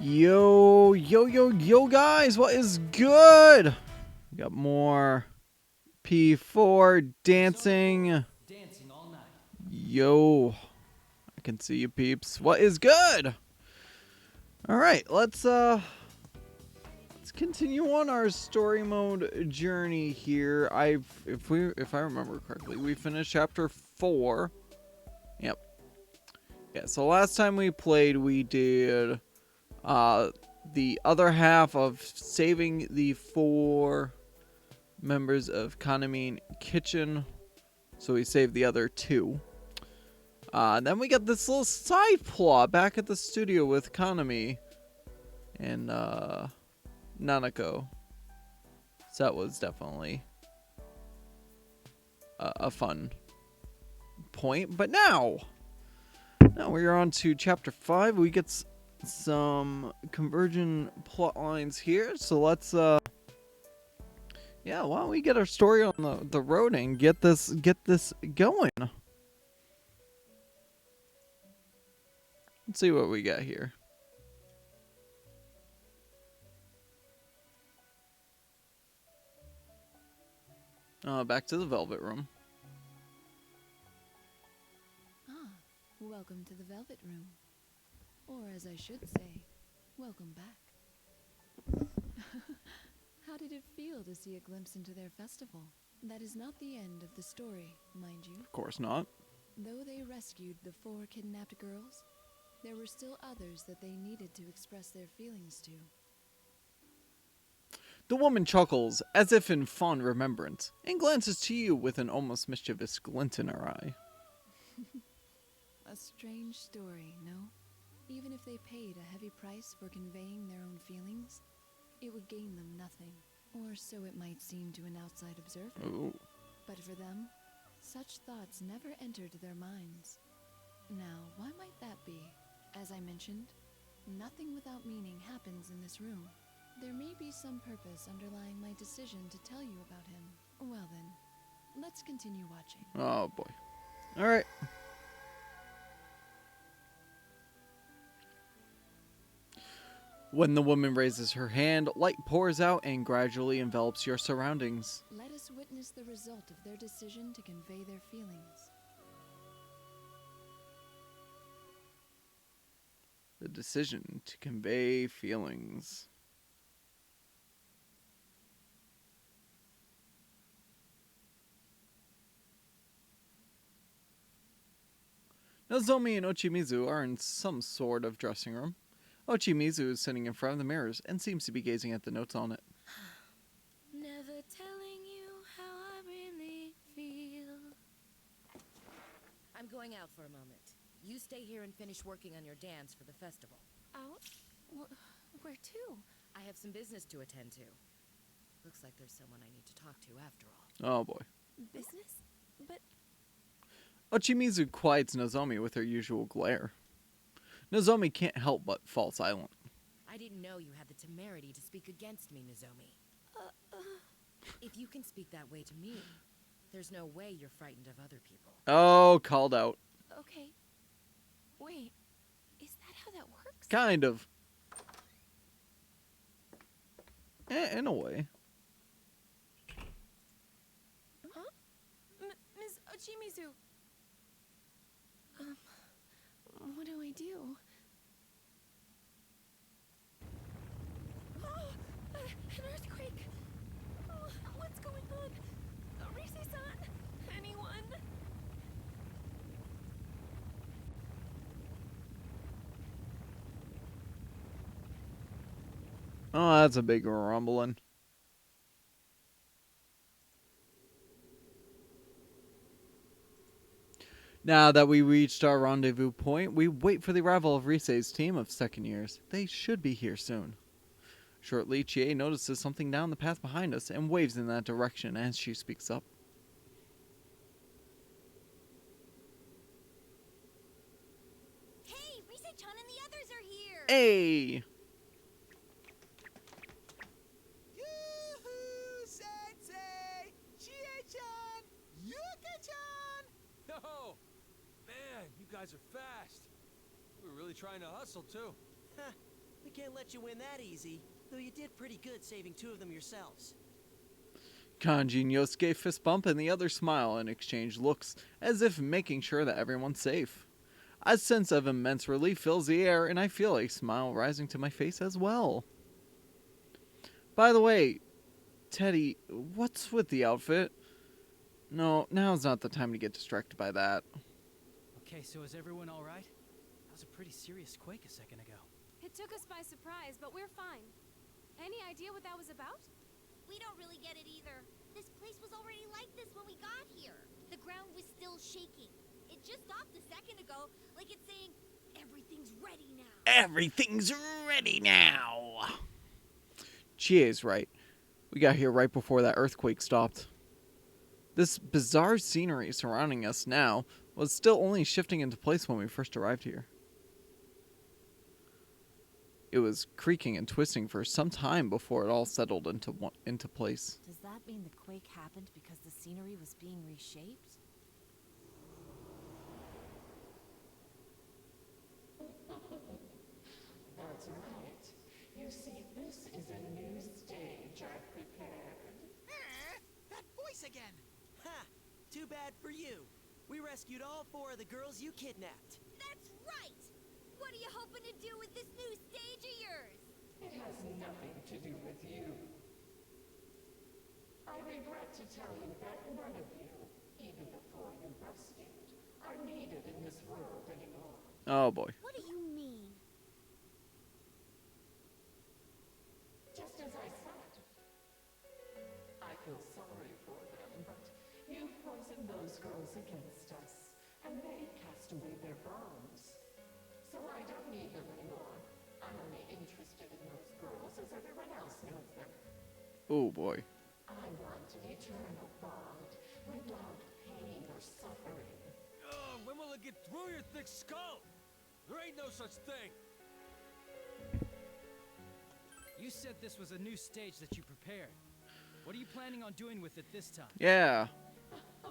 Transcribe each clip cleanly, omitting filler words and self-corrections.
Yo, yo, yo, yo, guys, what is good? We got more P4 dancing. Dancing all night. Yo, I can see you, peeps. What is good? All right, let's continue on our story mode journey here. If I remember correctly, we finished chapter 4. Yep. Yeah. So last time we played, we did the other half of saving the 4 members of Kaname and Kitchen. So we saved the other 2. And then we got this little side plot back at the studio with Kaname and Nanako. So that was definitely a fun point. But now we're on to chapter 5. We get some convergent plot lines here. So let's yeah, why don't we get our story on the road and get this going? Let's see what we got here. Back to the Velvet Room. Ah, welcome to the Velvet Room. Or as I should say, welcome back. How did it feel to see a glimpse into their festival? That is not the end of the story, mind you. Of course not. Though they rescued the 4 kidnapped girls, there were still others that they needed to express their feelings to. The woman chuckles, as if in fond remembrance, and glances to you with an almost mischievous glint in her eye. A strange story, no? Even if they paid a heavy price for conveying their own feelings, it would gain them nothing. Or so it might seem to an outside observer. Ooh. But for them, such thoughts never entered their minds. Now, why might that be? As I mentioned, nothing without meaning happens in this room. There may be some purpose underlying my decision to tell you about him. Well then, let's continue watching. Oh boy. Alright. When the woman raises her hand, light pours out and gradually envelops your surroundings. Let us witness the result of their decision to convey their feelings. The decision to convey feelings. Nozomi and Ochimizu are in some sort of dressing room. Ochimizu is sitting in front of the mirrors and seems to be gazing at the notes on it. Never telling you how I really feel. I'm going out for a moment. You stay here and finish working on your dance for the festival. Out? Where to? I have some business to attend to. Looks like there's someone I need to talk to after all. Oh boy. Business? But Ochimizu quiets Nozomi with her usual glare. Nozomi can't help but fall silent. I didn't know you had the temerity to speak against me, Nozomi. If you can speak that way to me, there's no way you're frightened of other people. Oh, called out. okay. Wait, is that how that works? Kind of. In a way. Huh? Ms. Ochimizu. What do I do? Oh, an earthquake! Oh, what's going on? Rise-san? Anyone? Oh, that's a big rumbling. Now that we reached our rendezvous point, we wait for the arrival of Rise's team of second years. They should be here soon. Shortly, Chie notices something down the path behind us and waves in that direction as she speaks up. Hey, Rise-chan and the others are here! Hey! Yoo-hoo, Sensei! Chie-chan! Yuka-chan! No! Man, you guys are fast. We were really trying to hustle, too. We can't let you win that easy, though you did pretty good saving 2 of them yourselves. Kanji and Yosuke fist bump and the others smile and exchange looks, as if making sure that everyone's safe. A sense of immense relief fills the air, and I feel a smile rising to my face as well. By the way, Teddy, what's with the outfit? No, now's not the time to get distracted by that. Okay, so is everyone all right? That was a pretty serious quake a second ago. It took us by surprise, but we're fine. Any idea what that was about? We don't really get it either. This place was already like this when we got here. The ground was still shaking. It just stopped a second ago, like it's saying, everything's ready now. Everything's ready now. Chie's right. We got here right before that earthquake stopped. This bizarre scenery surrounding us now was still only shifting into place when we first arrived here. It was creaking and twisting for some time before it all settled into place. Does that mean the quake happened because the scenery was being reshaped? That's right. You see, this is a new stage I've prepared. That voice again! Ha! Too bad for you. We rescued all 4 of the girls you kidnapped. That's right! What are you hoping to do with this new stage of yours? It has nothing to do with you. I regret to tell you that none of you, even the 4 you rescued, are needed in this world anymore. Oh boy. What do you mean? Just as I said. I feel sorry for them, but you poisoned those girls against us, and they cast away their bonds. So I don't need them anymore. I'm only interested in those girls as everyone else knows them. Oh boy. I want an eternal bond without pain or suffering. When will it get through your thick skull? There ain't no such thing. You said this was a new stage that you prepared. What are you planning on doing with it this time? Yeah. I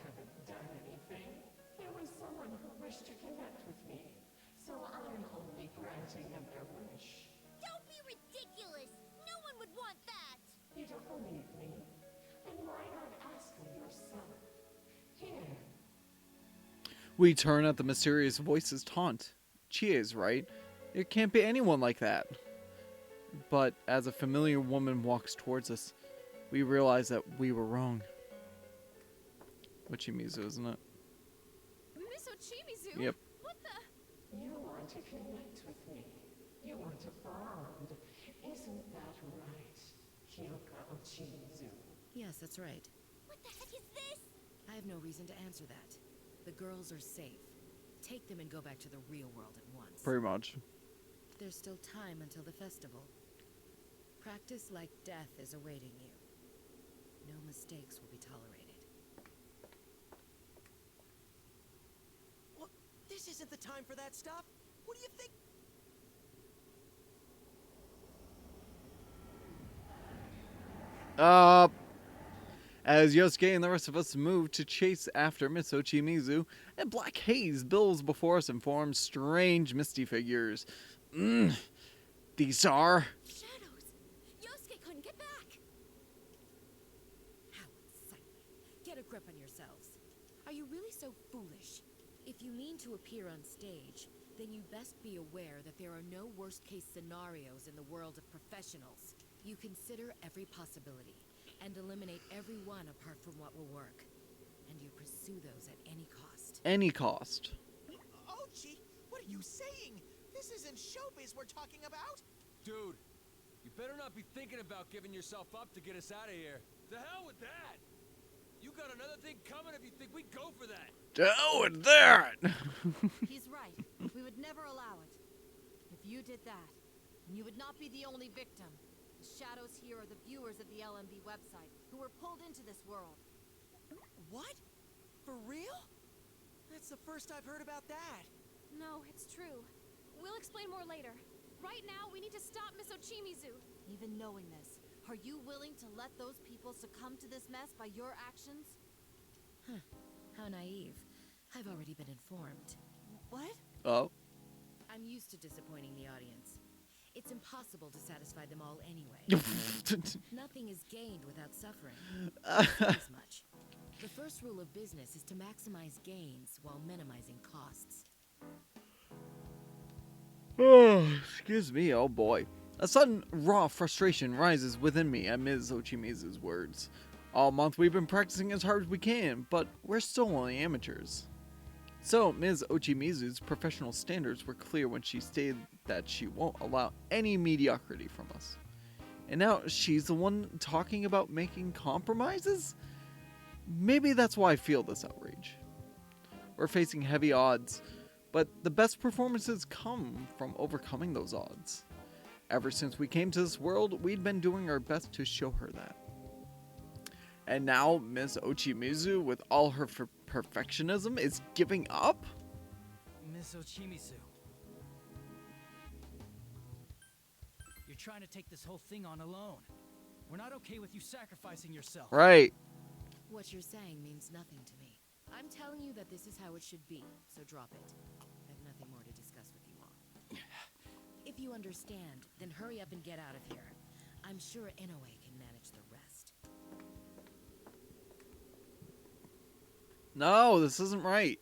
haven't done anything. There was someone who wished to connect with me, so I'm only granting them their wish. Don't be ridiculous! No one would want that! You don't believe me? Then why not ask me yourself? Here. We turn at the mysterious voice's taunt. Chie is right. There can't be anyone like that. But as a familiar woman walks towards us, we realize that we were wrong. Uchimizu, isn't it? Miss Ochimizu? Yep. What the? You want to connect with me. You want to bond. Isn't that right, Kyoka Ochimizu? Yes, that's right. What the heck is this? I have no reason to answer that. The girls are safe. Take them and go back to the real world at once. Pretty much. There's still time until the festival. Practice like death is awaiting you. No mistakes will be tolerated. What? This isn't the time for that stuff. What do you think? As Yosuke and the rest of us move to chase after Miss Ochimizu, and black haze billows before us and forms strange misty figures. These are... Shadows! Yosuke couldn't get back! How unsightly. Get a grip on yourselves. Are you really so foolish? If you mean to appear on stage, then you best be aware that there are no worst-case scenarios in the world of professionals. You consider every possibility, and eliminate every one apart from what will work. And you pursue those at any cost. Any cost. Ochi, what are you saying? This isn't showbiz we're talking about. Dude, you better not be thinking about giving yourself up to get us out of here. The hell with that! You got another thing coming if you think we'd go for that. Oh, and that! He's right. We would never allow it. If you did that, then you would not be the only victim. The shadows here are the viewers of the LMB website, who were pulled into this world. What? For real? That's the first I've heard about that. No, it's true. We'll explain more later. Right now, we need to stop Miss Ochimizu. Even knowing this, are you willing to let those people succumb to this mess by your actions? Huh. How naive. I've already been informed. What? Oh. I'm used to disappointing the audience. It's impossible to satisfy them all anyway. Nothing is gained without suffering. As much. The first rule of business is to maximize gains while minimizing costs. Oh, excuse me, oh boy. A sudden raw frustration rises within me at Ms. Ochimizu's words. All month we've been practicing as hard as we can, but we're still only amateurs. So, Ms. Ochimizu's professional standards were clear when she stated that she won't allow any mediocrity from us. And now she's the one talking about making compromises? Maybe that's why I feel this outrage. We're facing heavy odds, but the best performances come from overcoming those odds. Ever since we came to this world, we'd been doing our best to show her that. And now Ms. Ochimizu, with all her perfectionism, is giving up? Miss Ochimizu. You're trying to take this whole thing on alone. We're not okay with you sacrificing yourself. Right. What you're saying means nothing to me. I'm telling you that this is how it should be, so drop it. I have nothing more to discuss with you all. If you understand, then hurry up and get out of here. I'm sure Inoue can manage the rest. No, this isn't right.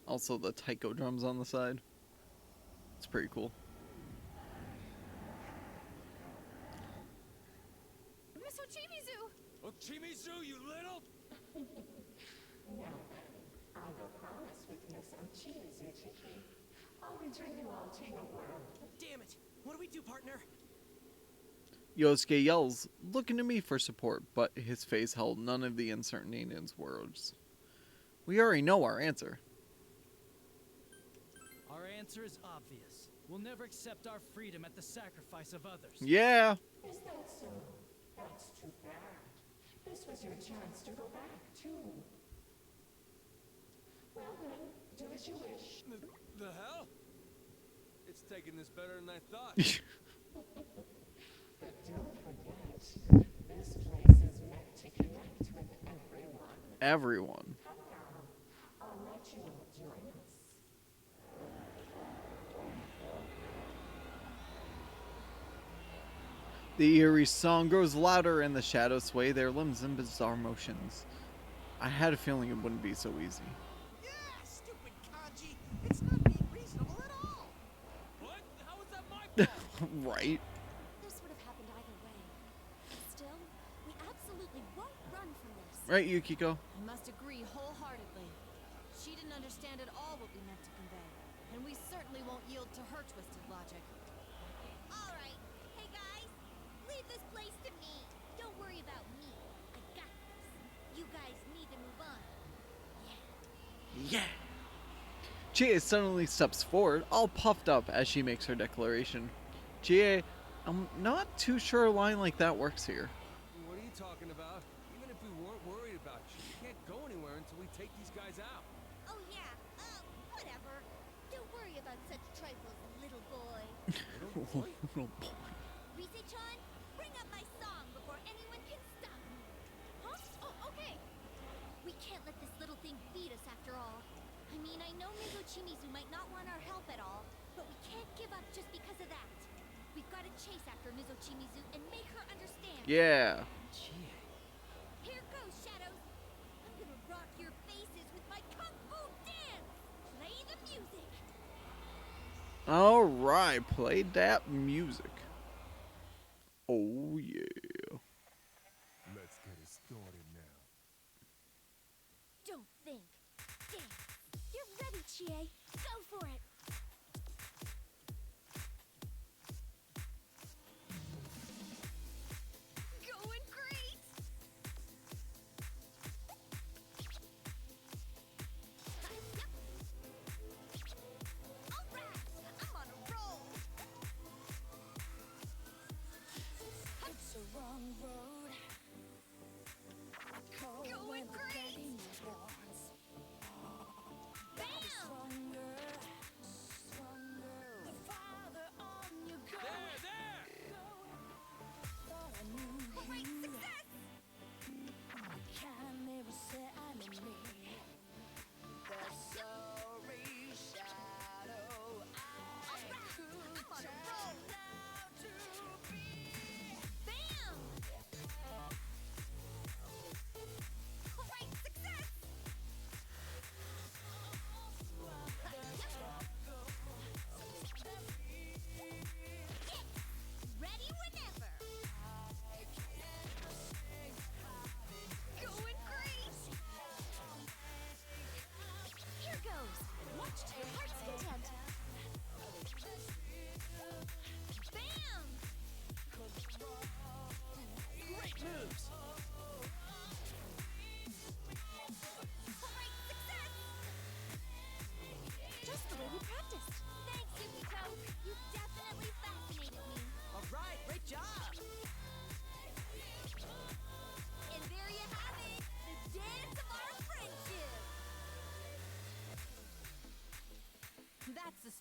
Also, the taiko drums on the side. It's pretty cool. Miss Ochimizu! Ochimizu, you little... No, I will promise with Miss Ochimizu to keep. I'll return you all to your world. Damn it! What do we do, partner? Yosuke yells, looking to me for support, but his face held none of the uncertainty in his words. We already know our answer. Our answer is obvious. We'll never accept our freedom at the sacrifice of others. Yeah. Is that so? That's too bad. This was your chance to go back, too. Well then, do as you wish. The hell? It's taking this better than I thought. But don't forget, this place is meant to connect with everyone. Everyone. Come now, I'll let you all join us. The eerie song grows louder and the shadows sway their limbs in bizarre motions. I had a feeling it wouldn't be so easy. Yeah, stupid Kanji. It's not being reasonable at all. What? How is that my fault? Right? This would have happened either way. Still, we absolutely won't run from this. Right, Yukiko? I must agree wholeheartedly. She didn't understand at all what we meant to convey, and we certainly won't yield to her twisted logic. All right. Hey, guys. Leave this place to me. Don't worry about me. I got this. You guys need to move on. Yeah. Chie suddenly steps forward, all puffed up as she makes her declaration. Chie, I'm not too sure a line like that works here. What are you talking about? Even if we weren't worried about you, we can't go anywhere until we take these guys out. Oh, yeah. Whatever. Don't worry about such trifles, little boy. Little boy. Rise-chan, bring up my song before anyone can stop me. Huh? Oh, okay. We can't let this little thing beat us after all. I mean, I know Ms. Ochimizu might not want our help at all, but we can't give up just because of that. We've got to chase after Ms. Ochimizu and make her understand. Yeah. Chie. Here goes, Shadows. I'm gonna rock your faces with my kung fu dance. Play the music. Alright, play that music. Oh, yeah. Let's get it started now. Don't think. Dance. You're ready, Chie. Go for it. Going great. Yep. All right. I'm on a roll. It's a wrong road. Going great. Bam!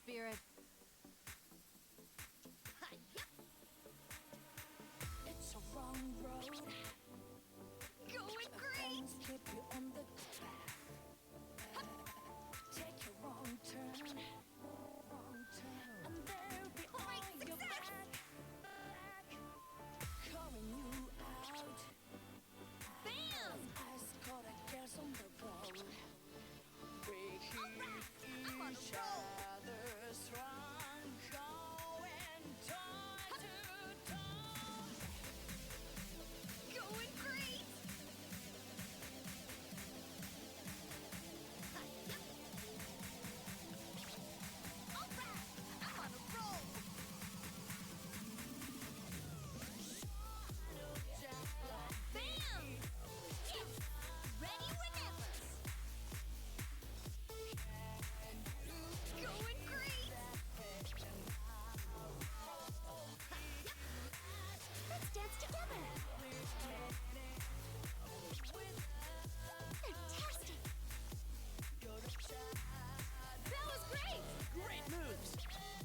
spirit. It's a wrong road. Going great. Keep you on the track. Take a wrong turn. Wrong turn. And there'll be on your back. Calling you out. Bam! Ice cold gas on the road. We keep each other's run. Going toe to toe. Going great. Alright, I'm on a roll. Bam! Yes, ready whenever. Going great. Let's dance together. Fantastic. That was great! Great moves. Great success.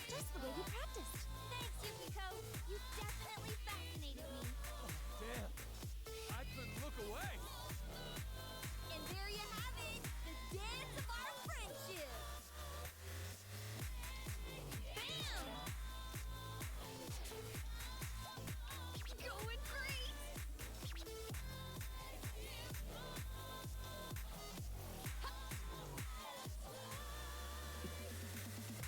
Just the way we practiced. Thanks, Yukiko. You definitely fascinated me. Damn. I couldn't look away. And there you have it, the dance of our friendship. Bam! Going great.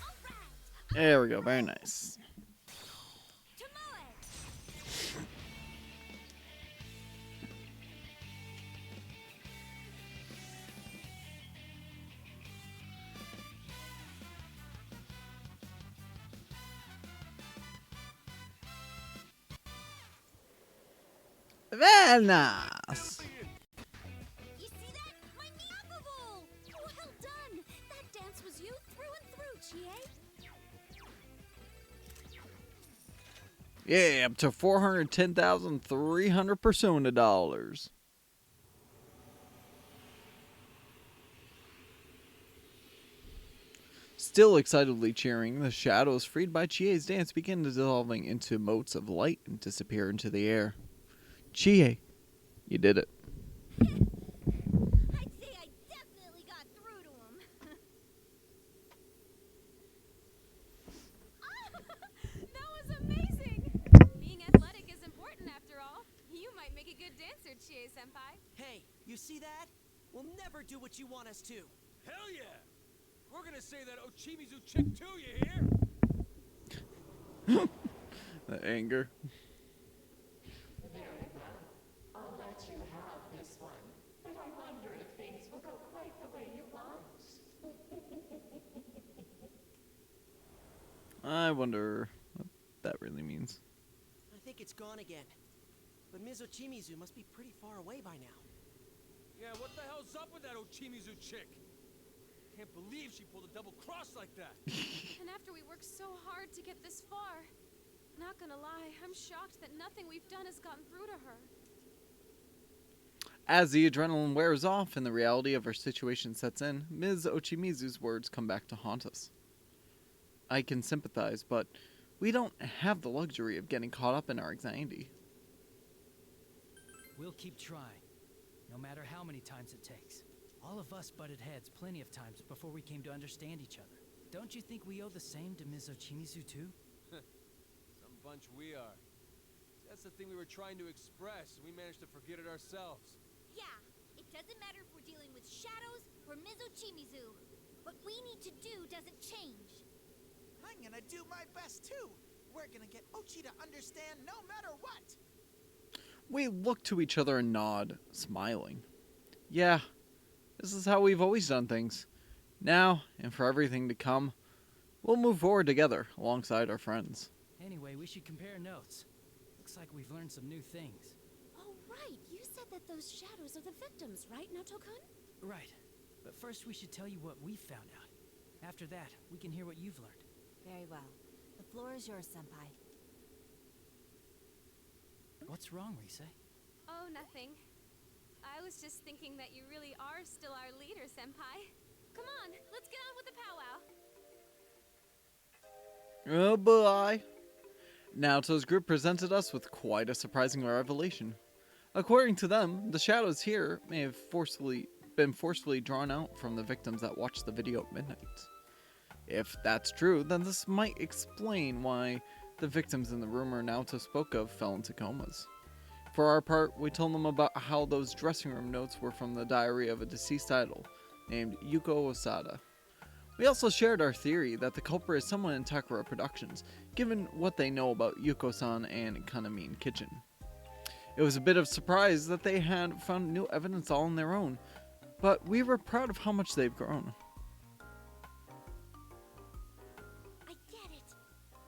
All right, There we go. Very nice. Tomoe. Very nice. You see that? My Miyabubu! Well done! That dance was you through and through, Chie. Yeah, up to 410,300 Persona dollars. Still excitedly cheering, the shadows freed by Chie's dance begin dissolving into motes of light and disappear into the air. Chie, you did it. I'd say I definitely got through to him. That was amazing! Being athletic is important after all. You might make a good dancer, Chie-senpai. Hey, you see that? We'll never do what you want us to. Hell yeah! We're gonna say that Ochimizu chick too, you hear? The anger. Very well. I'll let you have this one. But I wonder if things will go quite the way you want. I wonder what that really means. I think it's gone again. But Ms. Ochimizu must be pretty far away by now. Yeah, what the hell's up with that Ochimizu chick? Can't believe she pulled a double cross like that. And after we worked so hard to get this far, not gonna lie, I'm shocked that nothing we've done has gotten through to her. As the adrenaline wears off and the reality of our situation sets in, Ms. Ochimizu's words come back to haunt us. I can sympathize, but we don't have the luxury of getting caught up in our anxiety. We'll keep trying, no matter how many times it takes. All of us butted heads plenty of times before we came to understand each other. Don't you think we owe the same to Ms. Ochimizu too? Some bunch we are. That's the thing we were trying to express, and we managed to forget it ourselves. Yeah, it doesn't matter if we're dealing with shadows or Ms. Ochimizu. What we need to do doesn't change. I'm gonna do my best too. We're gonna get Ochi to understand no matter what. We look to each other and nod, smiling. Yeah, this is how we've always done things. Now, and for everything to come, we'll move forward together, alongside our friends. Anyway, we should compare notes. Looks like we've learned some new things. Oh, right. You said that those shadows are the victims, right, Noto-kun? Right. But first we should tell you what we found out. After that, we can hear what you've learned. Very well. The floor is yours, Senpai. What's wrong, Rise? Oh, nothing. I was just thinking that you really are still our leader, Senpai. Come on, let's get on with the powwow. Oh boy. Naoto's group presented us with quite a surprising revelation. According to them, the shadows here may have been forcefully drawn out from the victims that watched the video at midnight. If that's true, then this might explain why the victims in the rumor Naoto spoke of fell into comas. For our part, we told them about how those dressing room notes were from the diary of a deceased idol named Yuko Osada. We also shared our theory that the culprit is someone in Takara Productions, given what they know about Yuko-san and Kanamine Kitchen. It was a bit of a surprise that they had found new evidence all on their own, but we were proud of how much they've grown. I get it.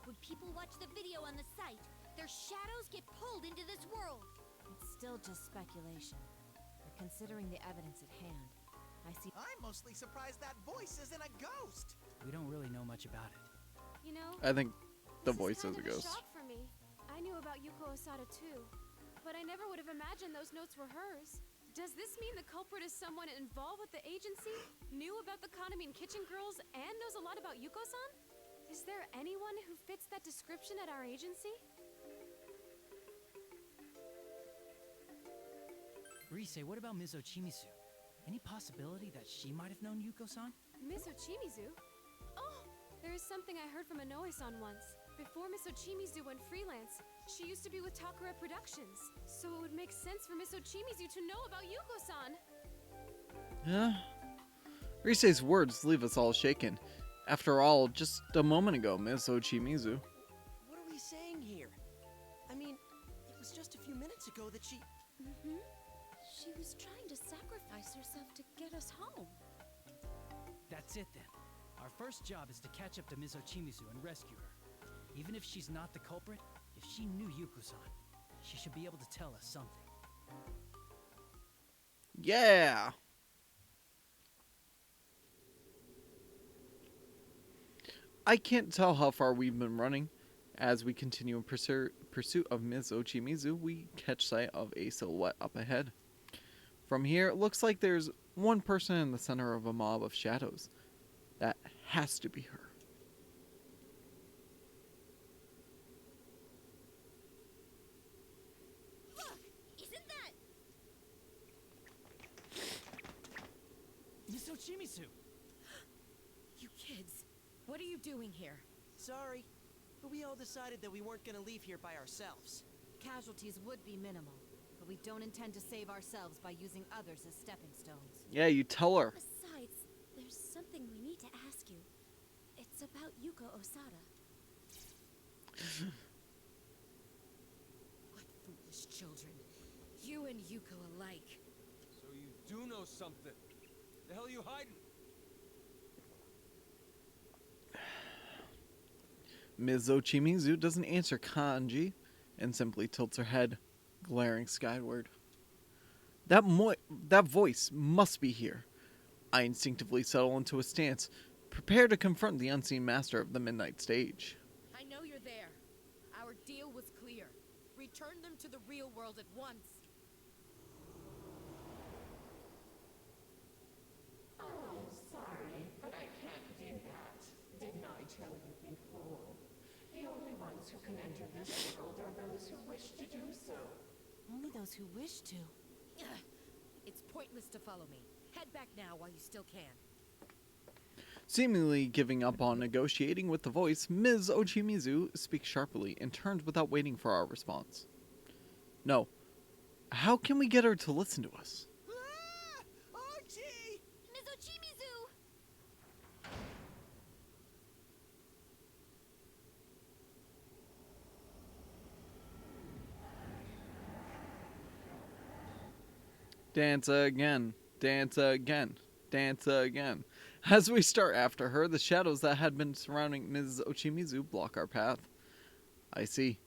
When people watch the video on the site, their shadows get pulled into this world. It's still just speculation. But considering the evidence at hand, I see. I'm mostly surprised that voice isn't a ghost. We don't really know much about it. You know, I think the this voice is is a kind of ghost. shock for me. I knew about Yuko Osada too, but I never would have imagined those notes were hers. Does this mean the culprit is someone involved with the agency, knew about the Kanamine Kitchen girls, and knows a lot about Yuko-san? Is there anyone who fits that description at our agency? Rise, what about Mizo Chimizu? Any possibility that she might have known Yuko-san? Miso Chimizu? Oh, there is something I heard from Inoue-san once. Before Miso Chimizu went freelance, she used to be with Takara Productions. So it would make sense for Miso Chimizu to know about Yuko-san. Yeah. Rise's words leave us all shaken. After all, just a moment ago, Mizo Chimizu. What are we saying here? I mean, it was just a few minutes ago that she... Mm-hmm. She was trying to sacrifice herself to get us home. That's it then. Our first job is to catch up to Mizo Chimizu and rescue her. Even if she's not the culprit, if she knew Yuko-san, she should be able to tell us something. Yeah! I can't tell how far we've been running. As we continue in pursuit of Mizo Chimizu, we catch sight of a silhouette up ahead. From here, it looks like there's one person in the center of a mob of shadows. That has to be her. Look! Isn't that... Mizo Chimizu! You kids, what are you doing here? Sorry, but we all decided that we weren't gonna leave here by ourselves. Casualties would be minimal, but we don't intend to save ourselves by using others as stepping stones. Yeah, you tell her. Besides, there's something we need to ask you. It's about Yuko Osada. What foolish children. You and Yuko alike. So you do know something. The hell are you hiding? Mizo Chimizu doesn't answer kanji and simply tilts her head, glaring skyward. That voice must be here. I instinctively settle into a stance, prepared to confront the unseen master of the Midnight Stage. I know you're there. Our deal was clear. Return them to the real world at once. Oh, sorry, but I can't do that. Didn't I tell you before? The only ones who can enter this world are those who wish to do so. Only those who wish to. Ugh. It's pointless to follow me. Head back now while you still can. Seemingly giving up on negotiating with the voice, Ms. Ochimizu speaks sharply and turns without waiting for our response. No. How can we get her to listen to us? Ah! Ochi! Mizo Chimizu! Dance again. Dance again. Dance again. As we start after her, the shadows that had been surrounding Ms. Ochimizu block our path. I see.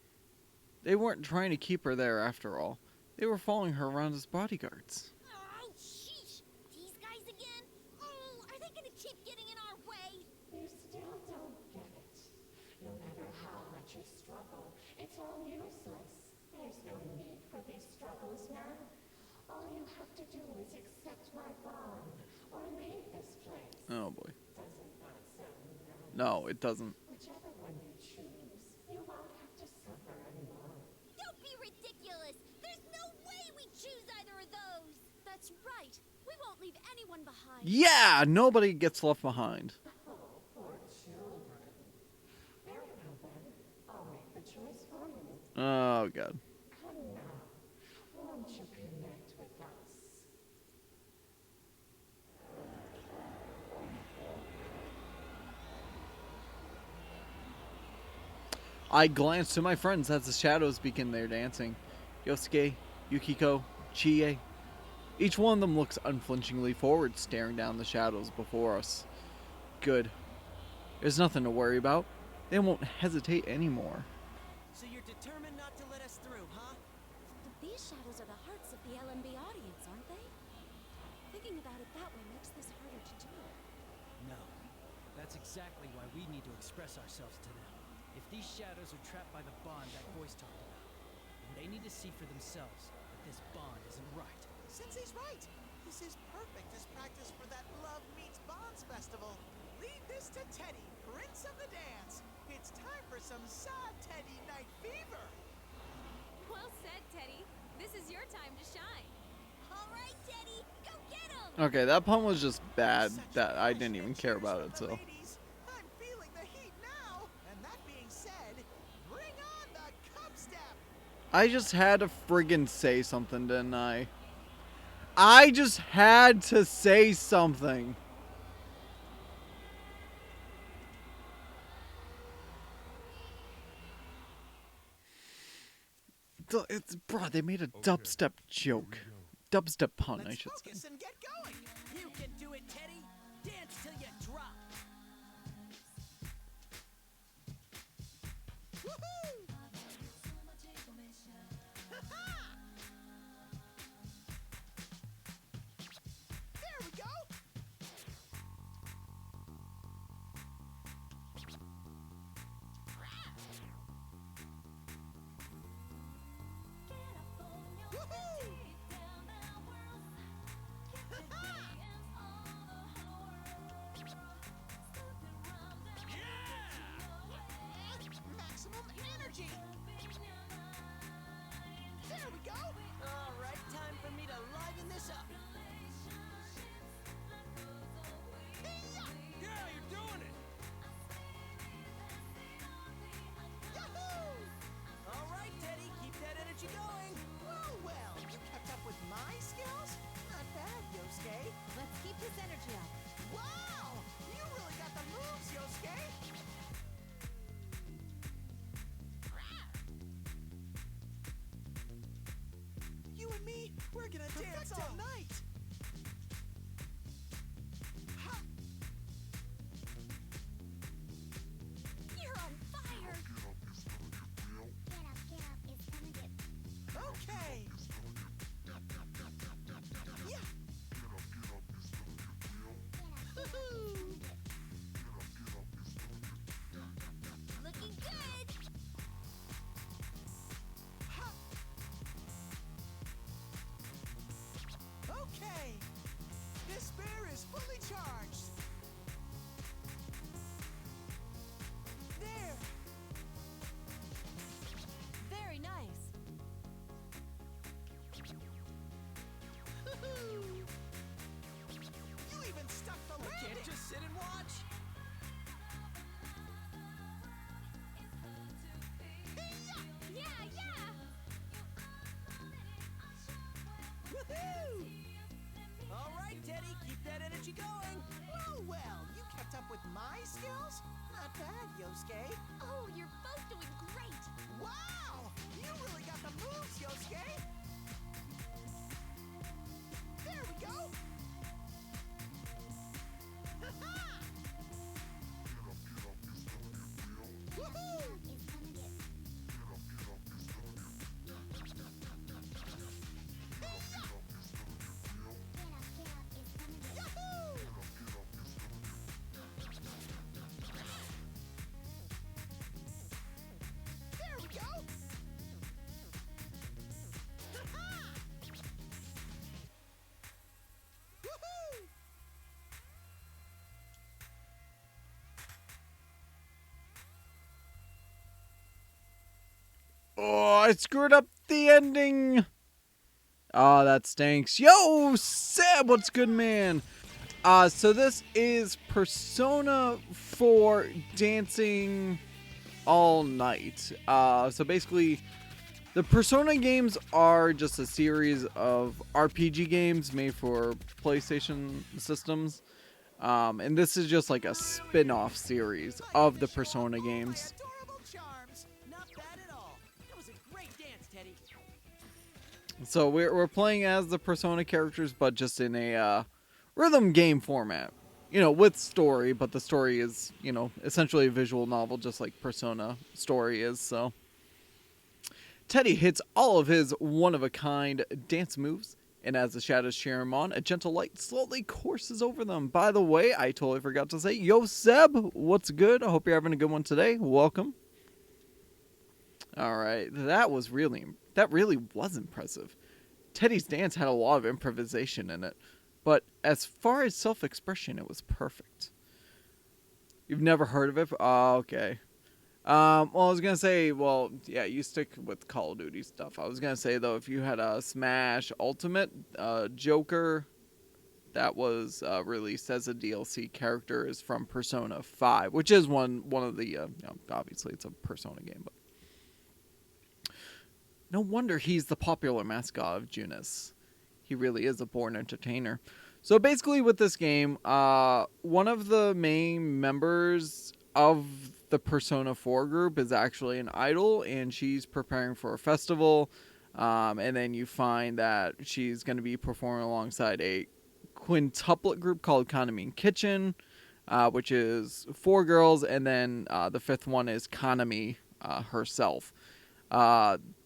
They weren't trying to keep her there after all. They were following her around as bodyguards. Oh, sheesh! These guys again? Oh, are they gonna keep getting in our way? You still don't get it. No matter how much you struggle, it's all useless. There's no need for these struggles now. All you have to always accept my bond or leave this place. Oh boy. Doesn't that sound nice? No, it doesn't. Whichever one you choose, you won't have to suffer anymore. Don't be ridiculous! There's no way we choose either of those! That's right. We won't leave anyone behind. Yeah, nobody gets left behind. Oh, poor children. Very well then, I'll make the choice for you. Oh god. Come now, won't you connect with us? I glance to my friends as the shadows begin their dancing. Yosuke, Yukiko, Chie. Each one of them looks unflinchingly forward, staring down the shadows before us. Good. There's nothing to worry about. They won't hesitate anymore. So you're determined not to let us through, huh? But these shadows are the hearts of the LMB audience, aren't they? Thinking about it that way makes this harder to do. No. That's exactly why we need to express ourselves to them. If these shadows are trapped by the bond that voice talked about, then they need to see for themselves that this bond isn't right. Sensei's right. This is perfect as practice for that Love Meets Bonds festival. Lead this to Teddy, Prince of the Dance. It's time for some sad Teddy night fever. Well said, Teddy. This is your time to shine. All right, Teddy, go get him! Okay, that pun was just bad Such that I didn't even passionate care cheers about from it, the so. ladies. I'm feeling the heat now. And that being said, bring on the cup step. I just had to friggin' say something, didn't I? I just had to say something. Bro, they made a dubstep joke. Dubstep pun, I Let's should say. focus and get going. You can do it, Teddy. Dance till you drop. Woohoo! Ha-ha! There we go. Woohoo! Maximum energy! There we go! Alright, time for me to liven this up. Yeah, you're doing it! Yahoo! Alright, Teddy, keep that energy going. Well, you kept up with my skills? Not bad, Yosuke. Let's keep this energy up. Wow! You really got the moves, Yosuke! You and me, we're gonna dance all night! Ha! You're on fire! Get up, it's gonna get... Okay! Yeah! Woohoo! Looking good! Ha! Okay! This spear is fully charged! There! Very nice. Woohoo! You even stuck the landing! Can't just sit and watch. Yeah, yeah! Woohoo! Alright, Teddy, keep that energy going! Well, you kept up with my skills? Not bad, Yosuke. Oh, you're both doing great! Wow! You really got the moves, Yosuke! There we go! Ha-ha! Woohoo! It's gonna get... it's gonna get... Yahoo! There we go! I screwed up the ending. Oh, that stinks. Yo, Seb, what's good, man? So this is Persona 4 Dancing All Night. So basically, the Persona games are just a series of RPG games made for PlayStation systems. And this is just like a spin-off series of the Persona games. Adorable charms. Not bad at all. That was a great dance, Teddy. So we're playing as the Persona characters, but just in a rhythm game format. You know, with story, but the story is, you know, essentially a visual novel, just like Persona story is, so. Teddy hits all of his one-of-a-kind dance moves, and as the shadows cheer him on, a gentle light slowly courses over them. By the way, I totally forgot to say, yo, Seb, what's good? I hope you're having a good one today. Welcome. Alright, that really was impressive. Teddy's dance had a lot of improvisation in it, but as far as self-expression, it was perfect. You've never heard of it? Oh, okay. Well, I was gonna say, well, yeah, you stick with Call of Duty stuff. I was gonna say, though, if you had a Smash Ultimate, Joker, that was released as a DLC character, is from Persona 5, which is one of the, you know, obviously it's a Persona game, but no wonder he's the popular mascot of Junis. He really is a born entertainer. So basically with this game, one of the main members of the Persona 4 group is actually an idol, and she's preparing for a festival, and then you find that she's going to be performing alongside a quintuplet group called Kanami Kitchen, which is 4 girls, and then the 5th one is Kanami herself.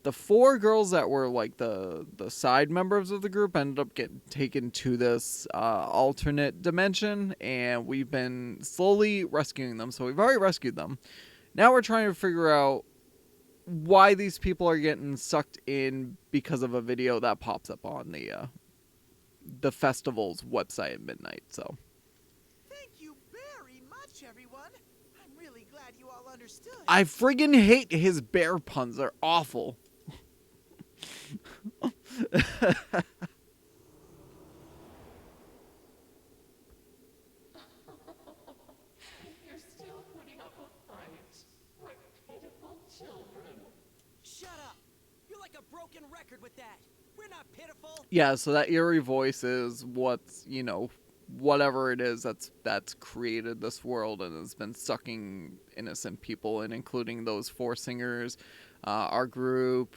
The 4 girls that were like the side members of the group ended up getting taken to this alternate dimension, and we've been slowly rescuing them. So we've already rescued them. Now we're trying to figure out why these people are getting sucked in because of a video that pops up on the festival's website at midnight. So Thank you very much, everyone. I'm really glad you all understood. I friggin' hate his bear puns. They're awful. You're still putting up a fight. Like pitiful children. Shut up. You're like a broken record with that. We're not pitiful. Yeah, so that eerie voice is what's, you know, whatever it is that's created this world and has been sucking innocent people in, including those 4 singers, our group,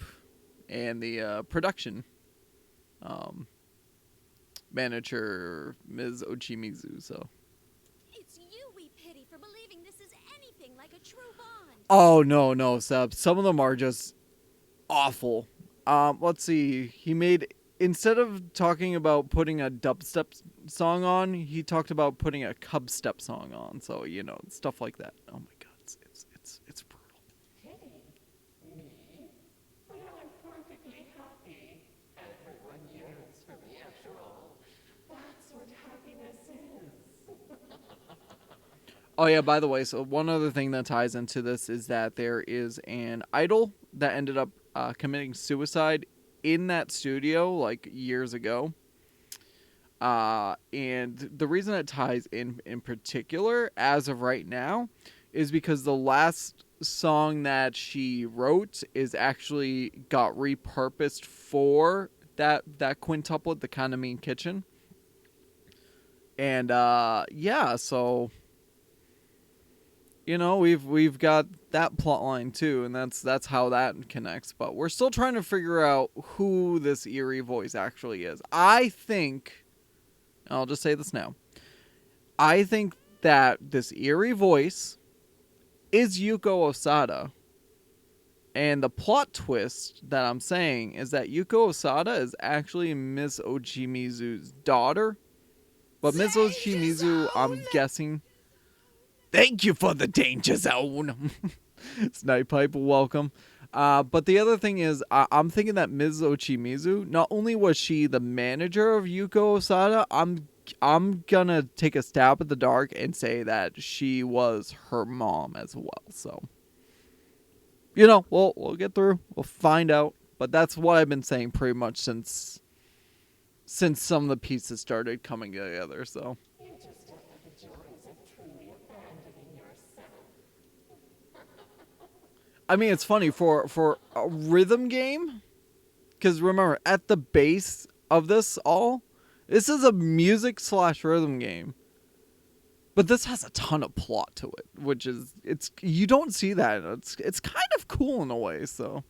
and the production manager, Ms. Ochimizu. So. It's you we pity for believing this is anything like a true bond. Oh no, Seb. Some of them are just awful. Let's see. He made, instead of talking about putting a dubstep song on, he talked about putting a cubstep song on. So, you know, stuff like that. Oh my god, it's brutal. Hey, me? Well, I'm perfectly happy. Everyone yearns for me after all. That's what happiness is. Oh yeah, by the way, so one other thing that ties into this is that there is an idol that ended up committing suicide in that studio like years ago. And the reason it ties in particular as of right now is because the last song that she wrote is actually got repurposed for that quintuplet, the Kanami Kitchen. And yeah, so you know, we've got that plot line too, and that's how that connects. But we're still trying to figure out who this eerie voice actually is. I think, I'll just say this now, I think that this eerie voice is Yuko Osada. And the plot twist that I'm saying is that Yuko Osada is actually Miss Ochimizu's daughter. But Miss Ochimizu, I'm guessing... Thank you for the danger zone. Snipe Pipe, welcome. But the other thing is, I'm thinking that Ms. Ochimizu, not only was she the manager of Yuko Osada, I'm gonna take a stab at the dark and say that she was her mom as well. So You know, we'll get through. We'll find out. But that's what I've been saying pretty much since some of the pieces started coming together. So. You just don't have the joys of truly abandoning yourself. I mean, it's funny for a rhythm game, because remember, at the base of this this is a music/rhythm game. But this has a ton of plot to it, which is you don't see that. It's kind of cool in a way, so.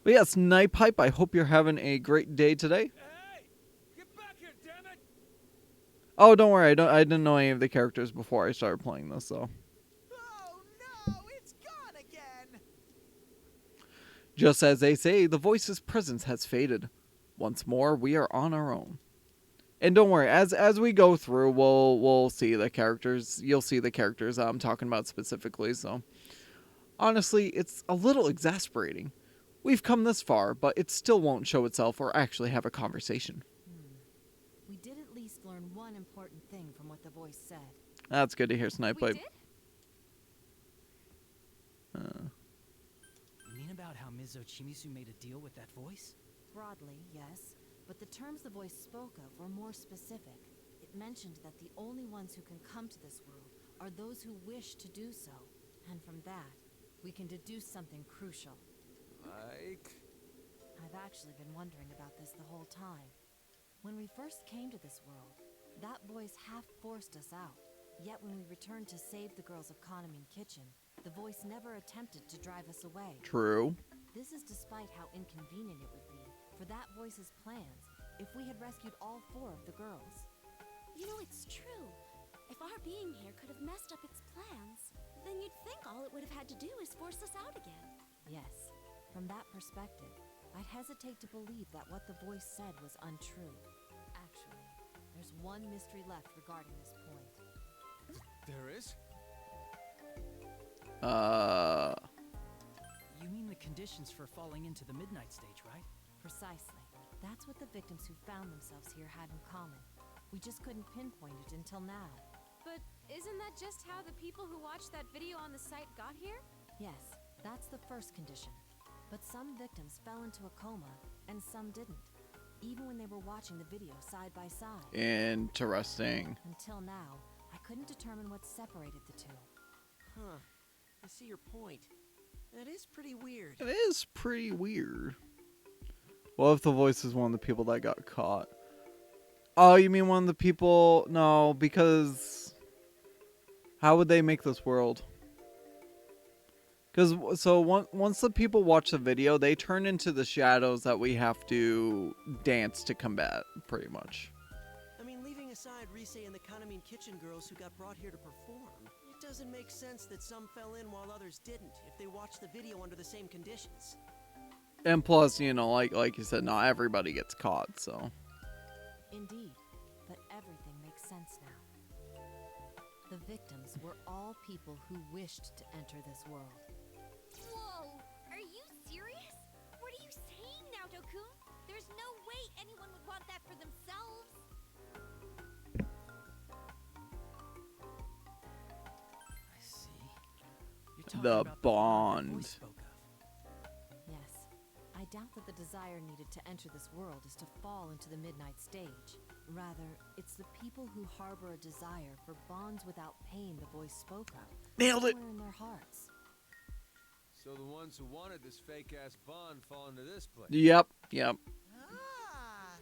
But yes, Night Pipe, I hope you're having a great day today. Hey! Get back here, damn it! Oh, don't worry, I didn't know any of the characters before I started playing this, so. Oh no, it's gone again! Just as they say, the voice's presence has faded. Once more, we are on our own. And don't worry, as we go through, we'll see the characters. You'll see the characters I'm talking about specifically, so. Honestly, it's a little exasperating. We've come this far, but it still won't show itself or actually have a conversation. We did at least learn one important thing from what the voice said. That's good to hear, Snipepipe. We did? You mean about how Ms. Ochimizu made a deal with that voice? Broadly, yes. But the terms the voice spoke of were more specific. It mentioned that the only ones who can come to this world are those who wish to do so. And from that, we can deduce something crucial. Like... I've actually been wondering about this the whole time. When we first came to this world, that voice half forced us out. Yet when we returned to save the girls of Kaname Kitchen, the voice never attempted to drive us away. True. This is despite how inconvenient it would be for that voice's plans if we had rescued all 4 of the girls. You know, it's true. If our being here could have messed up its plans, then you'd think all it would have had to do is force us out again. Yes, from that perspective, I'd hesitate to believe that what the voice said was untrue. Actually, there's one mystery left regarding this point. There is? You mean the conditions for falling into the midnight stage, right? Precisely. That's what the victims who found themselves here had in common. We just couldn't pinpoint it until now. But isn't that just how the people who watched that video on the site got here? Yes, that's the first condition. But some victims fell into a coma, and some didn't. Even when they were watching the video side by side. Interesting. Until now, I couldn't determine what separated the two. Huh. I see your point. That is pretty weird. It is pretty weird. What if the voice is one of the people that got caught? Oh, you mean one of the people? No, because how would they make this world? Because once the people watch the video, they turn into the shadows that we have to dance to combat, pretty much. I mean, leaving aside Rise and the Kaname Kitchen girls who got brought here to perform, it doesn't make sense that some fell in while others didn't if they watched the video under the same conditions. And plus, you know, like you said, not everybody gets caught, so. Indeed, but everything makes sense now. The victims were all people who wished to enter this world. Whoa! Are you serious? What are you saying, Naoto-kun? There's no way anyone would want that for themselves. I see. You're talking The about bond. The voice spoke of. Yes, I doubt that the desire needed to enter this world is to fall into the midnight stage. Rather, it's the people who harbor a desire for bonds without pain the voice spoke of. Nailed it. Somewhere in their hearts. So the ones who wanted this fake-ass bond fall into this place. Yep. Ah,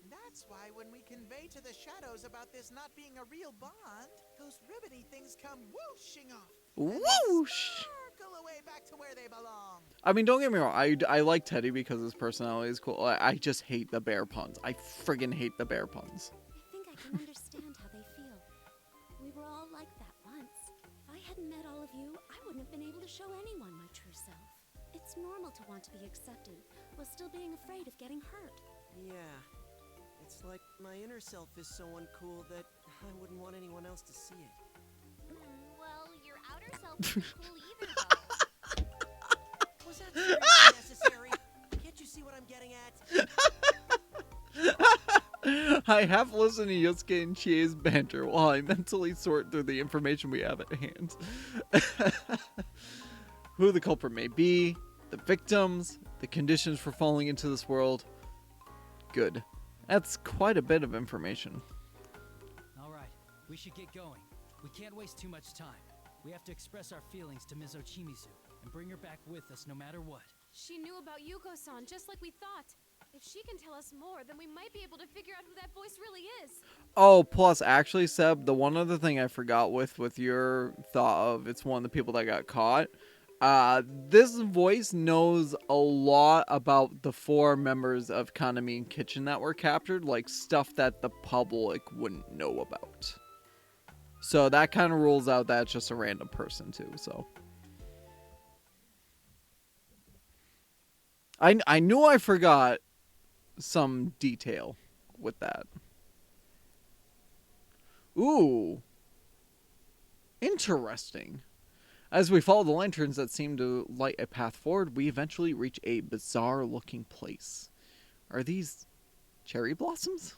that's why when we convey to the shadows about this not being a real bond, those ribbony things come whooshing off. Whoosh! Circle away back to where they belong. I mean, don't get me wrong. I like Teddy because his personality is cool. I just hate the bear puns. I friggin' hate the bear puns. I think I can understand how they feel. We were all like that once. If I hadn't met all of you, I wouldn't have been able to show anyone my true self. It's normal to want to be accepted while still being afraid of getting hurt. Yeah. It's like my inner self is so uncool that I wouldn't want anyone else to see it. Well, your outer self isn't cool either, though. Was that seriously necessary? Can't you see what I'm getting at? I have listened to Yosuke and Chie's banter while I mentally sort through the information we have at hand. Who the culprit may be, the victims, the conditions for falling into this world. Good. That's quite a bit of information. All right, we should get going. We can't waste too much time. We have to express our feelings to Ms. Ochimizu and bring her back with us no matter what. She knew about Yuko-san just like we thought. If she can tell us more, then we might be able to figure out who that voice really is. Oh, plus, actually, Seb, the one other thing I forgot with your thought of it's one of the people that got caught. This voice knows a lot about the 4 members of Kanami and Kitchen that were captured, like stuff that the public wouldn't know about. So that kind of rules out that it's just a random person too, so. I knew I forgot some detail with that. Ooh. Interesting. As we follow the lanterns that seem to light a path forward, we eventually reach a bizarre-looking place. Are these cherry blossoms?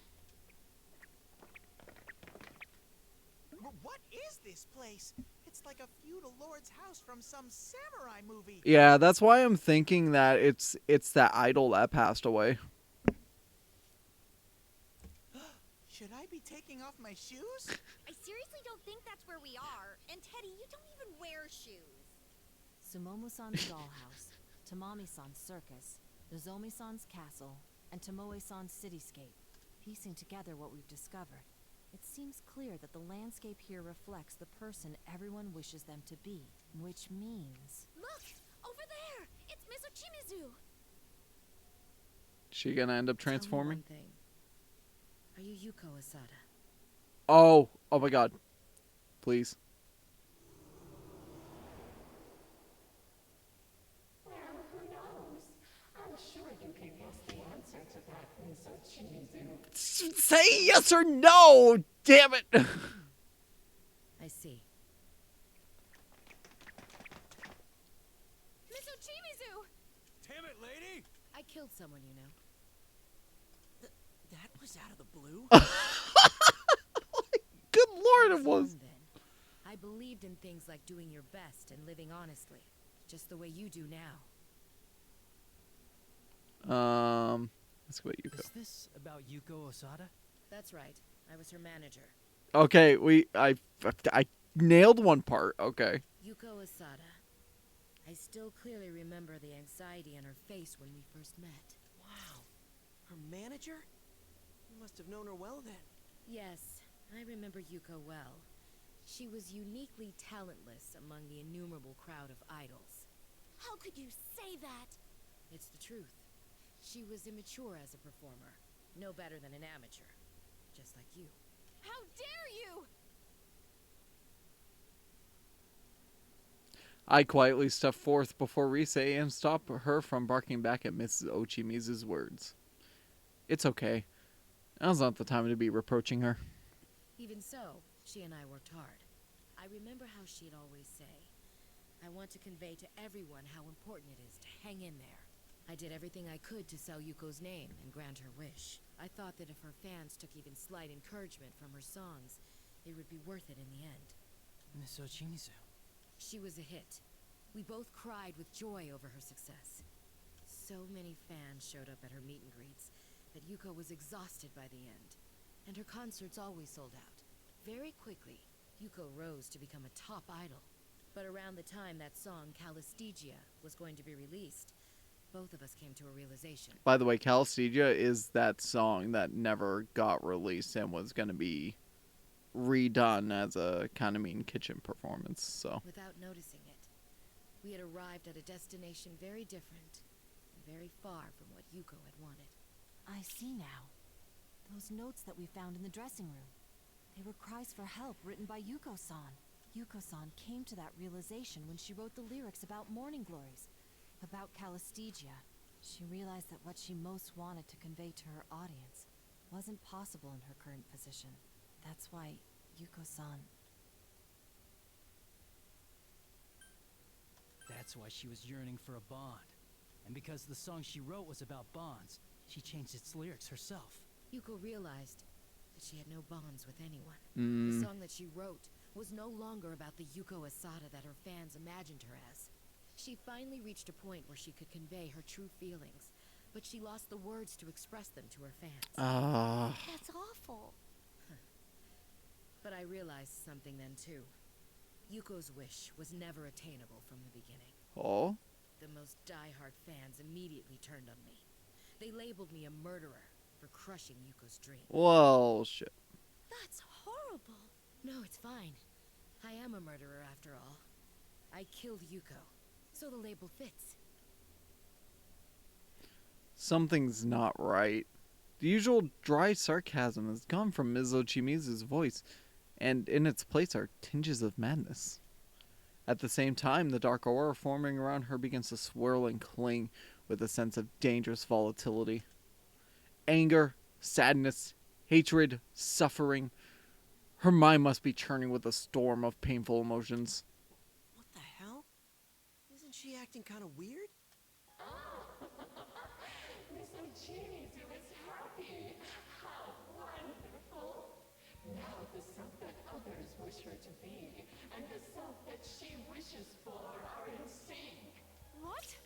What is this place? It's like a feudal lord's house from some samurai movie. Yeah, that's why I'm thinking that it's that idol that passed away. Should I be taking off my shoes? I seriously don't think that's where we are. And Teddy, you don't even wear shoes. Sumomo-san's dollhouse, Tamami-san's circus, Nozomi-san's castle, and Tomoe-san's cityscape. Piecing together what we've discovered, it seems clear that the landscape here reflects the person everyone wishes them to be, which means... Look! Over there! It's Ms. Ochimizu! She gonna end up transforming? Tell me one thing. Are you Yuko Asada? Oh my god. Please. Well, who knows? I'm sure you can guess the answer to that, Miss Ochimizu. Say yes or no! Damn it! I see. Ms. Ochimizu! Damn it, lady! I killed someone, you know. That was out of the blue? Good lord, it was. Then. I believed in things like doing your best and living honestly, just the way you do now. Let's go with Yuko. Is this about Yuko Osada? That's right. I was her manager. Okay, I nailed one part. Okay. Yuko Asada. I still clearly remember the anxiety on her face when we first met. Wow. Her manager? You must have known her well then. Yes, I remember Yuko well. She was uniquely talentless among the innumerable crowd of idols. How could you say that? It's the truth. She was immature as a performer, no better than an amateur, just like you. How dare you! I quietly stepped forth before Rise and stopped her from barking back at Mrs. Ochimizu's words. It's okay. Now's not the time to be reproaching her. Even so, she and I worked hard. I remember how she'd always say, I want to convey to everyone how important it is to hang in there. I did everything I could to sell Yuko's name and grant her wish. I thought that if her fans took even slight encouragement from her songs, it would be worth it in the end. Miss Ochimizu. She was a hit. We both cried with joy over her success. So many fans showed up at her meet and greets that Yuko was exhausted by the end, and her concerts always sold out. Very quickly, Yuko rose to become a top idol. But around the time that song, Calistegia, was going to be released, both of us came to a realization. By the way, Calistegia is that song that never got released and was going to be redone as a Kanami and Kitchen performance, so. Without noticing it, we had arrived at a destination very different, and very far from what Yuko had wanted. I see now. Those notes that we found in the dressing room. They were cries for help written by Yuko-san. Yuko-san came to that realization when she wrote the lyrics about Morning Glories, about Calistegia. She realized that what she most wanted to convey to her audience wasn't possible in her current position. That's why Yuko-san... That's why she was yearning for a bond. And because the song she wrote was about bonds, she changed its lyrics herself. Yuko realized But she had no bonds with anyone. Mm. The song that she wrote was no longer about the Yuko Asada that her fans imagined her as. She finally reached a point where she could convey her true feelings, but she lost the words to express them to her fans. That's awful. But I realized something then too. Yuko's wish was never attainable from the beginning. Oh? The most die-hard fans immediately turned on me. They labeled me a murderer for crushing Yuko's dream. Well, shit. That's horrible. No, it's fine. I am a murderer after all. I killed Yuko, so the label fits. Something's not right. The usual dry sarcasm has gone from Ms. Ochimizu's voice, and in its place are tinges of madness. At the same time, the dark aura forming around her begins to swirl and cling with a sense of dangerous volatility. Anger, sadness, hatred, suffering. Her mind must be churning with a storm of painful emotions. What the hell? Isn't she acting kind of weird? Miss Ochimizu is happy. How wonderful. Now the self that others wish her to be and the self that she wishes for are in sync. What?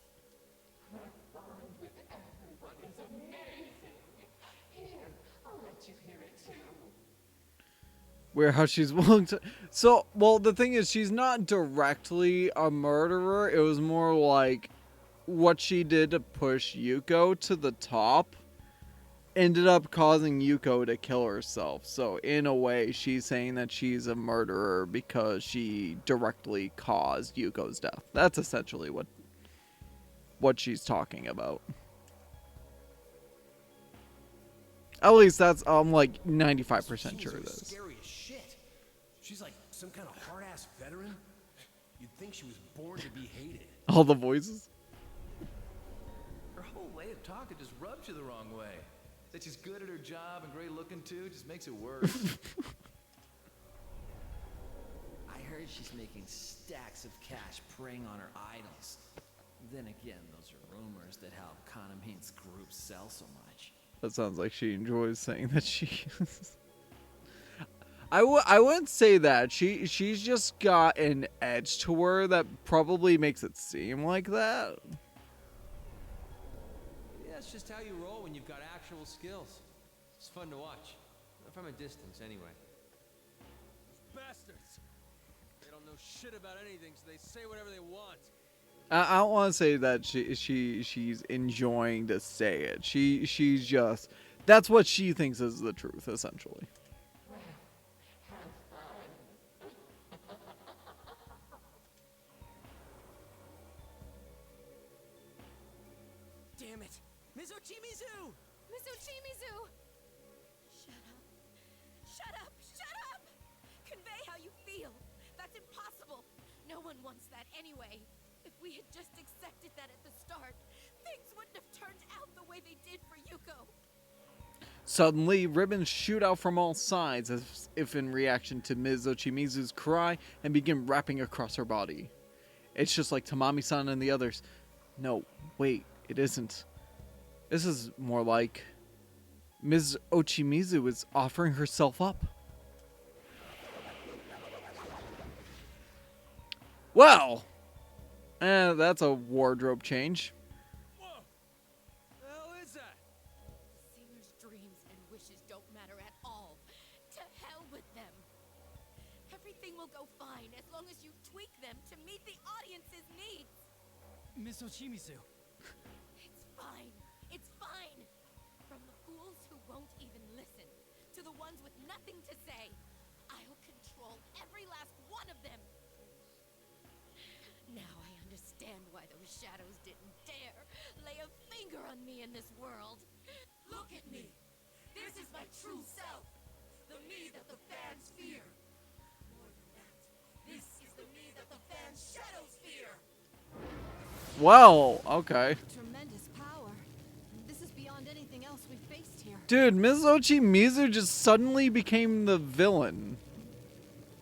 Her bond with everyone is amazing. Here, I'll let you hear it too. Where how she's willing to... So, well, the thing is, she's not directly a murderer. It was more like what she did to push Yuko to the top ended up causing Yuko to kill herself. So, in a way, she's saying that she's a murderer because she directly caused Yuko's death. That's essentially what she's talking about. At least that's, I'm like 95% sure it is. Scary as shit. She's like some kind of hard-ass veteran. You'd think she was born to be hated. All the voices. Her whole way of talking just rubs you the wrong way. That she's good at her job and great looking too just makes it worse. I heard she's making stacks of cash preying on her idols. Then again, those are rumors that help Kanamin's group sell so much. That sounds like she enjoys saying that she I wouldn't say that. She's just got an edge to her that probably makes it seem like that. Yeah, it's just how you roll when you've got actual skills. It's fun to watch. From a distance, anyway. Bastards! They don't know shit about anything, so they say whatever they want. I don't want to say that she's enjoying to say it. She's just, that's what she thinks is the truth, essentially. Damn it! Ms. Ochimizu! Miss Ochimizu! Shut up. Shut up! Shut up! Convey how you feel. That's impossible. No one wants that anyway. If we had just accepted that at the start, things wouldn't have turned out the way they did for Yuko. Suddenly, ribbons shoot out from all sides as if in reaction to Ms. Ochimizu's cry and begin wrapping across her body. It's just like Tamami-san and the others. No, wait, it isn't. This is more like Ms. Ochimizu is offering herself up. Well, that's a wardrobe change. Whoa! The hell is that? Singers' dreams and wishes don't matter at all. To hell with them. Everything will go fine as long as you tweak them to meet the audience's needs. Miss Ochimizu. It's fine. It's fine. From the fools who won't even listen to the ones with nothing to say, I'll control every last one of them. Now I understand why those shadows didn't dare lay a finger on me in this world. Look at me. This is my true self. The me that the fans fear. More than that, this is the me that the fans' shadows fear. Well, okay. Tremendous power. This is beyond anything else we've faced here. Dude, Ms. Ochimizu just suddenly became the villain.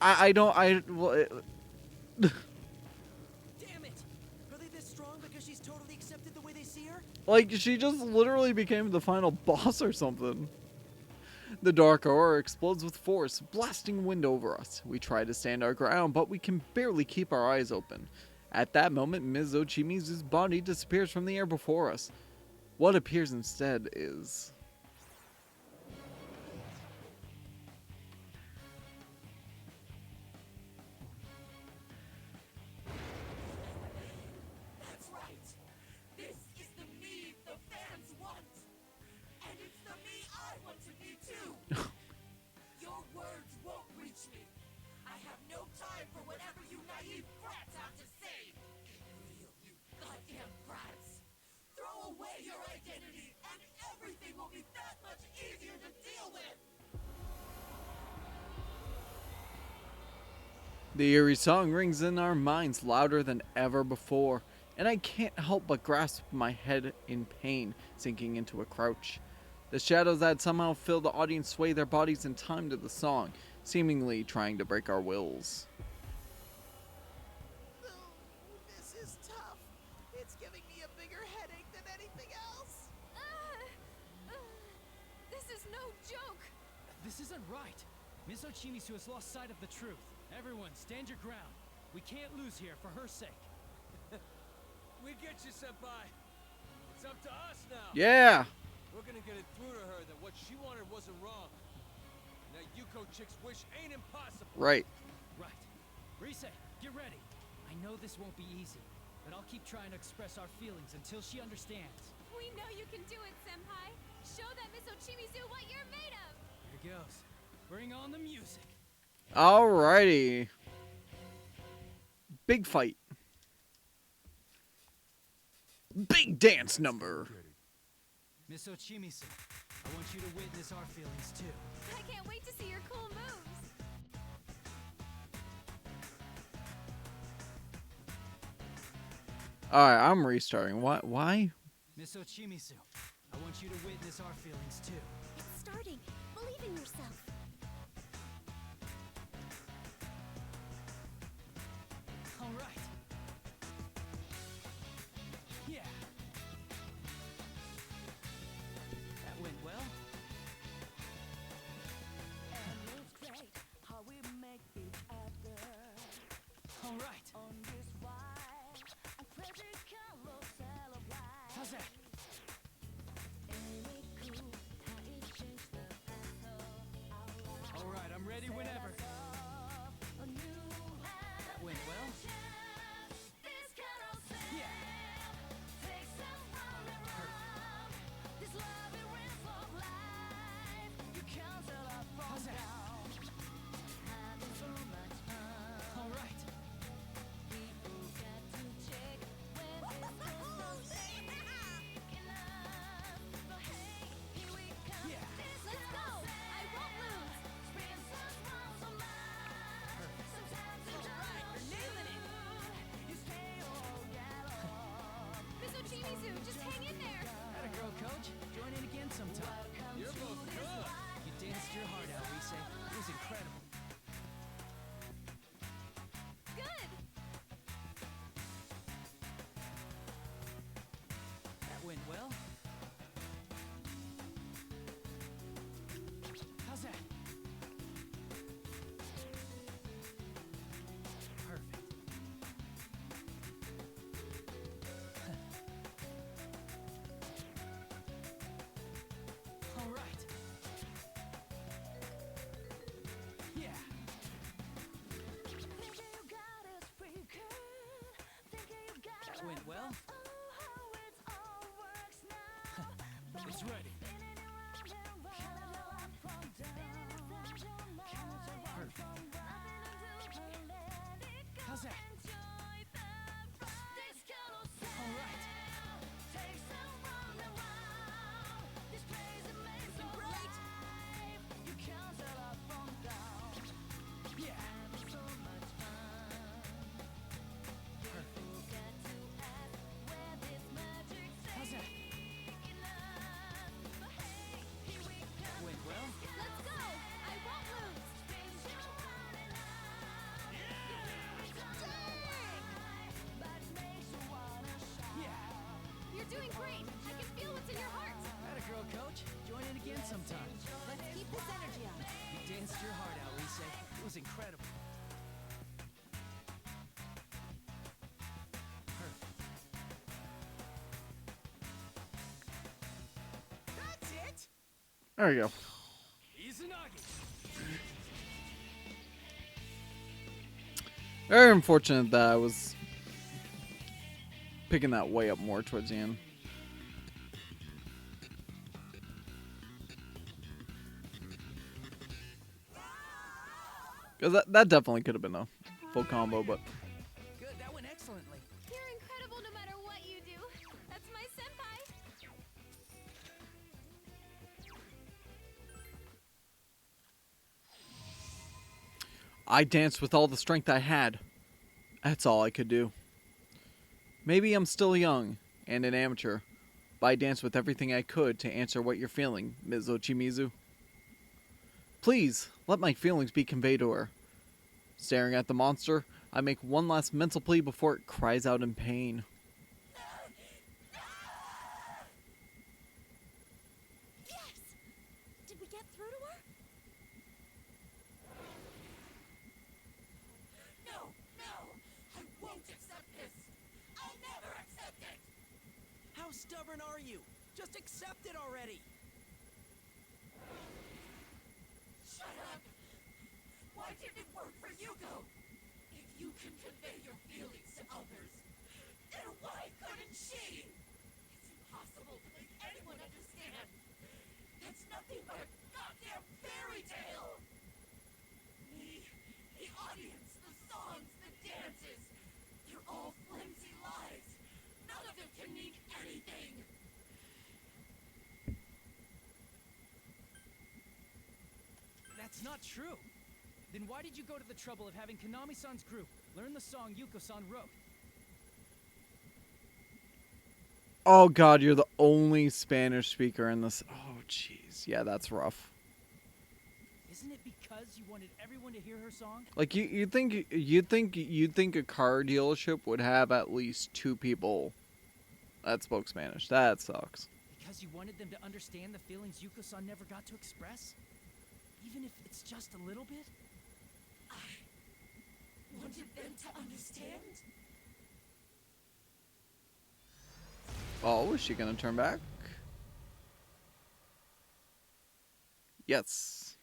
Damn it! Are they this strong because she's totally accepted the way they see her? Like, she just literally became the final boss or something. The dark aura explodes with force, blasting wind over us. We try to stand our ground, but we can barely keep our eyes open. At that moment, Mizo Chimizu's body disappears from the air before us. What appears instead is... That's right. This is the me the fans want. And it's the me I want to be too. Your words won't reach me. I have no time for whatever you naive brats have to say. Get real, you goddamn brats. Throw away your identity and everything will be that much easier to deal with. The eerie song rings in our minds louder than ever before, and I can't help but grasp my head in pain, sinking into a crouch. The shadows that somehow fill the audience sway their bodies in time to the song, seemingly trying to break our wills. This is tough. It's giving me a bigger headache than anything else. This is no joke. This isn't right. Mizo Chimizu has lost sight of the truth. Everyone, stand your ground. We can't lose here for her sake. We get you, Senpai. It's up to us now. Yeah! We're gonna get it through to her that what she wanted wasn't wrong. And that Yuko chick's wish ain't impossible. Right. Right. Rise, get ready. I know this won't be easy, but I'll keep trying to express our feelings until she understands. We know you can do it, Senpai. Show that Miss Ochimizu what you're made of. Here goes. Bring on the music. Alrighty. Big fight. Big dance number. Miss Ochimizu, I want you to witness our feelings too. I can't wait to see your cool moves. Alright, I'm restarting. What? Why? Miss Ochimizu, I want you to witness our feelings too. It's starting. Believe in yourself. All right. Yeah. That went well. All right. How's that? All right, I'm ready whenever. That went well. Yeah. How's that? All right. Yeah. Let's go. I won't lose. You're nailing it. Miss Ochimizu, just hang in there. Atta girl, coach. Join in again sometime. You're both good. You danced your heart out, Rise. It was incredible. Good. That went well. How's that? Perfect. All right. Yeah. That went well. It's ready. Perfect. How's that? All right. Yeah. Perfect. How's that? That went well. Let's go. I won't lose. Yeah. You're doing great. I can feel what's in your heart. Atta girl, coach. Join in again sometime. Let's keep this your heart out, Rise. It was incredible. That's it! There you go. Izanagi! Very unfortunate that I was picking that way up more towards the end. Because that definitely could have been a full combo, but... Good, that went excellently. You're incredible no matter what you do. That's my senpai. I danced with all the strength I had. That's all I could do. Maybe I'm still young and an amateur, but I danced with everything I could to answer what you're feeling, Ms. Ochimizu. Please, let my feelings be conveyed to her. Staring at the monster, I make one last mental plea before it cries out in pain. Yes! Did we get through to her? No, I won't accept this. I'll never accept it. How stubborn are you? Just accept it already! Shut up! Why didn't it work for Yuko? If you can convey your feelings to others, then why couldn't she? It's impossible to make anyone understand. That's nothing but a goddamn fairy tale! Me, the audience, the songs, the dances, they're all flimsy lies. None of them can mean anything. That's not true. Then why did you go to the trouble of having Konami-san's group learn the song Yuko-san wrote? Oh god, you're the only Spanish speaker in this. Oh jeez. Yeah, that's rough. Isn't it because you wanted everyone to hear her song? Like you'd think a car dealership would have at least 2 people that spoke Spanish. That sucks. Because you wanted them to understand the feelings Yuko-san never got to express? Even if it's just a little bit? I wanted them to understand. Oh, is she gonna turn back? Yes.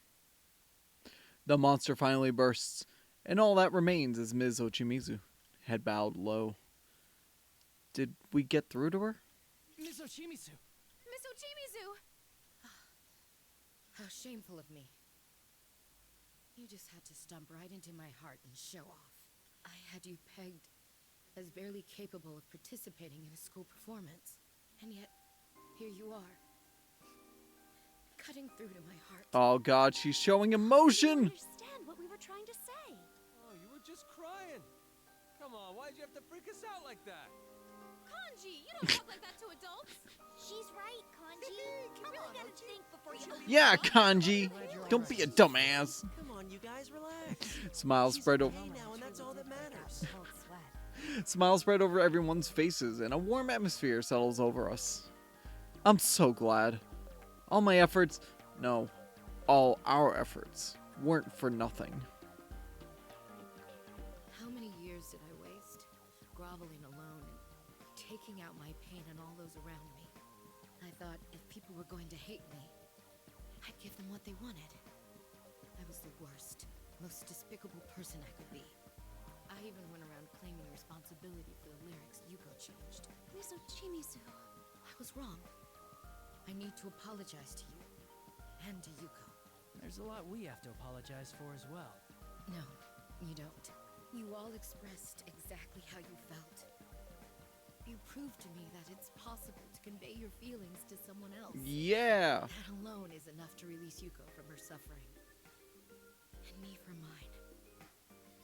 The monster finally bursts, and all that remains is Ms. Ochimizu, head bowed low. Did we get through to her? Ms. Ochimizu! Miss Ochimizu! How shameful of me. You just had to stomp right into my heart and show off. I had you pegged as barely capable of participating in a school performance. And yet, here you are. Cutting through to my heart. Oh god, she's showing emotion! Understand what we were trying to say. Oh, you were just crying. Come on, why'd you have to freak us out like that? Kanji, you don't talk like that to adults. She's right, Kanji. You really gotta think before you... Yeah, Kanji! Don't be a dumbass! Come on, you guys, relax. Smiles spread over... Hey now, and that's all that matters. Cold sweat. Smiles spread over everyone's faces, and a warm atmosphere settles over us. I'm so glad. All my efforts, no, all our efforts, weren't for nothing. How many years did I waste? Groveling alone and taking out my pain on all those around me. I thought if people were going to hate me, I'd give them what they wanted. I was the worst, most despicable person I could be. I even went around claiming responsibility for the lyrics Yuko changed. Miss Ochimizu. I was wrong. I need to apologize to you. And to Yuko. There's a lot we have to apologize for as well. No, you don't. You all expressed exactly how you felt. You proved to me that it's possible to convey your feelings to someone else. Yeah! That alone is enough to release Yuko from her suffering. And me from mine.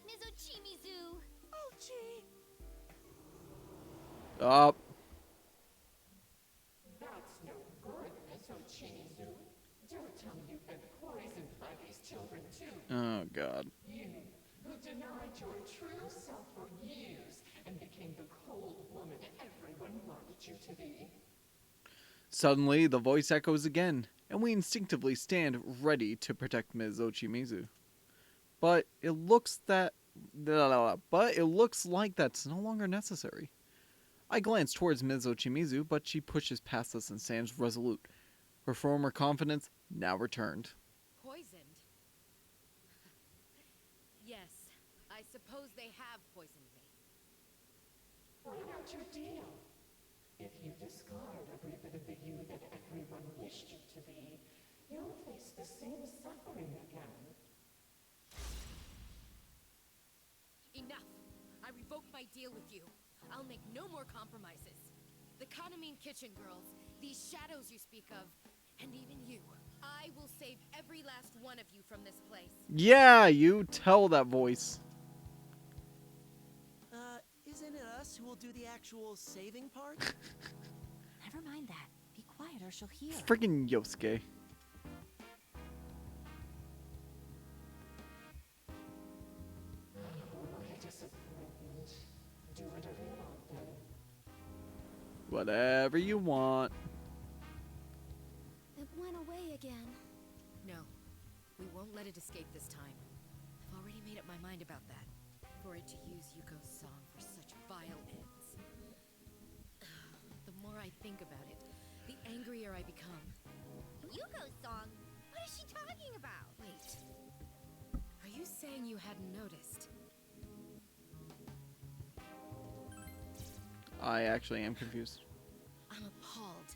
Miss Ochimizu. Ochi! Up. That's no good, Miss Ochimizu. Don't tell me you've been poisoned by these children too. Oh god. You, who denied your true self for years and became the cold woman everyone wanted you to be. Suddenly, the voice echoes again, and we instinctively stand ready to protect Ms. Ochimizu. But it looks like that's no longer necessary. I glance towards Ms. Ochimizu, but she pushes past us and stands resolute. Her former confidence now returned. Poisoned? Yes, I suppose they have poisoned me. What about your deal? If you discard every bit of the you that everyone wished you to be, you'll face the same suffering again. Enough! I revoke my deal with you. I'll make no more compromises. The Kanamine Kitchen girls, these shadows you speak of, and even you. I will save every last one of you from this place. Yeah, you tell that voice. Isn't it us who will do the actual saving part? Never mind that. Be quiet or she'll hear. Friggin' Yosuke. My disappointment. Do whatever you want then. Whatever you want. It went away again. No, we won't let it escape this time. I've already made up my mind about that. For it to use Yuko's song for such vile ends. The more I think about it, the angrier I become. Yuko's song? What is she talking about? Wait. Are you saying you hadn't noticed? I actually am confused. I'm appalled.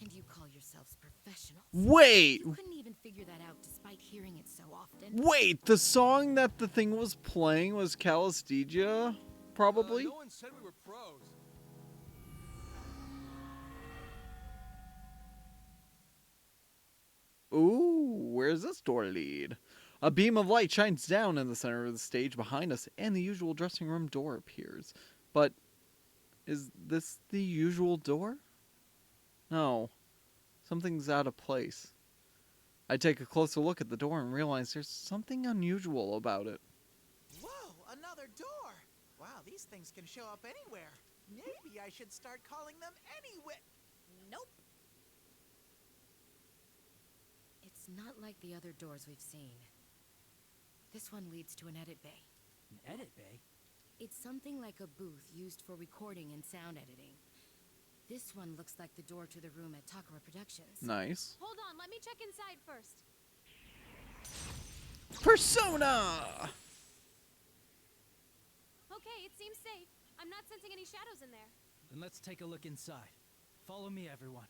And you call yourselves professionals. Wait! You couldn't even figure that out despite hearing it so often. Wait, the song that the thing was playing was Calistegia? Probably? No one said we were pros. Ooh, where's this door lead? A beam of light shines down in the center of the stage behind us, and the usual dressing room door appears. But is this the usual door? No. Something's out of place. I take a closer look at the door and realize there's something unusual about it. Whoa, another door! Wow, these things can show up anywhere. Maybe I should start calling them anywhere. Nope. It's not like the other doors we've seen. This one leads to an edit bay. An edit bay? It's something like a booth used for recording and sound editing. This one looks like the door to the room at Takara Productions. Nice. Hold on, let me check inside first. Persona! Okay, it seems safe. I'm not sensing any shadows in there. Then let's take a look inside. Follow me, everyone.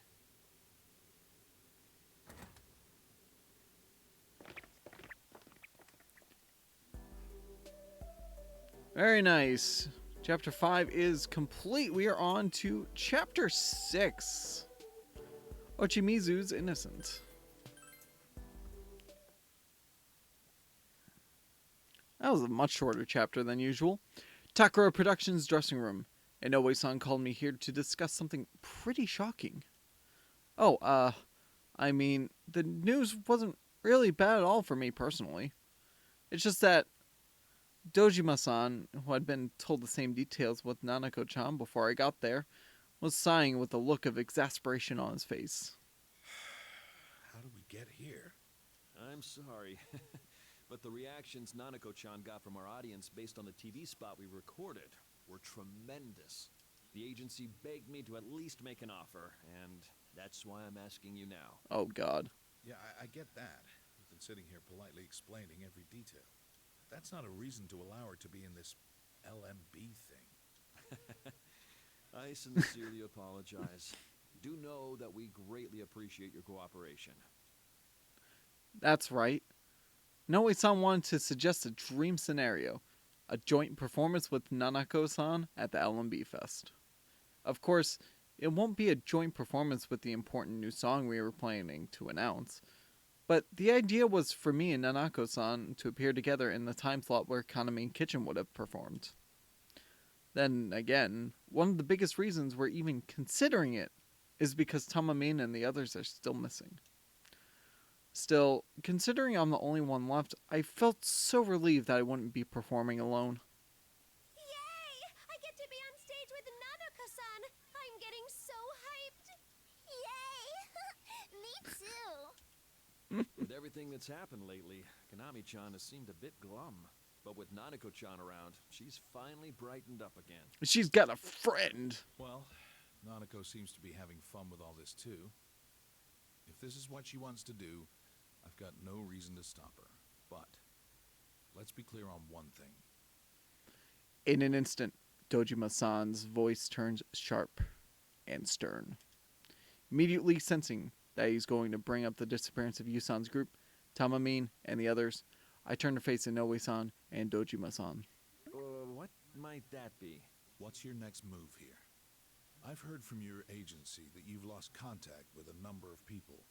Very nice. Chapter 5 is complete. We are on to Chapter 6. Ochimizu's Innocent. That was a much shorter chapter than usual. Takara Productions dressing room. Inoue-san called me here to discuss something pretty shocking. Oh, I mean, the news wasn't really bad at all for me personally. It's just that Dojima-san, who had been told the same details with Nanako-chan before I got there, was sighing with a look of exasperation on his face. How did we get here? I'm sorry, but the reactions Nanako-chan got from our audience based on the TV spot we recorded were tremendous. The agency begged me to at least make an offer, and that's why I'm asking you now. Oh, God. Yeah, I get that. You've been sitting here politely explaining every detail. That's not a reason to allow her to be in this LMB thing. I sincerely apologize. Do know that we greatly appreciate your cooperation. That's right. Inoue-san wanted to suggest a dream scenario. A joint performance with Nanako-san at the LMB Fest. Of course, it won't be a joint performance with the important new song we were planning to announce. But the idea was for me and Nanako-san to appear together in the time slot where Kanamine Kitchen would have performed. Then again, one of the biggest reasons we're even considering it is because Tamamine and the others are still missing. Still, considering I'm the only one left, I felt so relieved that I wouldn't be performing alone. Yay! I get to be on stage with Nanako-san! I'm getting so hyped! Yay! Me too! With everything that's happened lately, Konami-chan has seemed a bit glum. But with Nanako-chan around, she's finally brightened up again. She's got a friend. Well, Nanako seems to be having fun with all this too. If this is what she wants to do, I've got no reason to stop her. But let's be clear on one thing. In an instant, Dojima-san's voice turns sharp and stern. Immediately sensing that he's going to bring up the disappearance of Yusan's group, Tamamine, and the others, I turn to face Inoue-san and Dojima-san. What might that be? What's your next move here? I've heard from your agency that you've lost contact with a number of people.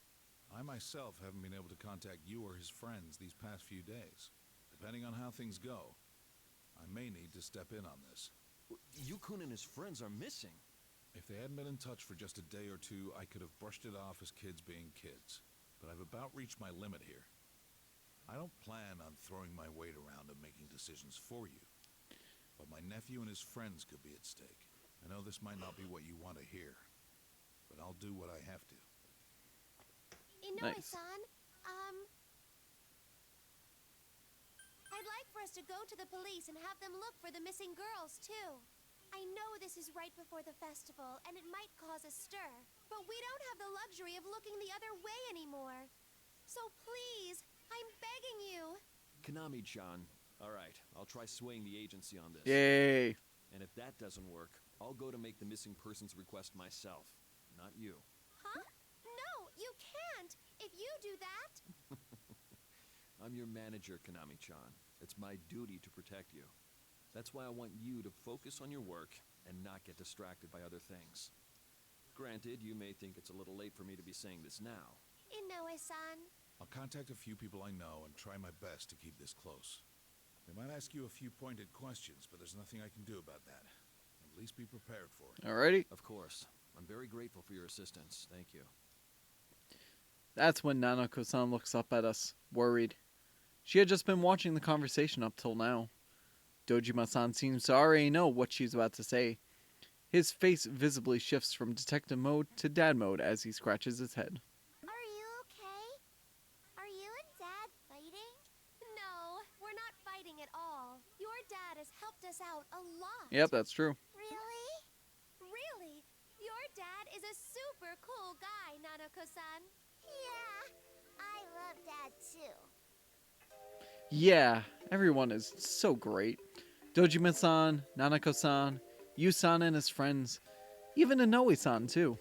I myself haven't been able to contact you or his friends these past few days. Depending on how things go, I may need to step in on this. Yukun and his friends are missing. If they hadn't been in touch for just a day or two, I could have brushed it off as kids being kids. But I've about reached my limit here. I don't plan on throwing my weight around and making decisions for you. But my nephew and his friends could be at stake. I know this might not be what you want to hear, but I'll do what I have to. Inoue-san, I'd like for us to go to the police and have them look for the missing girls, too. I know this is right before the festival, and it might cause a stir, but we don't have the luxury of looking the other way anymore. So please, I'm begging you. Konami-chan. Alright, I'll try swaying the agency on this. Yay. And if that doesn't work, I'll go to make the missing persons request myself, not you. Huh? No, you can't. If you do that... I'm your manager, Konami-chan. It's my duty to protect you. That's why I want you to focus on your work and not get distracted by other things. Granted, you may think it's a little late for me to be saying this now. Inoue-san. I'll contact a few people I know and try my best to keep this close. They might ask you a few pointed questions, but there's nothing I can do about that. At least be prepared for it. Alrighty. Of course. I'm very grateful for your assistance. Thank you. That's when Nanako-san looks up at us, worried. She had just been watching the conversation up till now. Dojima-san seems to already know what she's about to say. His face visibly shifts from detective mode to dad mode as he scratches his head. Are you okay? Are you and Dad fighting? No, we're not fighting at all. Your dad has helped us out a lot. Yep, that's true. Really? Really? Your dad is a super cool guy, Nanako-san. Yeah, I love Dad too. Yeah, everyone is so great. Dojima-san, Nanako-san, Yu-san and his friends, even Inoue-san too.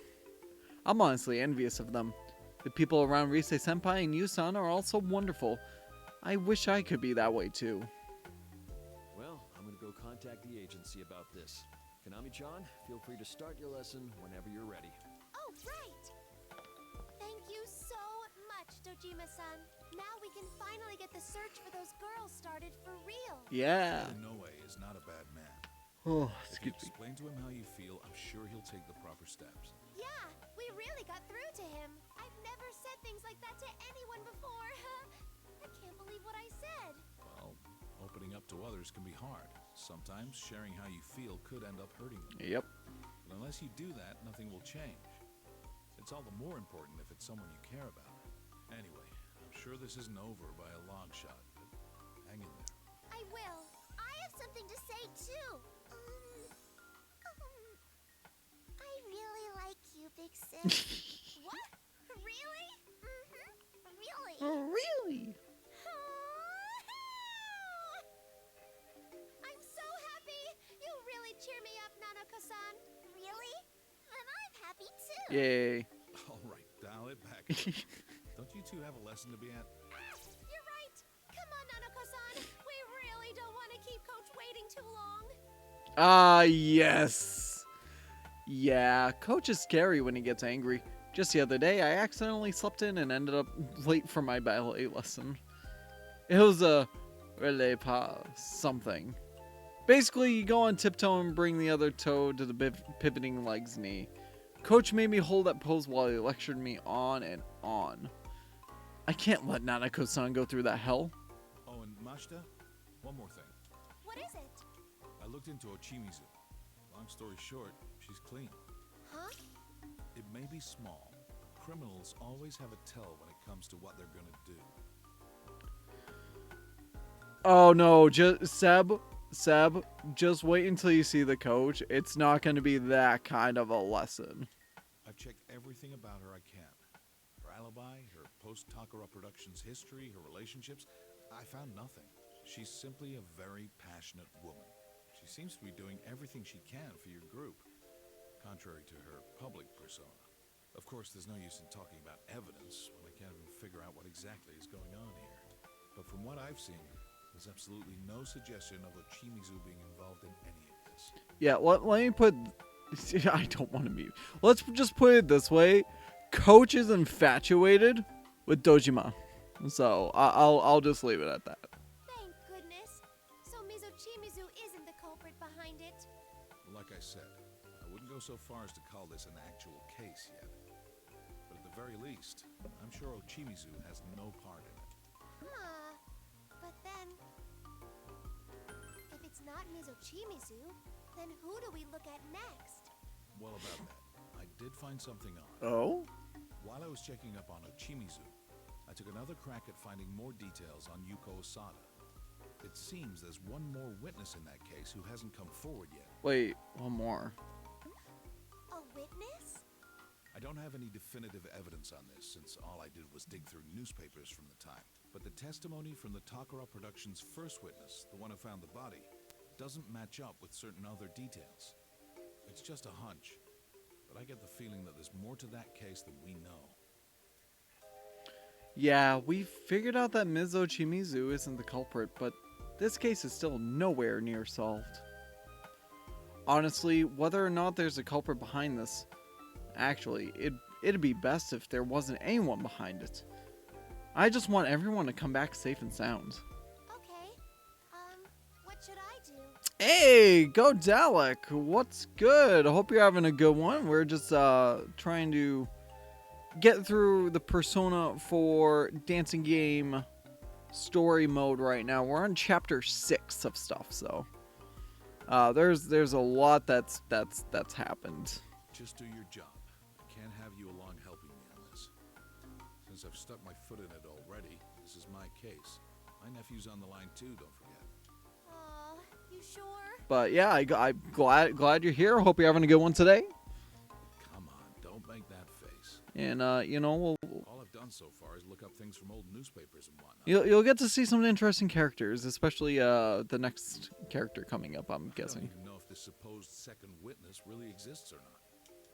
I'm honestly envious of them. The people around Rise-senpai and Yu-san are also wonderful. I wish I could be that way too. Well, I'm gonna go contact the agency about this. Konami-chan, feel free to start your lesson whenever you're ready. Oh, right! Thank you so much, Dojima-san. Now we can finally get the search for those girls started for real. Yeah. Inoue is not a bad man. Oh, If you excuse me. explain to him how you feel, I'm sure he'll take the proper steps. Yeah, we really got through to him. I've never said things like that to anyone before. I can't believe what I said. Well, opening up to others can be hard. Sometimes sharing how you feel could end up hurting them. Yep. But unless you do that, nothing will change. It's all the more important if it's someone you care about. Anyway, I'm sure this isn't over by a long shot, but hang in there. I will. I have something to say too. I really like you, Big Sis. What? Really? Mm-hmm. Really? Really? I'm so happy! You really cheer me up, Nanako-san. Really? Then I'm happy too. Yay. All right, dial it back. Don't you two have a lesson to be at? You're right. Come on, Nanako-san. We really don't want to keep Coach waiting too long. Ah, yes. Yeah, Coach is scary when he gets angry. Just the other day, I accidentally slept in and ended up late for my ballet lesson. It was a relais pas something. Basically, you go on tiptoe and bring the other toe to the pivoting leg's knee. Coach made me hold that pose while he lectured me on and on. I can't let Nanako-san go through that hell. Oh, and Mashita, one more thing. What is it? I looked into Ochimizu. Long story short, she's clean. Huh? It may be small, but criminals always have a tell when it comes to what they're gonna do. Oh no, just Seb, just wait until you see the coach. It's not going to be that kind of a lesson. I've checked everything about her I can. Her alibi, her post-Takara Productions history, her relationships. I found nothing. She's simply a very passionate woman. She seems to be doing everything she can for your group, contrary to her public persona. Of course, there's no use in talking about evidence when I can't even figure out what exactly is going on here. But from what I've seen, there's absolutely no suggestion of Ochimizu being involved in any of this. Yeah, let me put... I don't want to mute. Let's just put it this way. Coach is infatuated with Dojima. So, I'll just leave it at that. Thank goodness. So Mizochimizu isn't the culprit behind it. Like I said, I wouldn't go so far as to call this an actual case yet. But at the very least, I'm sure Ochimizu has no part in it. Huh. But then... if it's not Mizochimizu, then who do we look at next? Well, about that, I did find something odd. Oh? While I was checking up on Ochimizu, I took another crack at finding more details on Yuko Osada. It seems there's one more witness in that case who hasn't come forward yet. Wait, one more. A witness? I don't have any definitive evidence on this, since all I did was dig through newspapers from the time. But the testimony from the Takara Productions' first witness, the one who found the body, doesn't match up with certain other details. It's just a hunch, but I get the feeling that there's more to that case than we know. Yeah, we figured out that Mizochimizu isn't the culprit, but this case is still nowhere near solved. Honestly, whether or not there's a culprit behind this, actually, it'd be best if there wasn't anyone behind it. I just want everyone to come back safe and sound. Okay. What should I do? Hey, go Dalek! What's good? I hope you're having a good one. We're just trying to get through the Persona 4 dancing game story mode right now. We're on chapter 6 of stuff, so there's a lot that's happened. Just do your job. I can't have you along helping me on this. Since I've stuck my foot in it already, this is my case. My nephew's on the line too, don't forget. Aw, you sure? But yeah, I'm glad you're here. Hope you're having a good one today. Come on, don't make that face. And you know, All I've done so far is look up things from old newspapers and whatnot. you'll get to see some interesting characters, especially the next character coming up, I'm guessing. I don't even know if this supposed second witness really exists or not.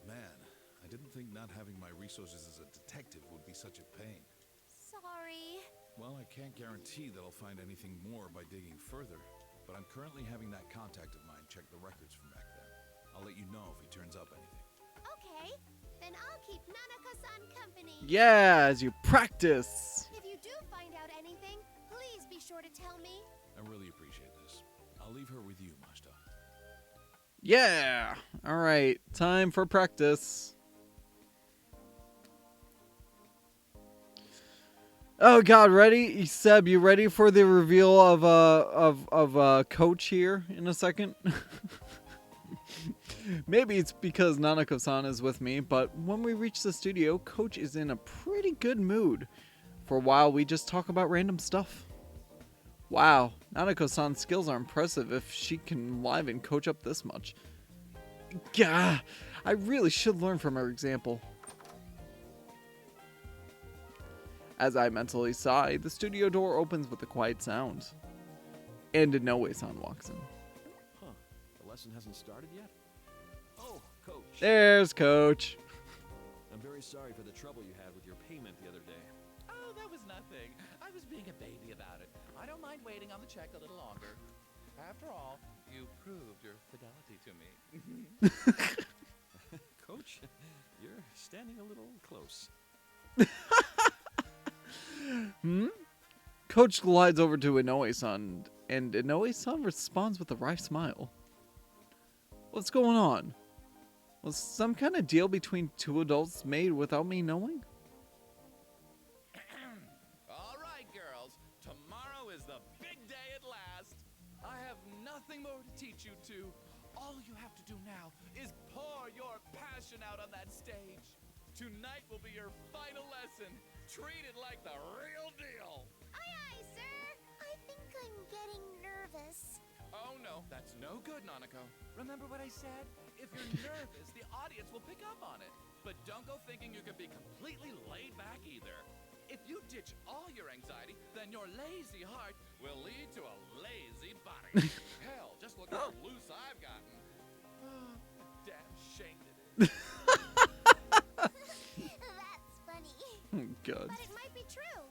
Man, I didn't think not having my resources as a detective would be such a pain. Sorry. Well, I can't guarantee that I'll find anything more by digging further, but I'm currently having that contact of mine check the records from back then. I'll let you know if he turns up anything. Okay. Then I'll keep Nanako-san company. Yeah, as you practice. If you do find out anything, please be sure to tell me. I really appreciate this. I'll leave her with you, Mashita. Yeah. All right, time for practice. Oh God, ready? Seb, you ready for the reveal of Coach here in a second? Maybe it's because Nanako-san is with me, but when we reach the studio, Coach is in a pretty good mood. For a while, we just talk about random stuff. Wow, Nanako-san's skills are impressive if she can live and coach up this much. Gah, I really should learn from her example. As I mentally sigh, the studio door opens with a quiet sound. And Inoue-san walks in. Huh. The lesson hasn't started yet? Oh, Coach. There's Coach. I'm very sorry for the trouble you had with your payment the other day. Oh, that was nothing. I was being a baby about it. I don't mind waiting on the check a little longer. After all, you proved your fidelity to me. Coach, you're standing a little close. Coach glides over to Inoue-san, and Inoue-san responds with a wry smile. What's going on? Was some kind of deal between two adults made without me knowing? All right, girls. Tomorrow is the big day at last. I have nothing more to teach you two. All you have to do now is pour your passion out on that stage. Tonight will be your final lesson. Treat it like the real deal. Aye, aye, sir. I think I'm getting nervous. Oh no, that's no good, Nanako. Remember what I said? If you're nervous, the audience will pick up on it. But don't go thinking you can be completely laid back either. If you ditch all your anxiety, then your lazy heart will lead to a lazy body. Hell, just look how loose I've gotten. Damn shame it is. That's funny. Oh, God. But it might be true.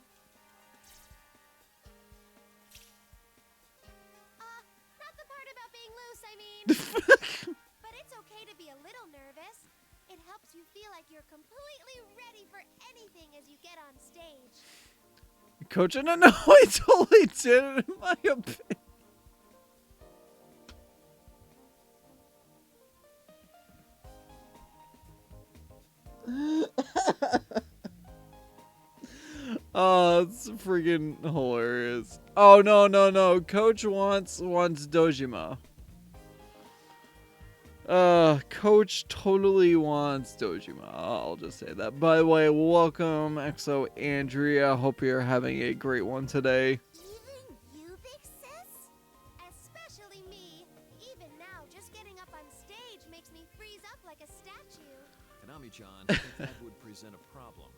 Not the part about being loose, I mean. But it's okay to be a little nervous. It helps you feel like you're completely ready for anything as you get on stage. Coach, no, I totally did it in my opinion. Oh, it's freaking hilarious. Oh, no. Coach wants Dojima. Coach totally wants Dojima. I'll just say that. By the way, welcome, Exo Andrea. Hope you're having a great one today. Even you, big sis? Especially me. Even now, just getting up on stage makes me freeze up like a statue. Konami-chan, I think that would present a problem.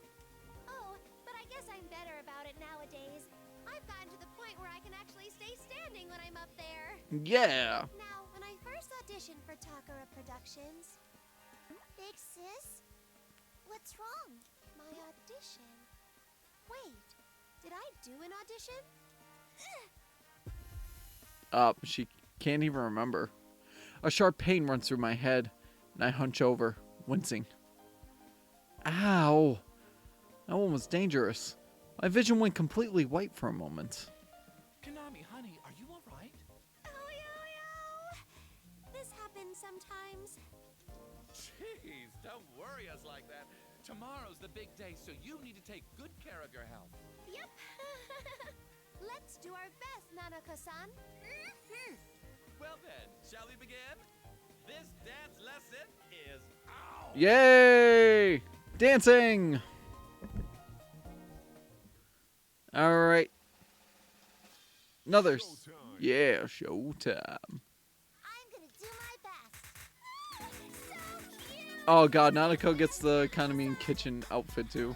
Oh, but I guess I'm better about it nowadays. I've gotten to the point where I can actually stay standing when I'm up there. Yeah. Now, when I first auditioned for Takara Productions... Big sis? What's wrong? My audition... Wait, did I do an audition? She can't even remember. A sharp pain runs through my head, and I hunch over, wincing. Ow! That one was dangerous. My vision went completely white for a moment. Konami, honey, are you alright? This happens sometimes. Jeez, don't worry us like that. Tomorrow's the big day, so you need to take good care of your health. Yep. Let's do our best, Nanako-san. Well then, shall we begin? This dance lesson is out. Yay! Dancing! Alright. Another. Yeah, showtime. I'm gonna do my best. So cute. Oh god, Nanako gets the kind of mean kitchen outfit too.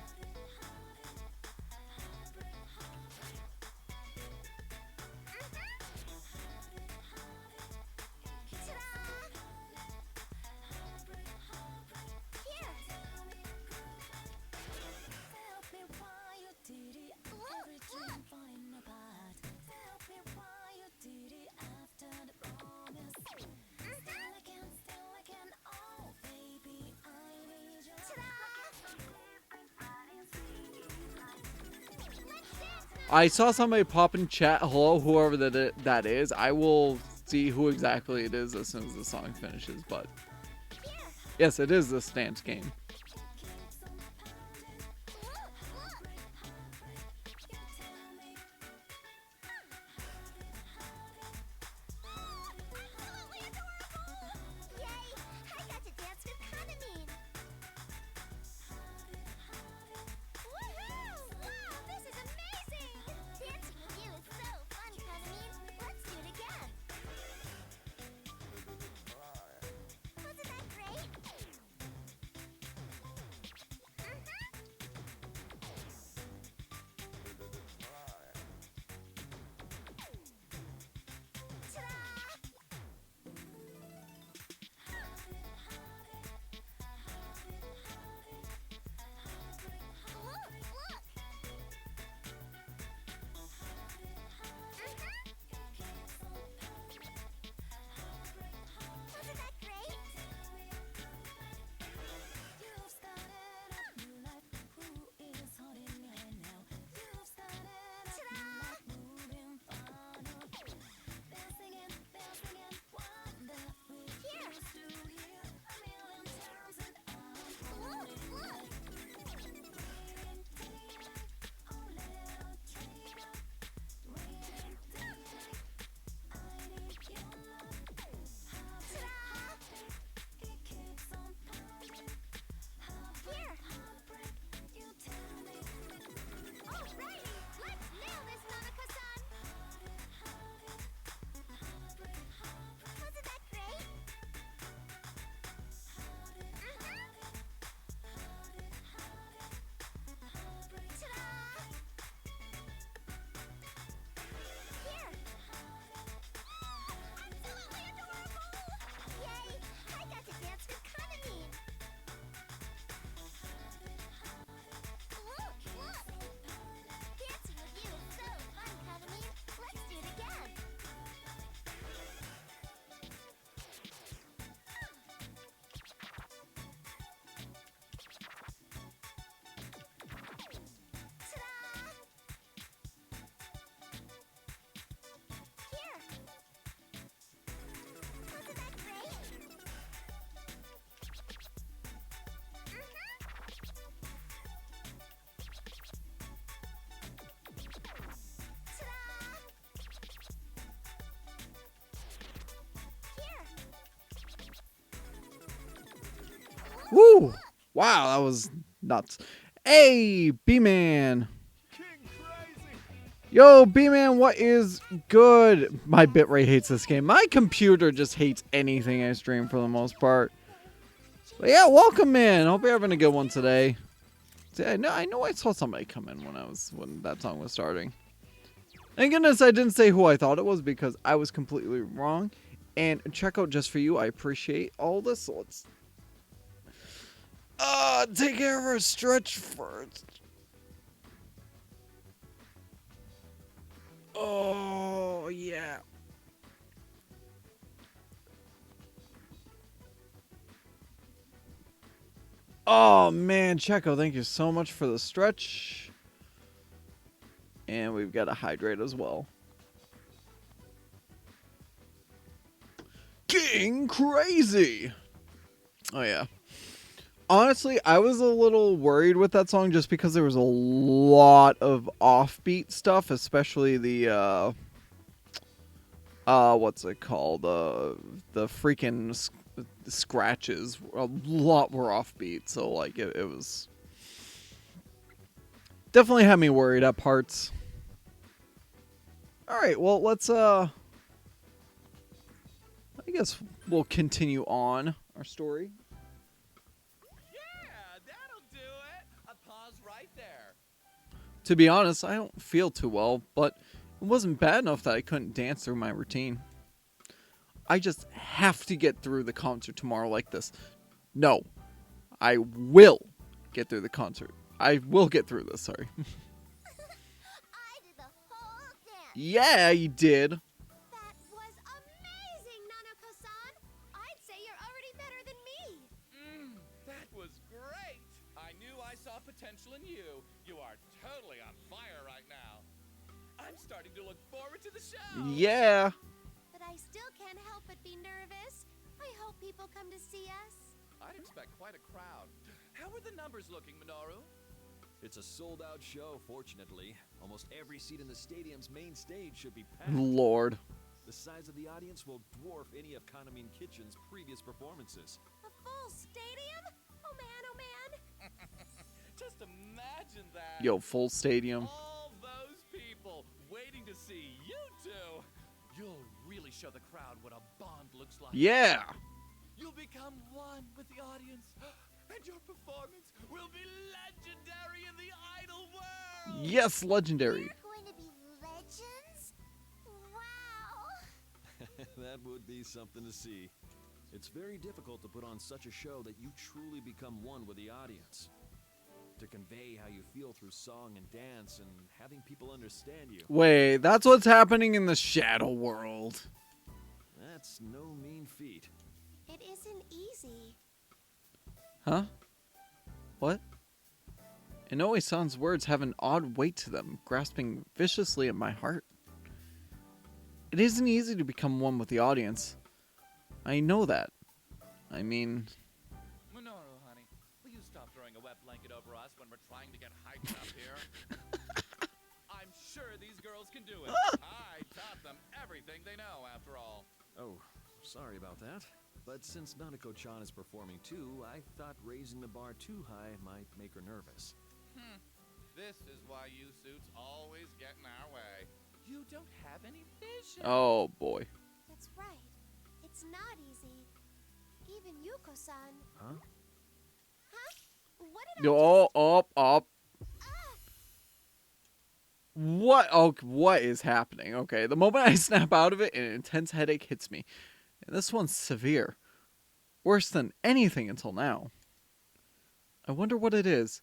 I saw somebody pop in chat, hello, whoever that is. I will see who exactly it is as soon as the song finishes, but yes, it is this dance game. Woo! Wow, that was nuts. Hey, B-Man. Yo, B-Man, what is good? My bitrate hates this game. My computer just hates anything I stream for the most part. But yeah, welcome in. Hope you're having a good one today. See, I know I saw somebody come in when that song was starting. Thank goodness I didn't say who I thought it was because I was completely wrong. And check out Just For You. I appreciate all this. So let's take care of our stretch first. Oh, yeah. Oh, man, Checo, thank you so much for the stretch. And we've got to hydrate as well. King Crazy. Oh, yeah. Honestly, I was a little worried with that song just because there was a lot of offbeat stuff, especially the, what's it called? The freaking scratches. A lot were offbeat, so, like, it was... Definitely had me worried at parts. Alright, well, let's, I guess we'll continue on our story. To be honest, I don't feel too well, but it wasn't bad enough that I couldn't dance through my routine. I just have to get through the concert tomorrow like this. No, I will get through the concert. I will get through this, sorry. I did the whole dance. Yeah, you did. That was amazing, Nanako-san. I'd say you're already better than me. That was great. I knew I saw potential in you. You are totally on fire right now. I'm starting to look forward to the show. Yeah. But I still can't help but be nervous. I hope people come to see us. I'd expect quite a crowd. How are the numbers looking, Minoru? It's a sold-out show, fortunately. Almost every seat in the stadium's main stage should be packed. Lord. The size of the audience will dwarf any of Kaname Kitchen's previous performances. A full stadium? Oh man, Just imagine that. Yo, full stadium. All those people waiting to see you two. You'll really show the crowd what a bond looks like. Yeah. You'll become one with the audience, and your performance will be legendary in the idol world. Yes, legendary. We're going to be legends? Wow. That would be something to see. It's very difficult to put on such a show that you truly become one with the audience. To convey how you feel through song and dance and having people understand you. Wait, that's what's happening in the Shadow World. That's no mean feat. It isn't easy. Huh? What? Inoue-san's words have an odd weight to them, grasping viciously at my heart. It isn't easy to become one with the audience. I know that. I mean... Minoru, honey, will you stop throwing a wet blanket over us when we're trying to get hyped up here? I'm sure these girls can do it. I taught them everything they know, after all. Oh, sorry about that. But since Nanako-chan is performing too, I thought raising the bar too high might make her nervous. This is why you suits always get in our way. You don't have any vision. Oh, boy. That's right. It's not easy. Even Yuko-san. Huh? Huh? What did Up. What? Oh, what is happening? Okay, the moment I snap out of it, an intense headache hits me. And this one's severe. Worse than anything until now. I wonder what it is.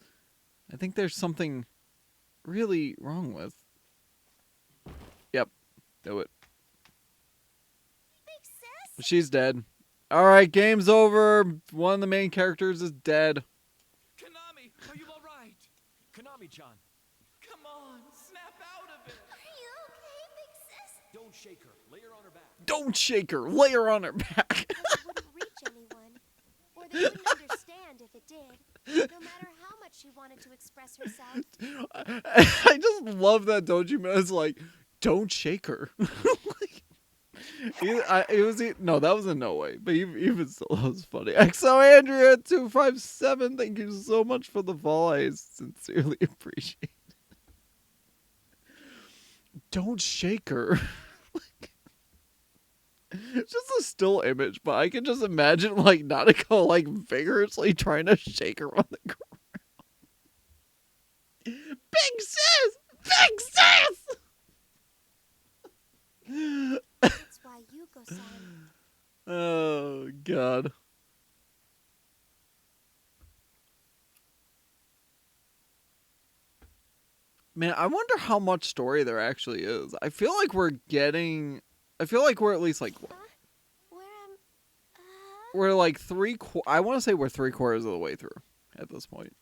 I think there's something really wrong with... Yep. Do it. Big sis? She's dead. Alright, game's over. One of the main characters is dead. Kaname, are you alright? Kaname-chan! Come on, snap out of it. Are you okay, big sis? Don't shake her. Lay her on her back. Don't shake her. Lay her on her back. It wouldn't reach anyone. Or they wouldn't understand if it did. No matter how much she wanted to express herself. I just love that Dojima is like, don't shake her. Like, No, that was in no way. But even still, that was funny. XO Andrea 257, thank you so much for the follow. I sincerely appreciate it. Don't shake her. It's just a still image, but I can just imagine like Nanako like vigorously trying to shake her on the ground. Big sis! Big sis! That's why Yuko-san. Oh, God. Man, I wonder how much story there actually is. I feel like we're at least like... We're like I want to say we're 3/4 of the way through at this point.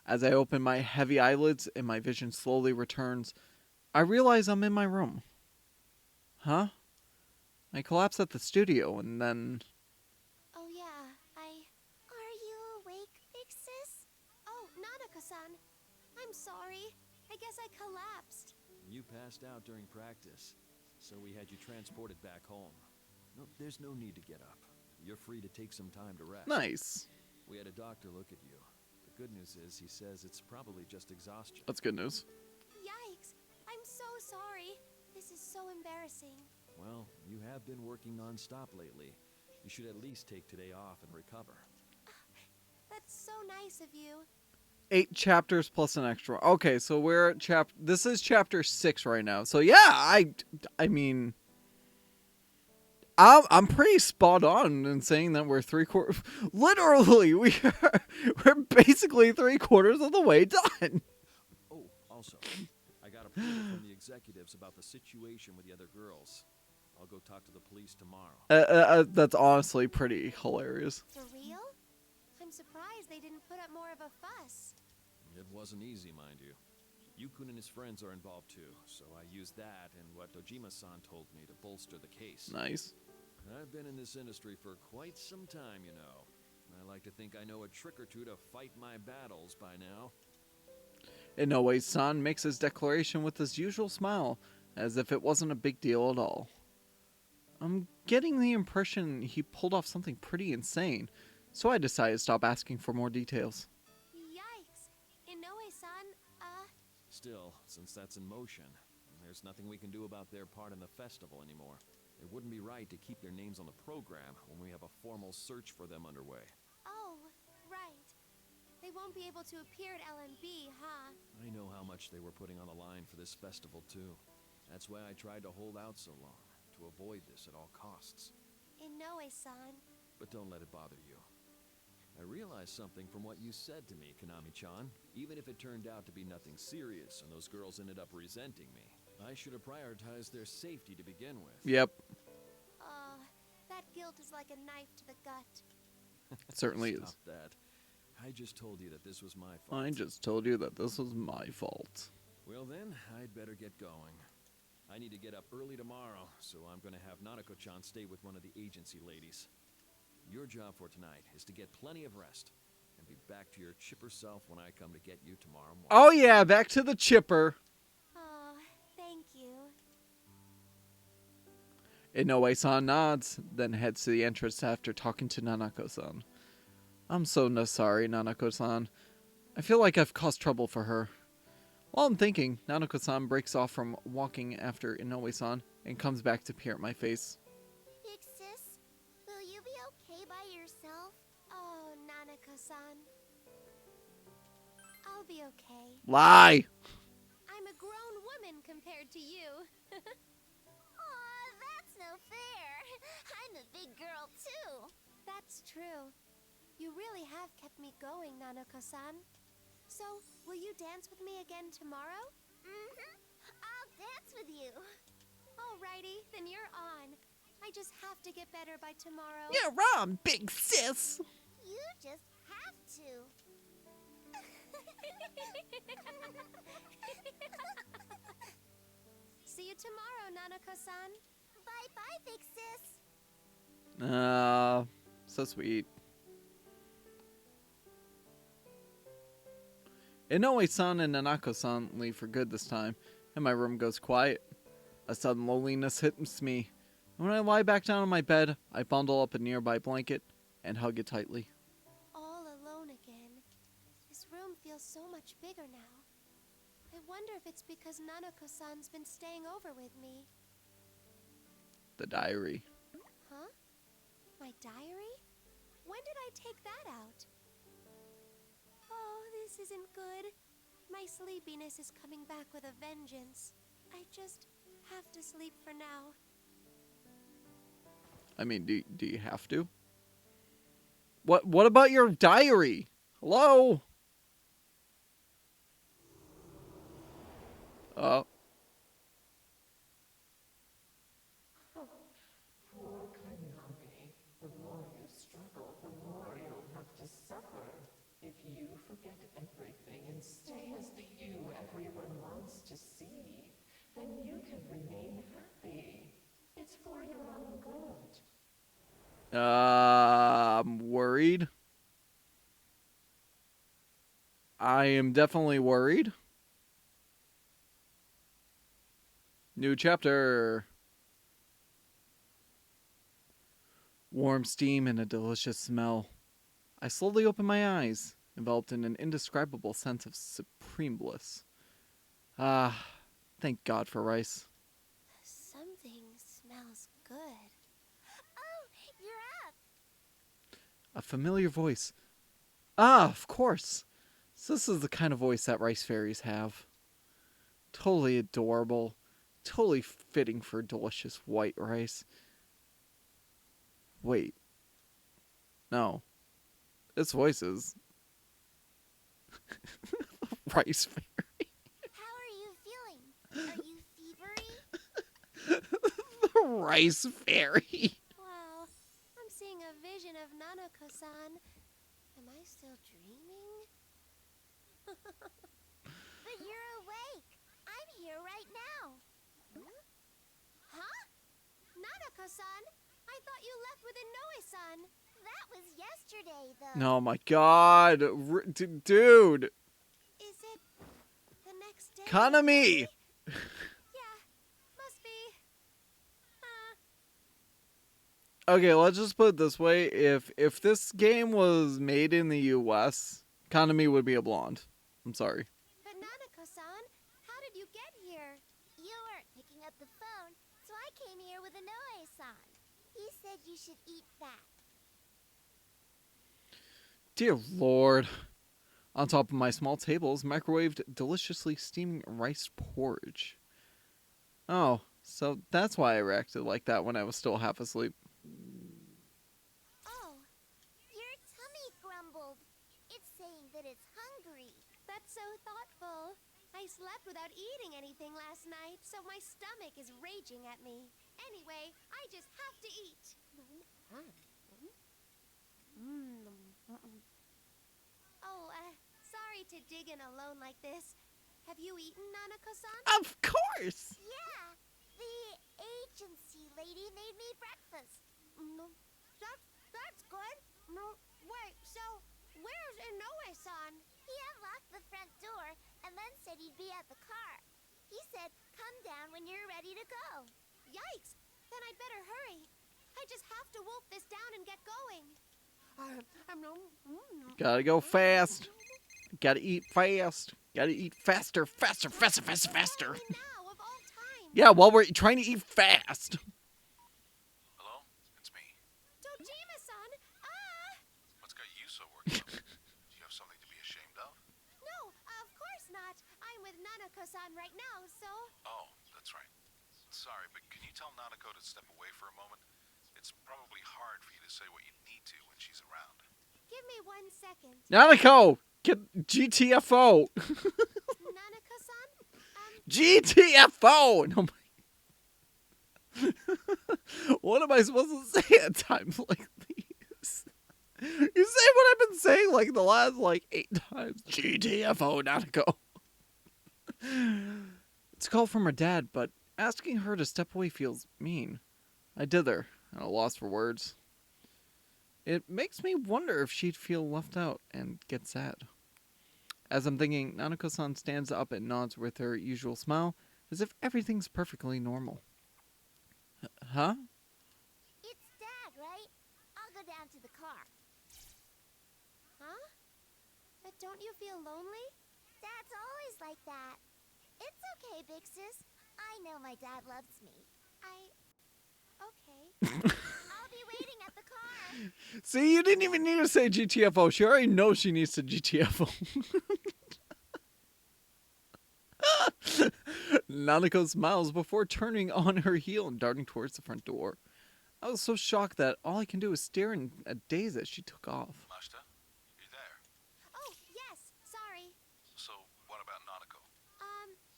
As I open my heavy eyelids and my vision slowly returns, I realize I'm in my room. Huh? I collapse at the studio and then... Oh yeah, Are you awake, big sis? Oh, Nanako-san. I'm sorry. I guess I collapsed. You passed out during practice, so we had you transported back home. No, there's no need to get up. You're free to take some time to rest. Nice. We had a doctor look at you. The good news is he says it's probably just exhaustion. That's good news. Yikes! I'm so sorry. This is so embarrassing. Well, you have been working non-stop lately. You should at least take today off and recover. That's so nice of you. 8 chapters plus an extra. Okay, so we're at this is chapter 6 right now. So yeah, I mean, I'm pretty spot on in saying that we're 3/4. Literally, we're basically 3/4 of the way done. Oh, also, I got approval from the executives about the situation with the other girls. I'll go talk to the police tomorrow. That's honestly pretty hilarious. For real? I'm surprised they didn't put up more of a fuss. It wasn't easy, mind you. Yukun and his friends are involved too, so I used that and what Dojima-san told me to bolster the case. Nice. I've been in this industry for quite some time, you know. I like to think I know a trick or two to fight my battles by now. Inoue-san makes his declaration with his usual smile, as if it wasn't a big deal at all. I'm getting the impression he pulled off something pretty insane, so I decided to stop asking for more details. Yikes! Inoue-san, Still, since that's in motion, there's nothing we can do about their part in the festival anymore. It wouldn't be right to keep their names on the program when we have a formal search for them underway. Oh, right. They won't be able to appear at LMB, huh? I know how much they were putting on the line for this festival, too. That's why I tried to hold out so long, to avoid this at all costs. Inoue-san. But don't let it bother you. I realized something from what you said to me, Konami-chan. Even if it turned out to be nothing serious and those girls ended up resenting me, I should have prioritized their safety to begin with. Yep. That guilt is like a knife to the gut. It certainly Stop is. that. I just told you that this was my fault. I just told you that this was my fault. Well then, I'd better get going. I need to get up early tomorrow, so I'm gonna have Nanako-chan stay with one of the agency ladies. Your job for tonight is to get plenty of rest, and be back to your chipper self when I come to get you tomorrow morning. Oh yeah, back to the chipper. Oh, thank you. Inoue-san nods, then heads to the entrance after talking to Nanako-san. I'm so sorry, Nanako-san. I feel like I've caused trouble for her. While I'm thinking, Nanako-san breaks off from walking after Inoue-san and comes back to peer at my face. Big sis, will you be okay by yourself? Oh, Nanako-san. I'll be okay. Lie! I'm a grown woman compared to you. Aw, that's no fair. I'm a big girl, too. That's true. You really have kept me going, Nanako-san. So, will you dance with me again tomorrow? Mm-hmm. I'll dance with you. Alrighty, then you're on. I just have to get better by tomorrow. You're on, big sis! You just have to. See you tomorrow, Nanako-san. Bye-bye, big sis. So sweet. Inoue-san and Nanako-san leave for good this time, and my room goes quiet. A sudden loneliness hits me, and when I lie back down on my bed, I bundle up a nearby blanket and hug it tightly. All alone again. This room feels so much bigger now. I wonder if it's because Nanako-san's been staying over with me. The diary. Huh? My diary? When did I take that out? Oh, this isn't good. My sleepiness is coming back with a vengeance. I just have to sleep for now. I mean, do you have to? What about your diary? Hello? Oh. Poor Kanami. The more you struggle, the more you'll have to suffer. If you forget everything and stay as the you everyone wants to see, then you can remain happy. It's for your own good. I'm worried. I am definitely worried. New chapter. Warm steam and a delicious smell. I slowly open my eyes, enveloped in an indescribable sense of supreme bliss. Ah, thank God for rice. Something smells good. Oh, you're up. A familiar voice. Ah, of course. So this is the kind of voice that rice fairies have. Totally adorable. Totally fitting for delicious white rice. Wait. No. This voice is... rice fairy. How are you feeling? Are you fevery? The rice fairy. Wow, I'm seeing a vision of Nanako-san. Am I still dreaming? But you're awake. I'm here right now. Huh? Nanako-san? I thought you left with Inoue-san. That was yesterday, though. Oh my God. Dude. Is it the next day? Kanami. Yeah, must be. Okay, let's just put it this way. If this game was made in the US, Kanami would be a blonde. I'm sorry. But Nanako-san, how did you get here? You weren't picking up the phone, so I came here with Inoue-san. He said you should eat that. Dear Lord. On top of my small table is microwaved, deliciously steaming rice porridge. Oh, so that's why I reacted like that when I was still half asleep. Oh, your tummy grumbled. It's saying that it's hungry. That's so thoughtful. I slept without eating anything last night, so my stomach is raging at me. Anyway, I just have to eat. Oh, sorry to dig in alone like this. Have you eaten, Nanako-san? Of course! Yeah, the agency lady made me breakfast. No, that's good. No, wait, so where's Inoue-san? He unlocked the front door and then said he'd be at the car. He said, come down when you're ready to go. Yikes! Then I'd better hurry. I just have to wolf this down and get going. Gotta go fast. Gotta eat fast. Gotta eat faster, faster, faster, faster, faster. Now, of all time. Yeah, while we're trying to eat fast. Hello? It's me. Dojima-san! What's got you so worked up? Do you have something to be ashamed of? No, of course not. I'm with Nanako-san right now, so... Oh, that's right. Sorry, but can you tell Nanako to step away for a moment? It's probably hard for you to say what you need to when she's around. Give me 1 second. Nanako! Get GTFO! Nanako-san? GTFO! No, what am I supposed to say at times like these? You say what I've been saying like the last 8 times. GTFO, Nanako. It's a call from her dad, but asking her to step away feels mean. I dither, at a loss for words. It makes me wonder if she'd feel left out and get sad. As I'm thinking, Nanako-san stands up and nods with her usual smile, as if everything's perfectly normal. Huh? It's Dad, right? I'll go down to the car. Huh? But don't you feel lonely? Dad's always like that. It's okay, Big Sis. I know my dad loves me. Okay. I'll be waiting at the car. See, you didn't even need to say GTFO. She already knows she needs to GTFO. Nanako smiles before turning on her heel and darting towards the front door. I was so shocked that all I can do is stare in a daze as she took off. Mashta, you there? Oh, yes. Sorry. So, what about Nanako?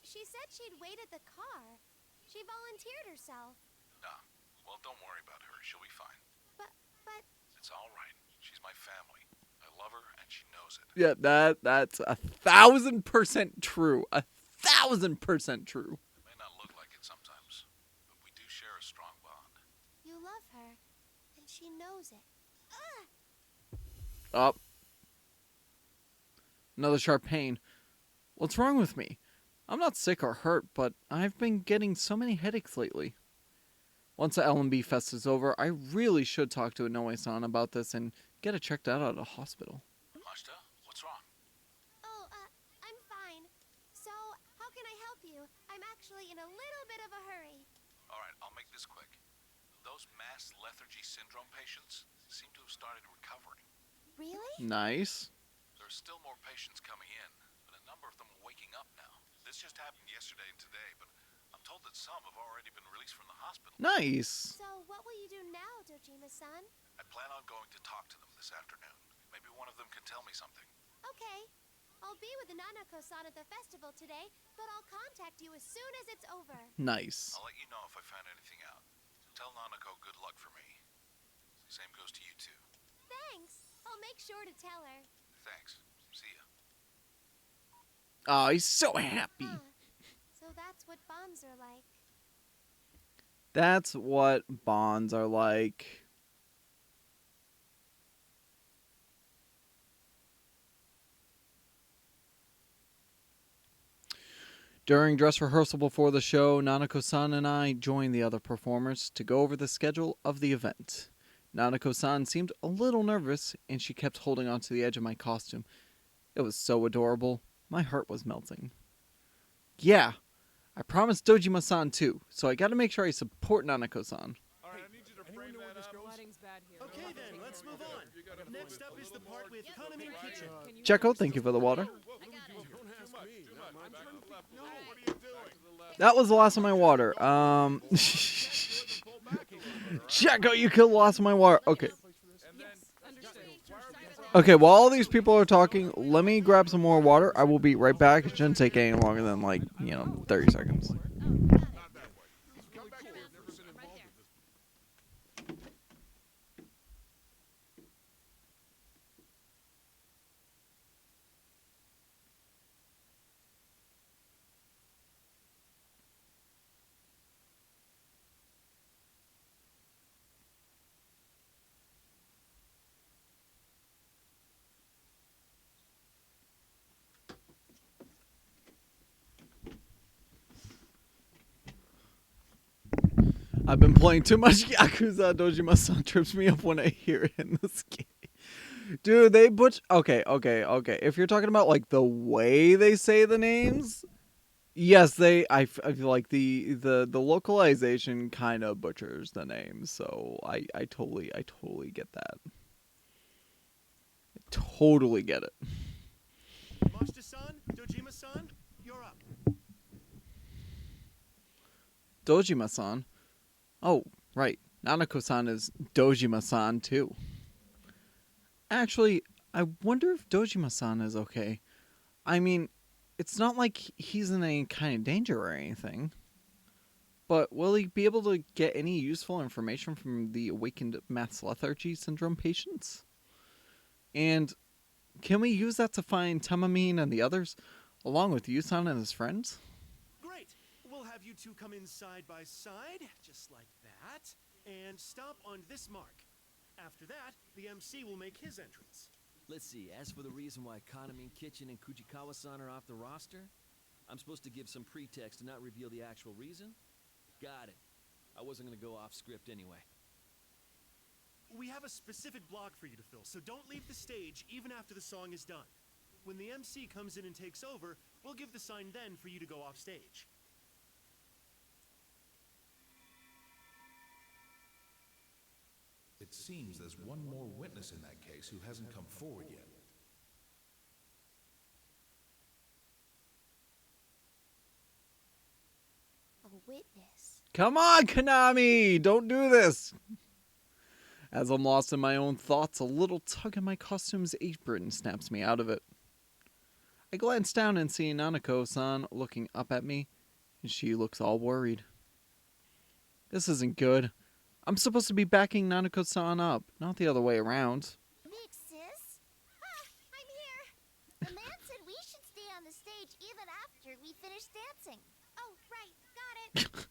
She said she'd wait at the car. She volunteered herself. Nah. Well, don't worry about her. She'll be fine. But... It's all right. She's my family. I love her, and she knows it. Yeah, that's 1,000% true. 1,000% true. It may not look like it sometimes, but we do share a strong bond. You love her, and she knows it. Up. Another sharp pain. What's wrong with me? I'm not sick or hurt, but I've been getting so many headaches lately. Once the LMB fest is over, I really should talk to Inoue-san about this and get it checked out at a hospital. Mashta, what's wrong? Oh, I'm fine. So, how can I help you? I'm actually in a little bit of a hurry. All right, I'll make this quick. Those mass lethargy syndrome patients seem to have started recovering. Really? Nice. There are still more patients coming in, but a number of them are waking up now. This just happened yesterday and today, but I'm told that some have already been released from the hospital. Nice. So, what will you do now, Dojima-san? I plan on going to talk to them this afternoon. Maybe one of them can tell me something. Okay. I'll be with the Nanako-san at the festival today, but I'll contact you as soon as it's over. Nice. I'll let you know if I find anything out. Tell Nanako good luck for me. Same goes to you too. Thanks. I'll make sure to tell her. Thanks. See ya. Oh, he's so happy. So that's what bonds are like. That's what bonds are like. During dress rehearsal before the show, Nanako-san and I joined the other performers to go over the schedule of the event. Nanako-san seemed a little nervous, and she kept holding onto the edge of my costume. It was so adorable. My heart was melting. Yeah, I promised Dojima-san too, so I gotta make sure I support Nanako-san. Okay then, let's move on. Next up is the part with Kaname Kitchen. Checo, thank you for the water. That was the last of my water. Checo, you killed the last of my water. Okay. Okay, while all these people are talking, let me grab some more water. I will be right back. It shouldn't take any longer than, 30 seconds. I've been playing too much Yakuza. Dojima-san trips me up when I hear it in this game. Dude, they butch... Okay. If you're talking about, the way they say the names... Yes, I feel like the localization kind of butchers the names. So, I totally get that. I totally get it. Mashita-san, Dojima-san, you're up. Dojima-san? Oh, right. Nanako-san is Dojima-san, too. Actually, I wonder if Dojima-san is okay. I mean, it's not like he's in any kind of danger or anything. But will he be able to get any useful information from the awakened mass lethargy syndrome patients? And can we use that to find Tamamine and the others, along with Yusan and his friends? Great. We'll have you two come in side by side, just like that, and stop on this mark. After that, the MC will make his entrance. Let's see, as for the reason why Kaname Kitchen and Kujikawa-san are off the roster, I'm supposed to give some pretext and not reveal the actual reason? Got it. I wasn't gonna go off script anyway. We have a specific block for you to fill, so don't leave the stage even after the song is done. When the MC comes in and takes over, we'll give the sign then for you to go off stage. It seems there's one more witness in that case who hasn't come forward yet. A witness. Come on, Konami! Don't do this! As I'm lost in my own thoughts, a little tug at my costume's apron snaps me out of it. I glance down and see Nanako-san looking up at me, and she looks all worried. This isn't good. I'm supposed to be backing Nanako-san up, not the other way around. Big sis? Ah, I'm here. The man said we should stay on the stage even after we finish dancing. Oh, right. Got it.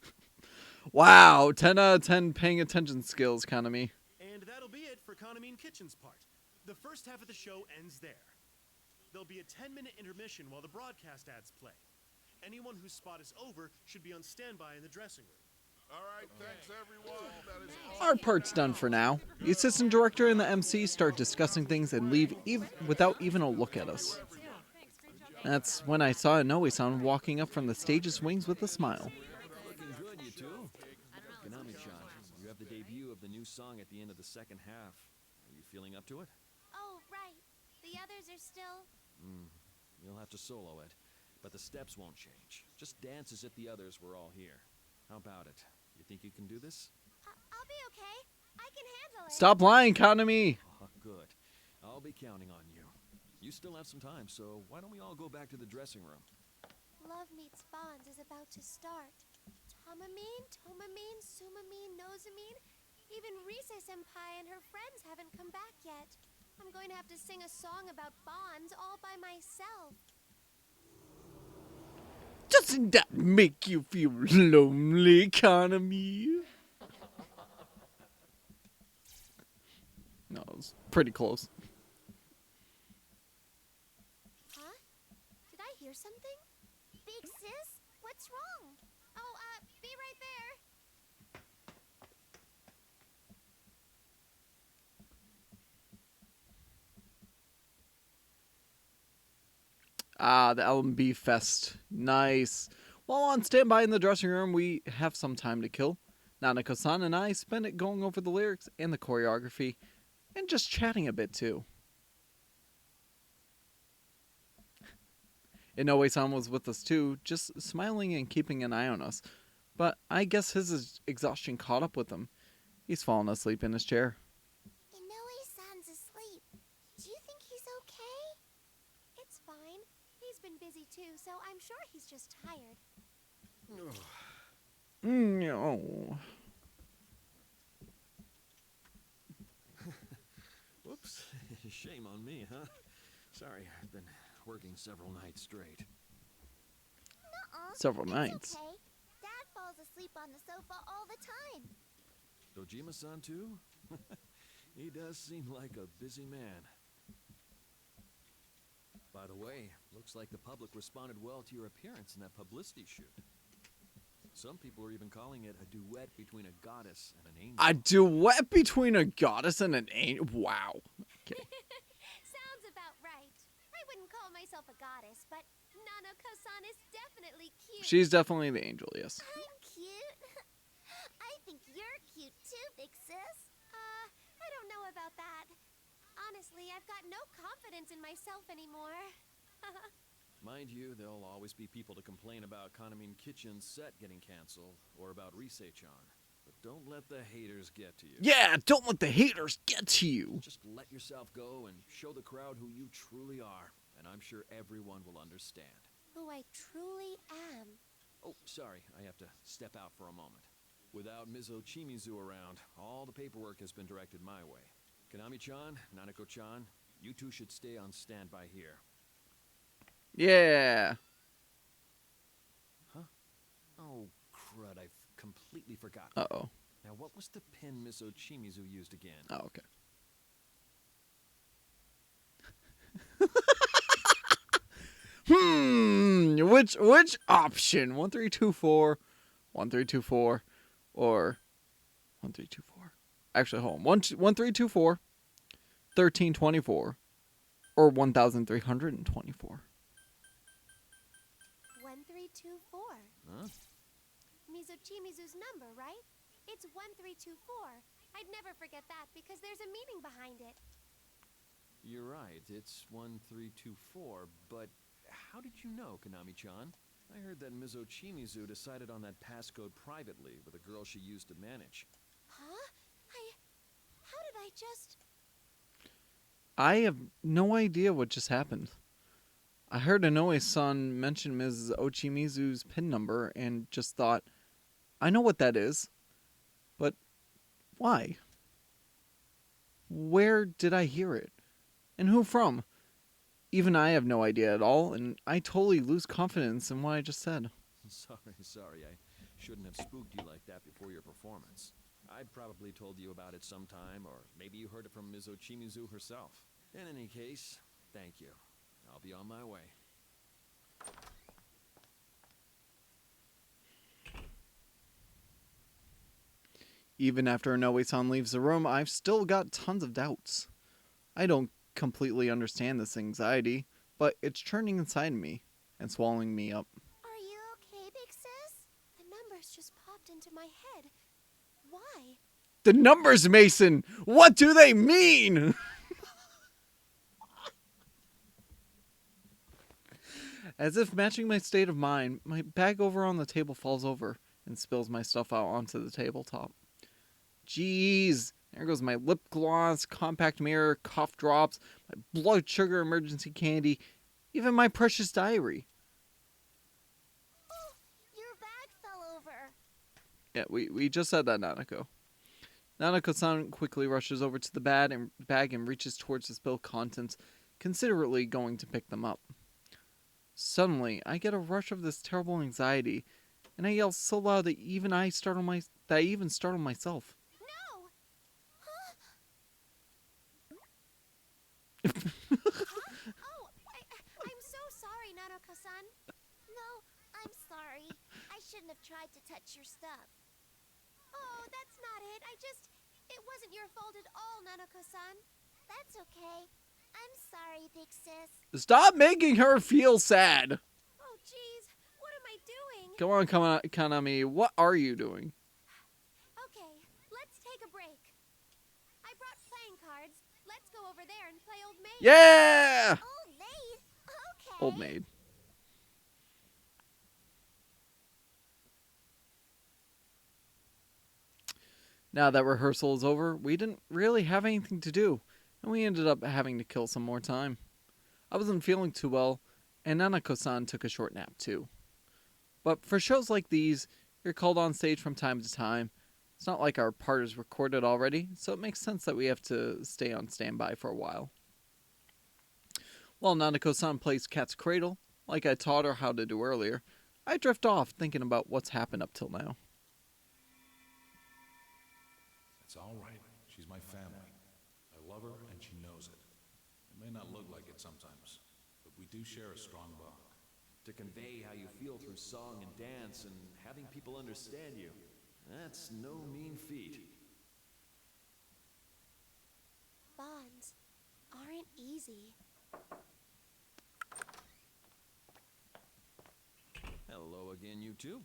Wow, 10 out of 10 paying attention skills, Konami. And that'll be it for Konami Kitchen's part. The first half of the show ends there. There'll be a 10-minute intermission while the broadcast ads play. Anyone whose spot is over should be on standby in the dressing room. All right, thanks everyone. That is Our part's done for now. The assistant director and the MC start discussing things and leave without even a look at us. That's when I saw Inoue-san walking up from the stage's wings with a smile. Looking good, you two. Konami-chan, you have the debut of the new song at the end of the second half. Are you feeling up to it? Oh, right. The others are still... You'll have to solo it, but the steps won't change. Just dance as if the others were all here. How about it? You think you can do this? I'll be okay. I can handle it. Stop lying, Konami! Oh, good. I'll be counting on you. You still have some time, so why don't we all go back to the dressing room? Love Meets Bonds is about to start. Tamamine, Tomamine, Sumamine, Nosamine. Even Rise-senpai and her friends haven't come back yet. I'm going to have to sing a song about bonds all by myself. Doesn't that make you feel lonely, Konami? No, it was pretty close. Huh? Did I hear something? Big sis, what's wrong? Oh, be right there. Ah, the LMB Fest. Nice. While on standby in the dressing room, we have some time to kill. Nanako-san and I spend it going over the lyrics and the choreography, and just chatting a bit too. Inoue-san was with us too, just smiling and keeping an eye on us. But I guess his exhaustion caught up with him. He's fallen asleep in his chair. Inoue-san's asleep. Do you think he's okay? It's fine. He's been busy too, so I'm sure he's just tired. No. Whoops. Shame on me, huh? Sorry, I've been working several nights straight. Nuh-uh. Several It's nights. Okay. Dad falls asleep on the sofa all the time. Dojima-san too? He does seem like a busy man. By the way, looks like the public responded well to your appearance in that publicity shoot. Some people are even calling it a duet between a goddess and an angel. A duet between a goddess and an angel? Wow. Okay. Sounds about right. I wouldn't call myself a goddess, but Nanako-san is definitely cute. She's definitely the angel, yes. I'm cute. I think you're cute too, big sis. I don't know about that. Honestly, I've got no confidence in myself anymore. Mind you, there'll always be people to complain about Konami Kitchen's set getting canceled, or about Rise-chan. But don't let the haters get to you. Yeah, don't let the haters get to you. Just let yourself go and show the crowd who you truly are, and I'm sure everyone will understand. Who I truly am. Oh, sorry, I have to step out for a moment. Without Mizo Chimizu around, all the paperwork has been directed my way. Konami-chan, Nanako-chan, you two should stay on standby here. Yeah. Huh? Oh, crud, I've completely forgotten. Uh-oh. Now, what was the pin Mizo Chimizu used again? Oh, okay. which option? 1324, 1324, or 1324. Actually, hold on. 1324, 1324, or 1324. 1324. Huh? Mizochimizu's number, right? It's 1324. I'd never forget that because there's a meaning behind it. You're right, it's 1324, but how did you know, Konami-chan? I heard that Mizochimizu decided on that passcode privately with a girl she used to manage. Huh? How did I just... I have no idea what just happened. I heard Inoue-san mention Ms. Ochimizu's PIN number and just thought, I know what that is. But why? Where did I hear it? And who from? Even I have no idea at all, and I totally lose confidence in what I just said. Sorry, I shouldn't have spooked you like that before your performance. I'd probably told you about it sometime, or maybe you heard it from Ms. Ochimizu herself. In any case, thank you. I'll be on my way. Even after Inoue-san leaves the room, I've still got tons of doubts. I don't completely understand this anxiety, but it's churning inside me and swallowing me up. Are you okay, big sis? The numbers just popped into my head. Why? The numbers, Mason! What do they mean? As if matching my state of mind, my bag over on the table falls over and spills my stuff out onto the tabletop. Jeez, there goes my lip gloss, compact mirror, cough drops, my blood sugar emergency candy, even my precious diary. Oh, your bag fell over. Yeah, we just said that, Nanako. Nanako-san quickly rushes over to the bag and reaches towards the spilled contents, considerately going to pick them up. Suddenly, I get a rush of this terrible anxiety, and I yell so loud that I even startle myself. No! Huh? Oh, I'm so sorry, Nanako-san. No, I'm sorry. I shouldn't have tried to touch your stuff. Oh, that's not it. It wasn't your fault at all, Nanako-san. That's okay. I'm sorry, big sis. Stop making her feel sad. Oh, jeez. What am I doing? Come on, Kanami. What are you doing? Okay, let's take a break. I brought playing cards. Let's go over there and play Old Maid. Yeah! Old Maid? Okay. Old Maid. Now that rehearsal is over, we didn't really have anything to do, and we ended up having to kill some more time. I wasn't feeling too well, and Nanako-san took a short nap too. But for shows like these, you're called on stage from time to time. It's not like our part is recorded already, so it makes sense that we have to stay on standby for a while. While Nanako-san plays Cat's Cradle, like I taught her how to do earlier, I drift off thinking about what's happened up till now. It's all right. She's my family. I love her, and she knows it. It may not look like it sometimes, but we do share a strong bond. To convey how you feel through song and dance and having people understand you, that's no mean feat. Bonds aren't easy. Hello again, you two.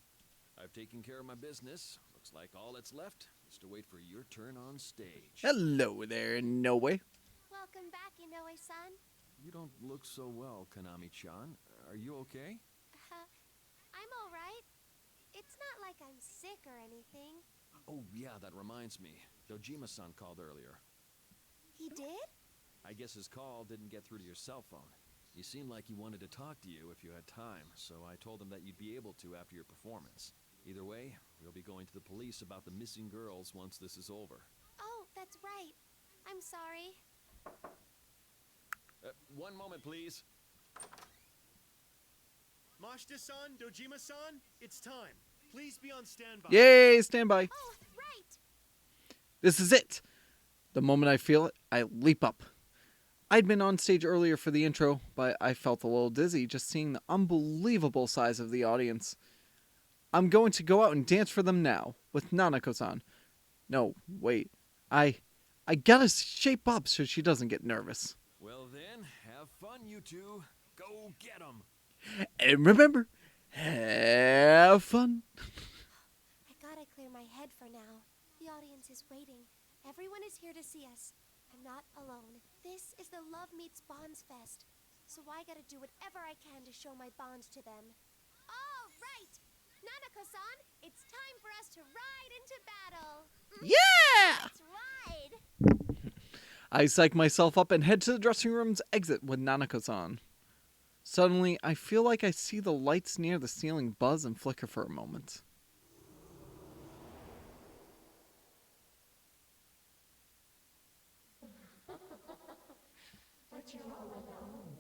I've taken care of my business. Looks like all that's left is to wait for your turn on stage. Hello there, Inoue. Welcome back, Inoue-san. You don't look so well, Konami-chan. Are you okay? I'm all right. It's not like I'm sick or anything. Oh, yeah, that reminds me. Dojima-san called earlier. He did? I guess his call didn't get through to your cell phone. He seemed like he wanted to talk to you if you had time, so I told him that you'd be able to after your performance. Either way, we'll be going to the police about the missing girls once this is over. Oh, that's right. I'm sorry. One moment, please. Mashita-san, Dojima-san, it's time. Please be on standby. Yay, standby. Oh, right. This is it. The moment I feel it, I leap up. I'd been on stage earlier for the intro, but I felt a little dizzy just seeing the unbelievable size of the audience. I'm going to go out and dance for them now, with Nanako-san. No, wait. I gotta shape up so she doesn't get nervous. Well then, have fun, you two. Go get them. And remember, have fun. I gotta clear my head for now. The audience is waiting. Everyone is here to see us. I'm not alone. This is the Love Meets Bonds Fest, so I gotta do whatever I can to show my bond to them. All right! Nanako-san, it's time for us to ride into battle. Yeah! Let's ride! I psych myself up and head to the dressing room's exit with Nanako-san. Suddenly, I feel like I see the lights near the ceiling buzz and flicker for a moment. But you're all alone.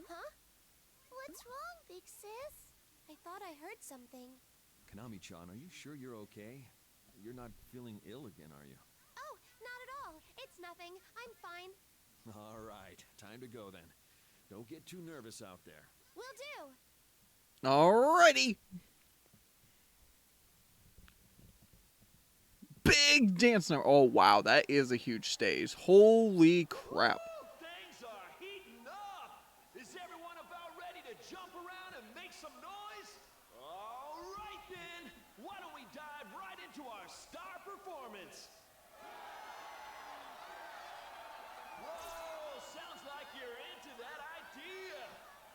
Huh? What's wrong, big sis? I thought I heard something. Konami-chan, are you sure you're okay? You're not feeling ill again, are you? Oh, not at all. It's nothing. I'm fine. All right, time to go then. Don't get too nervous out there. Will do. Alrighty! Big dance number. Oh, wow, that is a huge stage. Holy crap. Things are heating up! Is everyone about ready to jump around and make some noise? All right then, why don't we dive right into our star performance? Whoa, sounds like you're into that idea.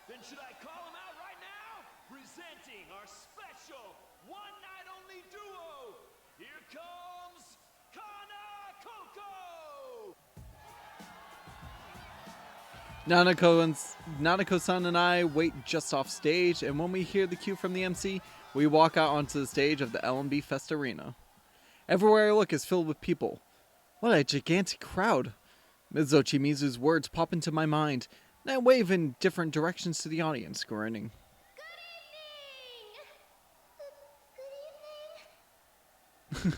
Then should I call them out right now? Presenting our special one-night-only duo. Here comes Kana Coco! Nanako-san and I wait just off stage, and when we hear the cue from the MC, we walk out onto the stage of the LMB Fest Arena. Everywhere I look is filled with people. What a gigantic crowd. Mizochi Mizu's words pop into my mind, and I wave in different directions to the audience, grinning. Here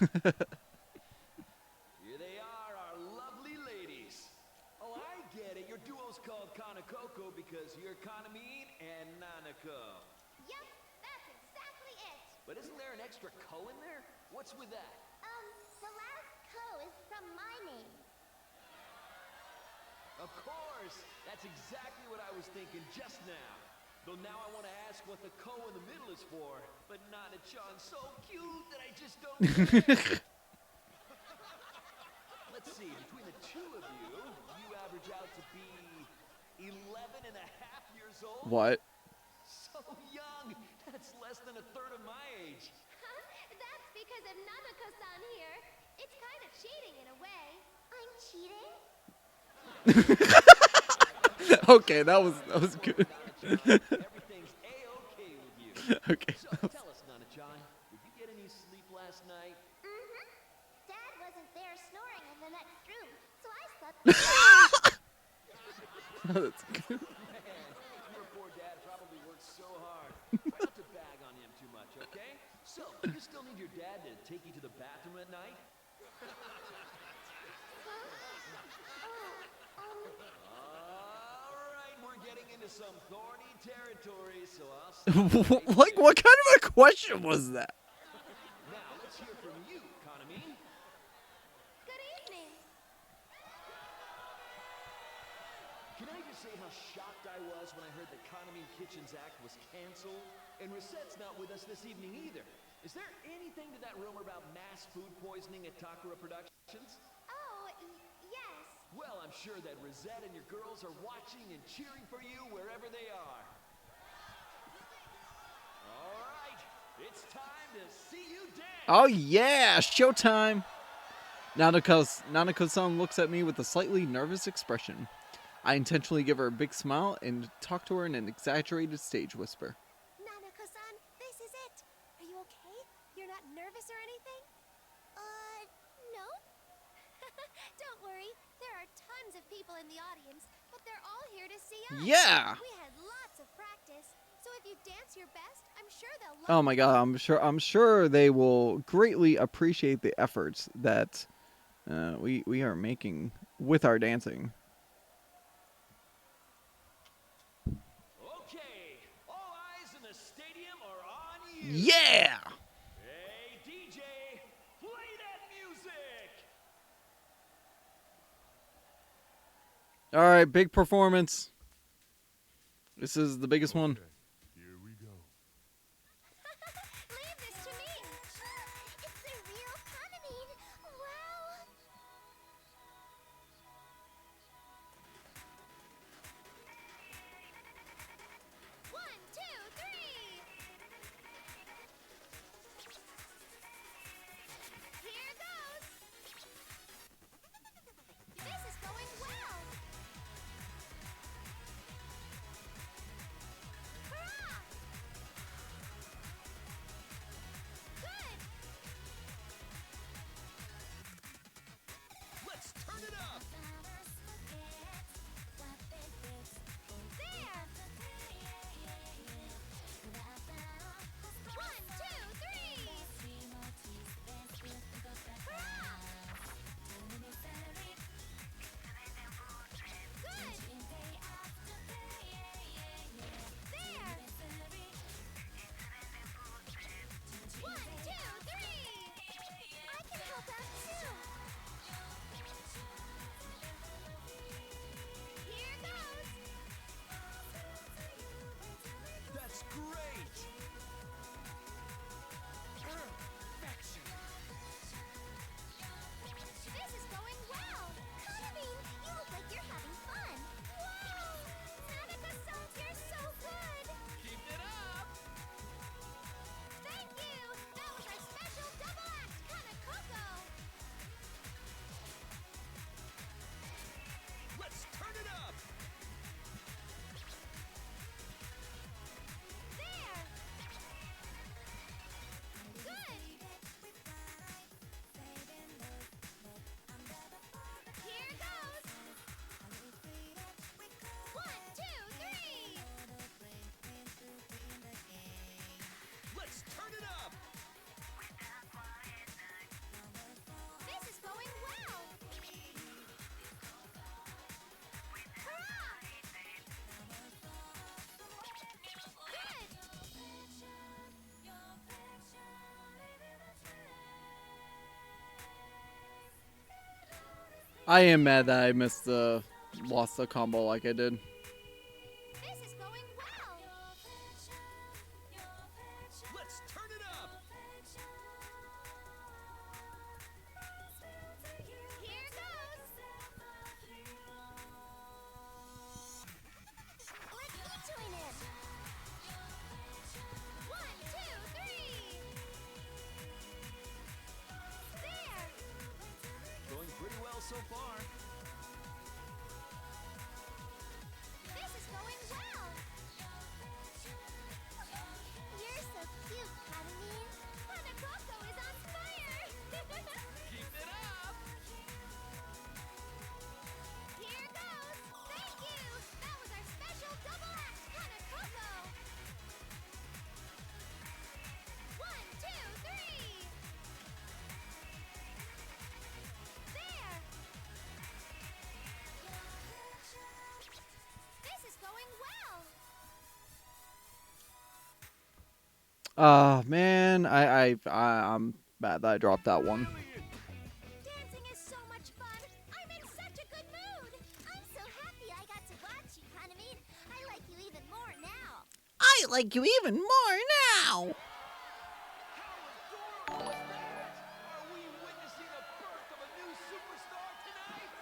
they are, our lovely ladies. Oh, I get it. Your duo's called Kana Coco because you're Kanamine and Nanako. Yep, that's exactly it. But isn't there an extra co in there? What's with that? The last co is from my name. Of course! That's exactly what I was thinking just now. Though now I want to ask what the co in the middle is for, but Nana-chan's so cute that I just don't care. Let's see, between the two of you, you average out to be 11 and a half years old? What? So young! That's less than a third of my age. That's because of Nanako-san here. It's kind of cheating in a way. I'm cheating? Okay, that was good. Everything's A-okay with you. Okay. So tell us, Nana-chan, did you get any sleep last night? Mm-hmm. Dad wasn't there snoring in the next room, so I slept. That's good. Man, your poor dad probably worked so hard. Try not to bag on him too much, okay? So, you still need your dad to take you to the bathroom at night? Alright, we're getting into some thorny territory, so I'll stop. Like, what kind of a question was that? Now, let's hear from you, Kanamine. Good evening. Can I just say how shocked I was when I heard that Kanamine Kitchen's act was canceled? And Rosette's not with us this evening either. Is there anything to that rumor about mass food poisoning at Takara Productions? Oh, yes. Well, I'm sure that Rosette and your girls are watching and cheering for you wherever they are. All right, it's time to see you dance. Oh yeah, showtime! Nanako-san looks at me with a slightly nervous expression. I intentionally give her a big smile and talk to her in an exaggerated stage whisper. Nanako-san, this is it. Are you okay? You're not nervous or anything? No. Don't worry. There are tons of people in the audience, but they're all here to see us. Yeah. We had lots of practice, so if you dance your best, I'm sure they'll love Oh my god, I'm sure they will greatly appreciate the efforts that We are making with our dancing. Okay, all eyes in the stadium are on you. Yeah! Hey, DJ, play that music. All right, big performance. This is the biggest one. Here we go. Leave this to me! It's the real Kanamine! Wow! One, two, three! Here goes! This is going well! Hurrah! Good! Let's turn it up. There! One, two, three! Hurrah! Good! There! One, two, three! I can help out too! Here goes! That's great. Perfection. This is going well! Kanamine, you look like you're having fun! Wow! Nanaka-san, you're so good! Keep it up. Thank you! That was our special double act, Kanakoko! Let's turn it up. There! Good! Here goes! One, two, three! Let's turn it up. This is going well! Hurrah! Good! I am mad that I lost the combo like I did. This is going well! Let's turn it up. Here goes! Let's join in! One, two, three! There! Going pretty well so far. This is going well! You're so cute, Kanamine! Hanakoko is on fire! Keep it up. Here goes! Thank you! That was our special double act, Hanakoko! One, two, three! There! This is going well! Man, I'm mad that I dropped that one. Dancing is so much fun! I'm in such a good mood! I'm so happy I got to watch you, Kanamine! I like you even more now! I like you even more now. How adorable is that? Are we witnessing the birth of a new superstar tonight?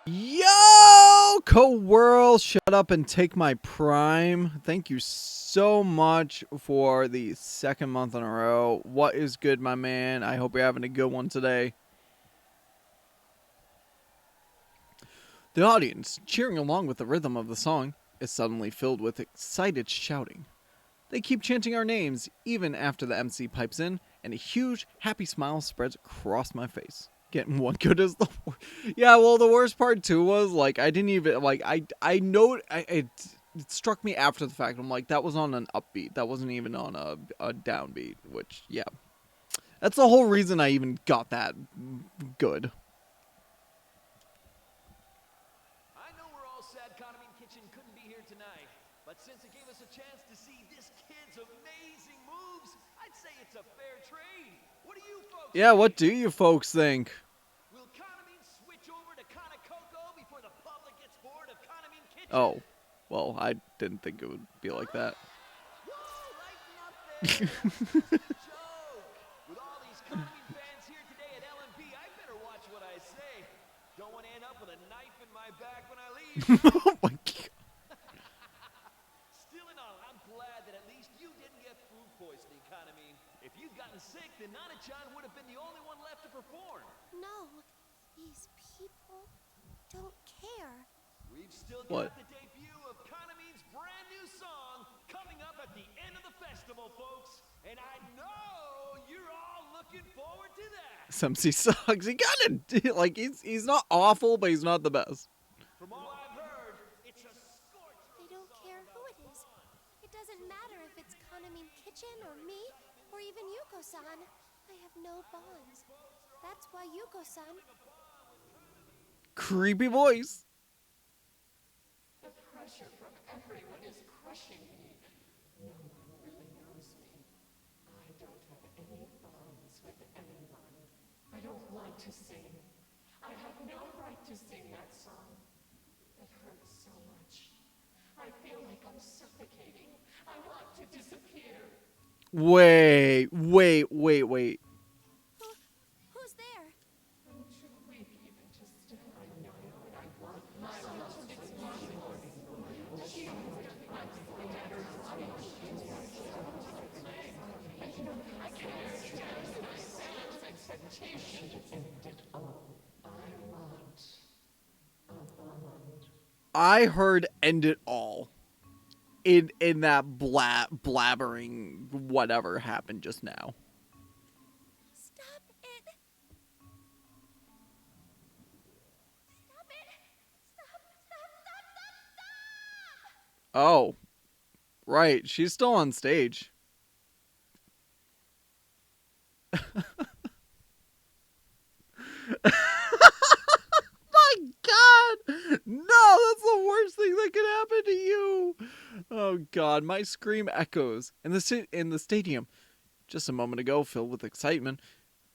Yo, Co-World, shut up and take my prime. Thank you so much for the second month in a row. What is good, my man? I hope you're having a good one today. The audience, cheering along with the rhythm of the song, is suddenly filled with excited shouting. They keep chanting our names even after the MC pipes in, and a huge, happy smile spreads across my face. Getting what good is the yeah, well, the worst part too was like I didn't even like I know it struck me after the fact. I'm like, that was on an upbeat, that wasn't even on a downbeat, which yeah, That's the whole reason I even got that good. I know we're all sad Kaname Kitchen couldn't be here tonight, but since it gave us a chance to see this kid's amazing moves, I'd say it's a fair trade. What do you folks Yeah, think? what do you folks think? Will Kaname switch over to Kanekoko before the public gets bored of Kaname Kitchen? Oh, well, I didn't think it would be like that. With all these Kaname fans here today at LMP, I better watch what I say. Don't want to end up with a knife in my back when I leave. Oh my god. Still in all, I'm glad that at least you didn't get food poisoning, Kaname. If you'd gotten sick, then Nana-chan would have been the only one left to perform. No, these people don't care. We've still What? got the debut of Kaname's brand new song coming up at the end of the festival, folks. And I know you're all looking forward to that. SMC sucks. He kinda like he's not awful, but he's not the best. From all I've heard, it's a They don't care who it is. It doesn't matter if it's Kaname Kitchen or me or even Yuko-san. I have no bonds. That's why Yuko-san. Creepy voice. The pressure from everyone is crushing me. No one really knows me. I don't have any bonds with anyone. I don't want to sing. I have no right to sing that song. It hurts so much. I feel like I'm suffocating. I want to disappear. Wait. Who's there? I'm too weak even to stand. I know what I want. Myself. It's my voice. I can't stand myself. Expectation to end it all. I want a bond. I heard "end it all" in that blabbering whatever happened just now. Stop it. Stop it. Stop. Oh, right. She's still on stage. My God! No, that's the worst thing that could happen to you. Oh God, my scream echoes in the stadium. Just a moment ago, filled with excitement,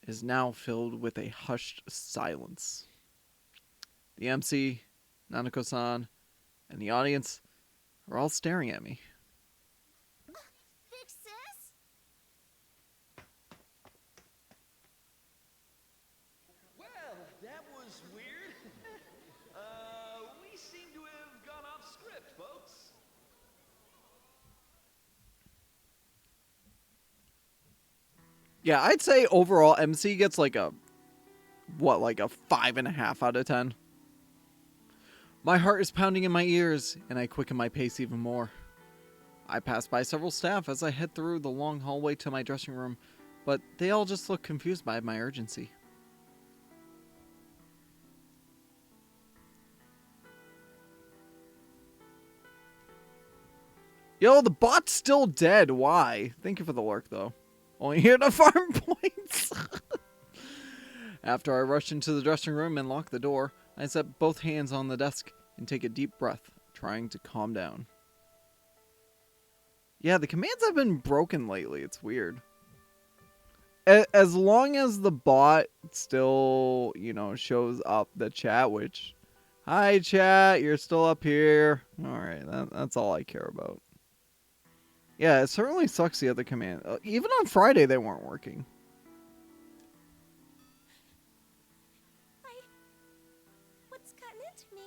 is now filled with a hushed silence. The MC, Nanako-san, and the audience are all staring at me. Big sis? Well, that was weird. We seem to have gone off script, folks. Yeah, I'd say overall MC gets like a 5.5 out of 10. My heart is pounding in my ears, and I quicken my pace even more. I pass by several staff as I head through the long hallway to my dressing room, but they all just look confused by my urgency. Yo, the bot's still dead. Why? Thank you for the lurk, though. Only here to farm points. After I rush into the dressing room and lock the door, I set both hands on the desk and take a deep breath, trying to calm down. Yeah, the commands have been broken lately. It's weird. As long as the bot still, shows up the chat, which... Hi, chat. You're still up here. Alright, that's all I care about. Yeah, it certainly sucks the other command. Even on Friday, they weren't working. What's gotten into me?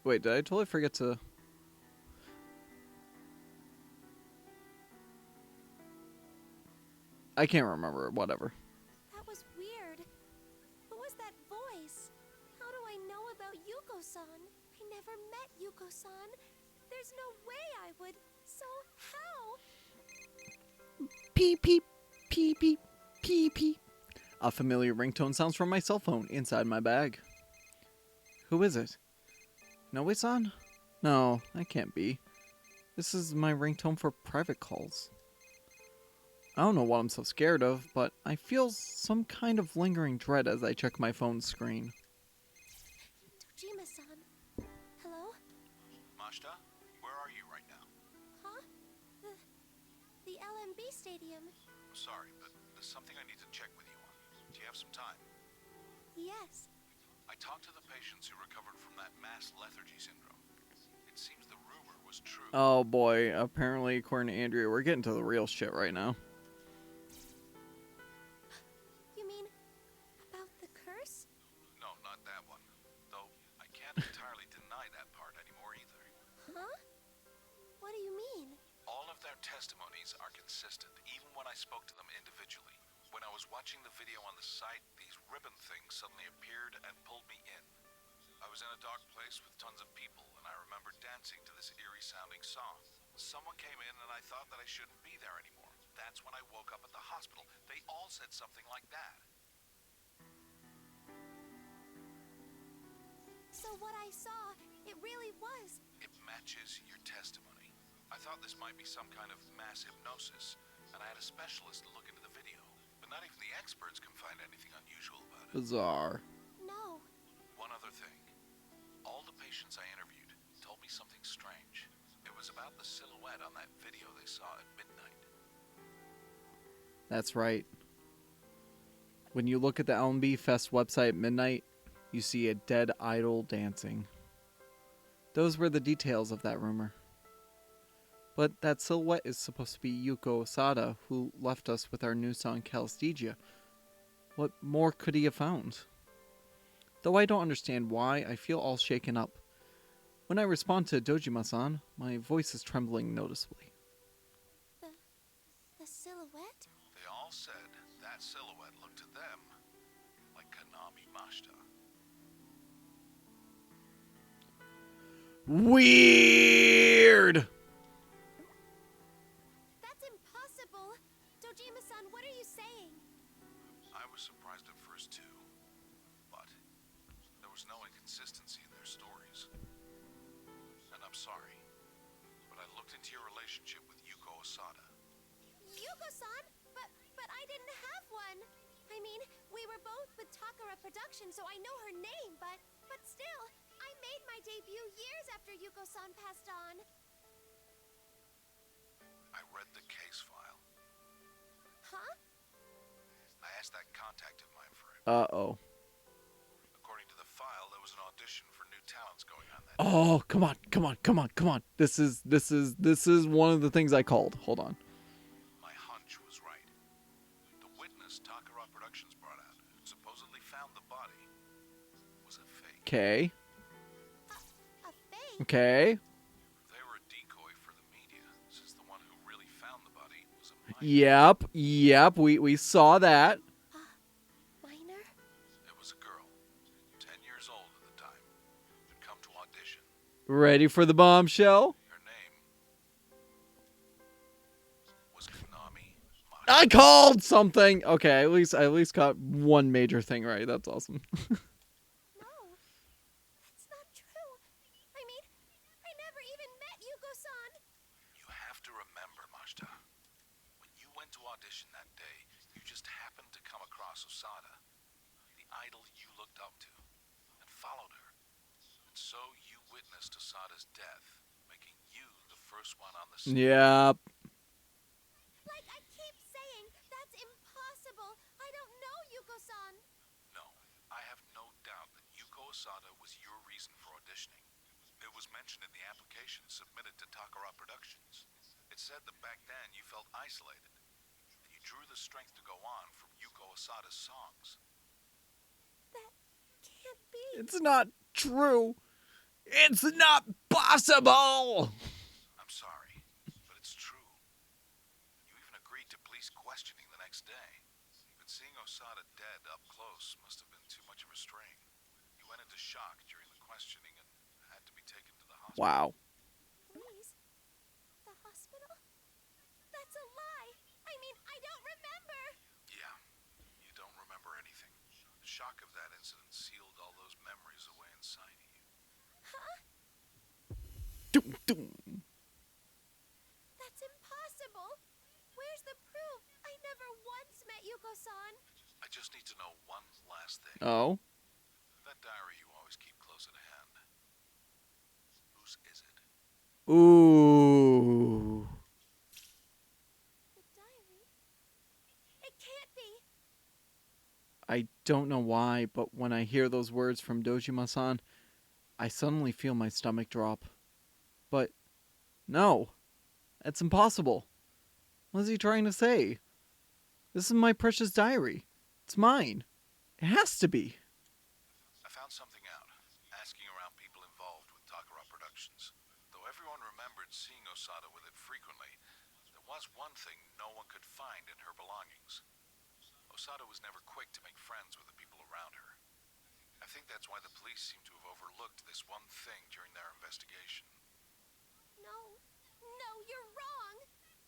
Wait, did I totally forget to... I can't remember. Whatever. That was weird. Who was that voice? How do I know about Yuko-san? I never met Yuko-san. There's no way I would. So how? Peep, peep, peep, peep, peep, peep. A familiar ringtone sounds from my cell phone inside my bag. Who is it? Noe-san? No, that can't be. This is my ringtone for private calls. I don't know what I'm so scared of, but I feel some kind of lingering dread as I check my phone screen. Dojima-san. Hello? Mashta, where are you right now? Huh? The LMB Stadium. I'm sorry, but there's something I need to check with you on. Do you have some time? Yes. I talked to the patients who recovered from that mass lethargy syndrome. It seems the rumor was true. Oh boy, apparently according to Andrea, we're getting to the real shit right now. You mean about the curse? No, not that one. Though I can't entirely deny that part anymore either. Huh? What do you mean? All of their testimonies are consistent, even when I spoke to them individually. When I was watching the video on the site, these ribbon things suddenly appeared and pulled me in. I was in a dark place with tons of people, and I remember dancing to this eerie-sounding song. Someone came in, and I thought that I shouldn't be there anymore. That's when I woke up at the hospital. They all said something like that. So what I saw, it really was. It matches your testimony. I thought this might be some kind of mass hypnosis, and I had a specialist look into the video. But not even the experts can find anything unusual about it. Bizarre. No. One other thing. All the patients I interviewed told me something strange. It was about the silhouette on that video they saw at midnight. That's right. When you look at the LMB Fest website at midnight, you see a dead idol dancing. Those were the details of that rumor. But that silhouette is supposed to be Yuko Osada, who left us with our new song Callistegia. What more could he have found? Though I don't understand why, I feel all shaken up. When I respond to Dojima-san, my voice is trembling noticeably. The silhouette? They all said that silhouette looked to them like Konami Mashta. Weird! That's impossible. Dojima-san, what are you saying? I was surprised at first too, but there was no inconsistency in their stories. And I'm sorry, but I looked into your relationship with Yuko Osada. Yuko-san? But I didn't have one. I mean, we were both with Takara Productions, so I know her name, but still, I made my debut years after Yuko-san passed on. I read the case file. Huh? I asked that contact of mine for it. Uh-oh. According to the file, there was an audition for new talents going on that Oh, come on. This is one of the things I called. Hold on. My hunch was right. The witness Takara Productions brought out, who supposedly found the body, was a fake. Okay. A fake? Okay. They were a decoy for the media, since the one who really found the body was a minor. Yep, we saw that. Minor? It was a girl, 10 years old at the time, who'd come to audition. Ready for the bombshell? Her name was Konami Mashta. I called something. Okay, at least got one major thing right. That's awesome. No. That's not true. I mean, I never even met Yuko-san. You have to remember, Mashta. When you went to audition that day, you just happened to come across Osada, the idol you looked up to, and followed her. And so you witnessed Osada's death, making you the first one on the scene. Yep. Like I keep saying, that's impossible. I don't know Yuko-san. No, I have no doubt that Yuko Osada was your reason for auditioning. It was mentioned in the application submitted to Takara Productions. It said that back then you felt isolated, and you drew the strength to go on from Yuko Osada's songs. That can't be. It's not true. It's not possible. I'm sorry, but it's true. You even agreed to police questioning the next day. But seeing Osada dead up close must have been too much of a strain. You went into shock during the questioning and had to be taken to the hospital. Wow. Please? The hospital? That's a lie. I mean, I don't remember. Yeah, you don't remember anything. The shock of that incident sealed all those memories away inside of you. Huh? Doom. That's impossible. Where's the proof? I never once met Yuko-san. I just need to know one last thing. Oh? That diary you always keep close at hand. Whose is it? Ooh. The diary? It can't be. I don't know why, but when I hear those words from Dojima-san, I suddenly feel my stomach drop. But, no. That's impossible. What is he trying to say? This is my precious diary. It's mine. It has to be. I found something out, asking around people involved with Takara Productions. Though everyone remembered seeing Osada with it frequently, there was one thing no one could find in her belongings. Osada was never quick to make friends with the people around her. I think that's why the police seem to have overlooked this one thing during their investigation. No. No, you're wrong.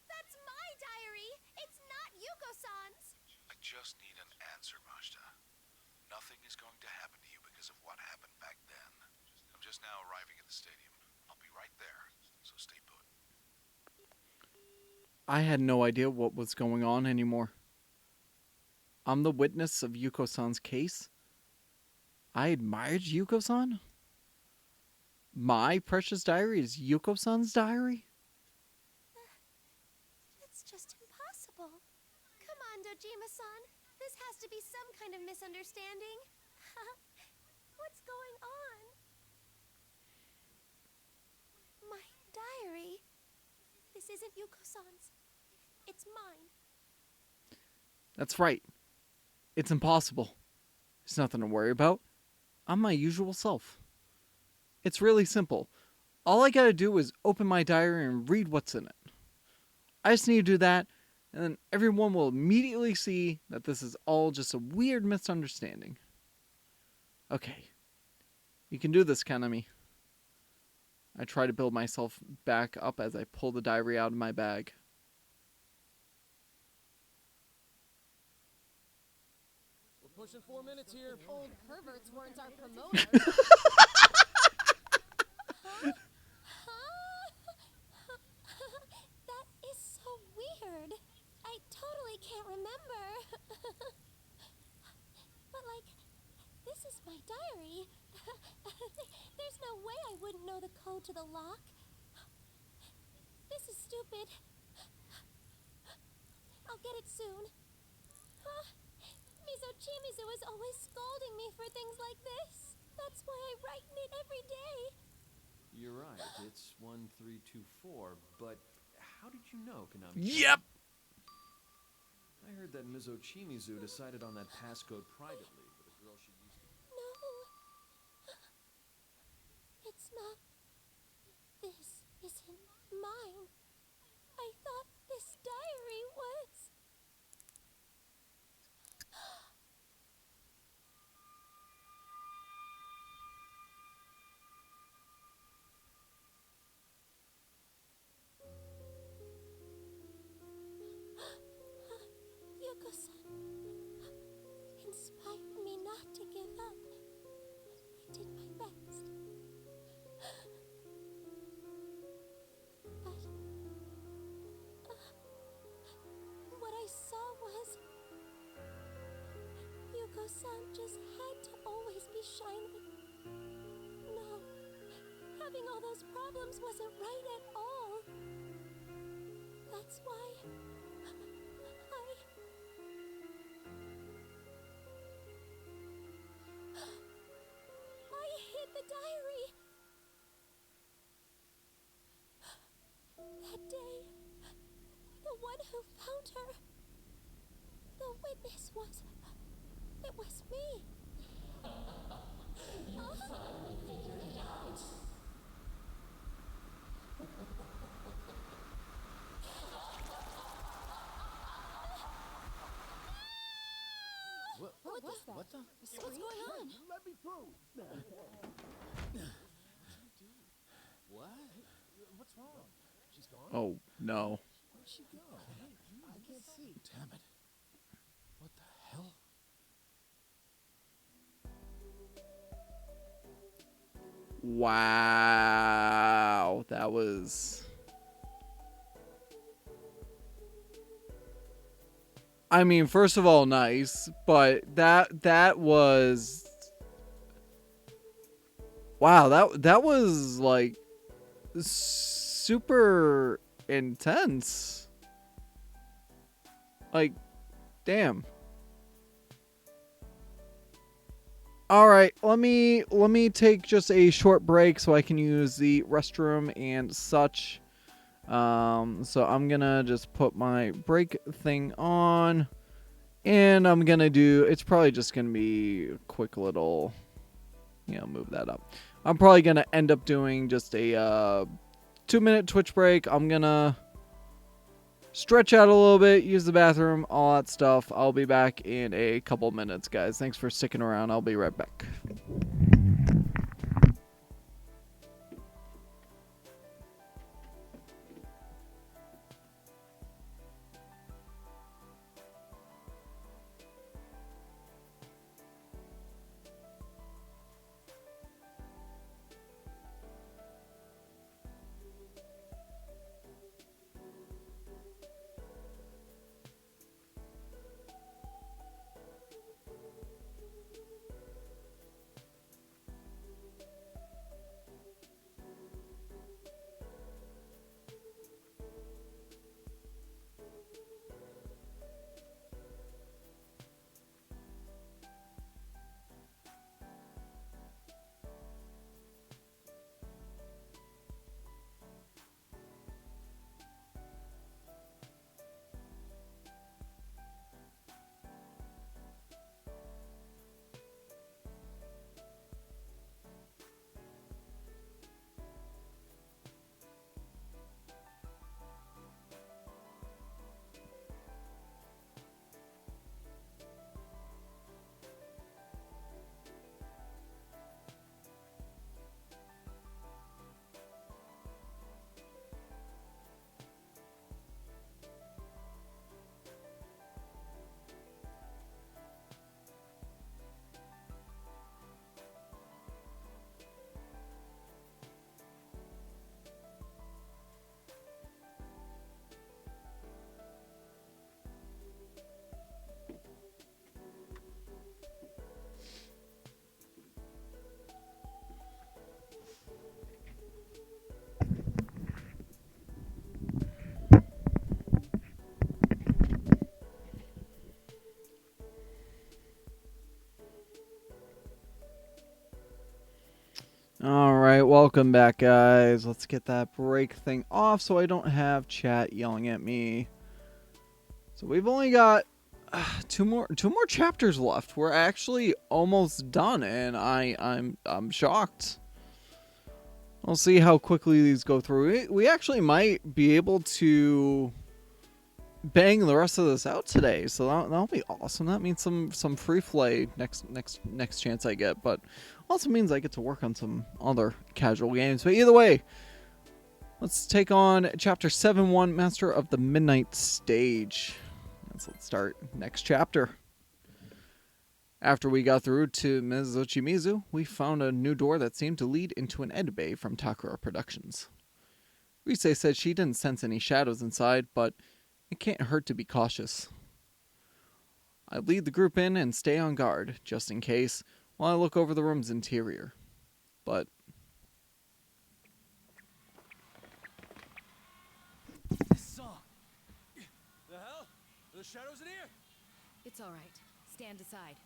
That's my diary. It's not Yuko-san's. I just need an answer, Majda. Nothing is going to happen to you because of what happened back then. I'm just now arriving at the stadium. I'll be right there, so stay put. I had no idea what was going on anymore. I'm the witness of Yuko-san's case. I admired Yuko-san. My precious diary is Yuko-san's diary? That's just impossible. Come on, Dojima-san. This has to be some kind of misunderstanding. What's going on? My diary. This isn't Yuko-san's. It's mine. That's right. It's impossible. There's nothing to worry about. I'm my usual self. It's really simple. All I gotta do is open my diary and read what's in it. I just need to do that, and then everyone will immediately see that this is all just a weird misunderstanding. Okay. You can do this, Kanami. I try to build myself back up as I pull the diary out of my bag. We're pushing 4 minutes here. Old perverts weren't our promoters. That is so weird. I totally can't remember. But this is my diary. There's no way I wouldn't know the code to the lock. This is stupid. I'll get it soon. Mizochimizu is always scolding me for things like this. That's why I write in it every day. You're right, it's 1324, but how did you know, Konami? Yep! I heard that Mizochimizu decided on that passcode privately with a girl she used to... No. It's not. This isn't mine. I thought this diary was... Yuko-san inspired me not to give up. I did my best. But what I saw was Yuko-san just had to always be shiny. No, having all those problems wasn't right at all. That's why I hid the diary. That day, the one who found her, the witness was... it was me. What was that? What the? What's going on? Let me through. What? What's wrong? She's gone? Oh, no. Where'd she go? I can't see. Damn it. What the hell? Wow. That was... I mean, first of all, nice, but that was, wow, that was like super intense. Like, damn. All right, let me take just a short break so I can use the restroom and such. So I'm gonna just put my break thing on, and I'm gonna do. It's probably just gonna be a quick little, move that up. I'm probably gonna end up doing just a 2-minute Twitch break. I'm gonna stretch out a little bit, use the bathroom, all that stuff. I'll be back in a couple minutes, guys. Thanks for sticking around. I'll be right back. Alright, welcome back, guys. Let's get that break thing off so I don't have chat yelling at me. So we've only got two more chapters left. We're actually almost done, and I'm shocked. We'll see how quickly these go through. We actually might be able to bang the rest of this out today, so that'll be awesome. That means some free play next chance I get, but also means I get to work on some other casual games. But either way, let's take on chapter 7-1, Master of the Midnight Stage. Let's start next chapter. After we got through to Ms. Zochimizu, we found a new door that seemed to lead into an edbay from Takara Productions. Rise said she didn't sense any shadows inside, but it can't hurt to be cautious. I lead the group in and stay on guard, just in case, while I look over the room's interior. But This song. The hell? Are the shadows in here? It's all right. Stand aside.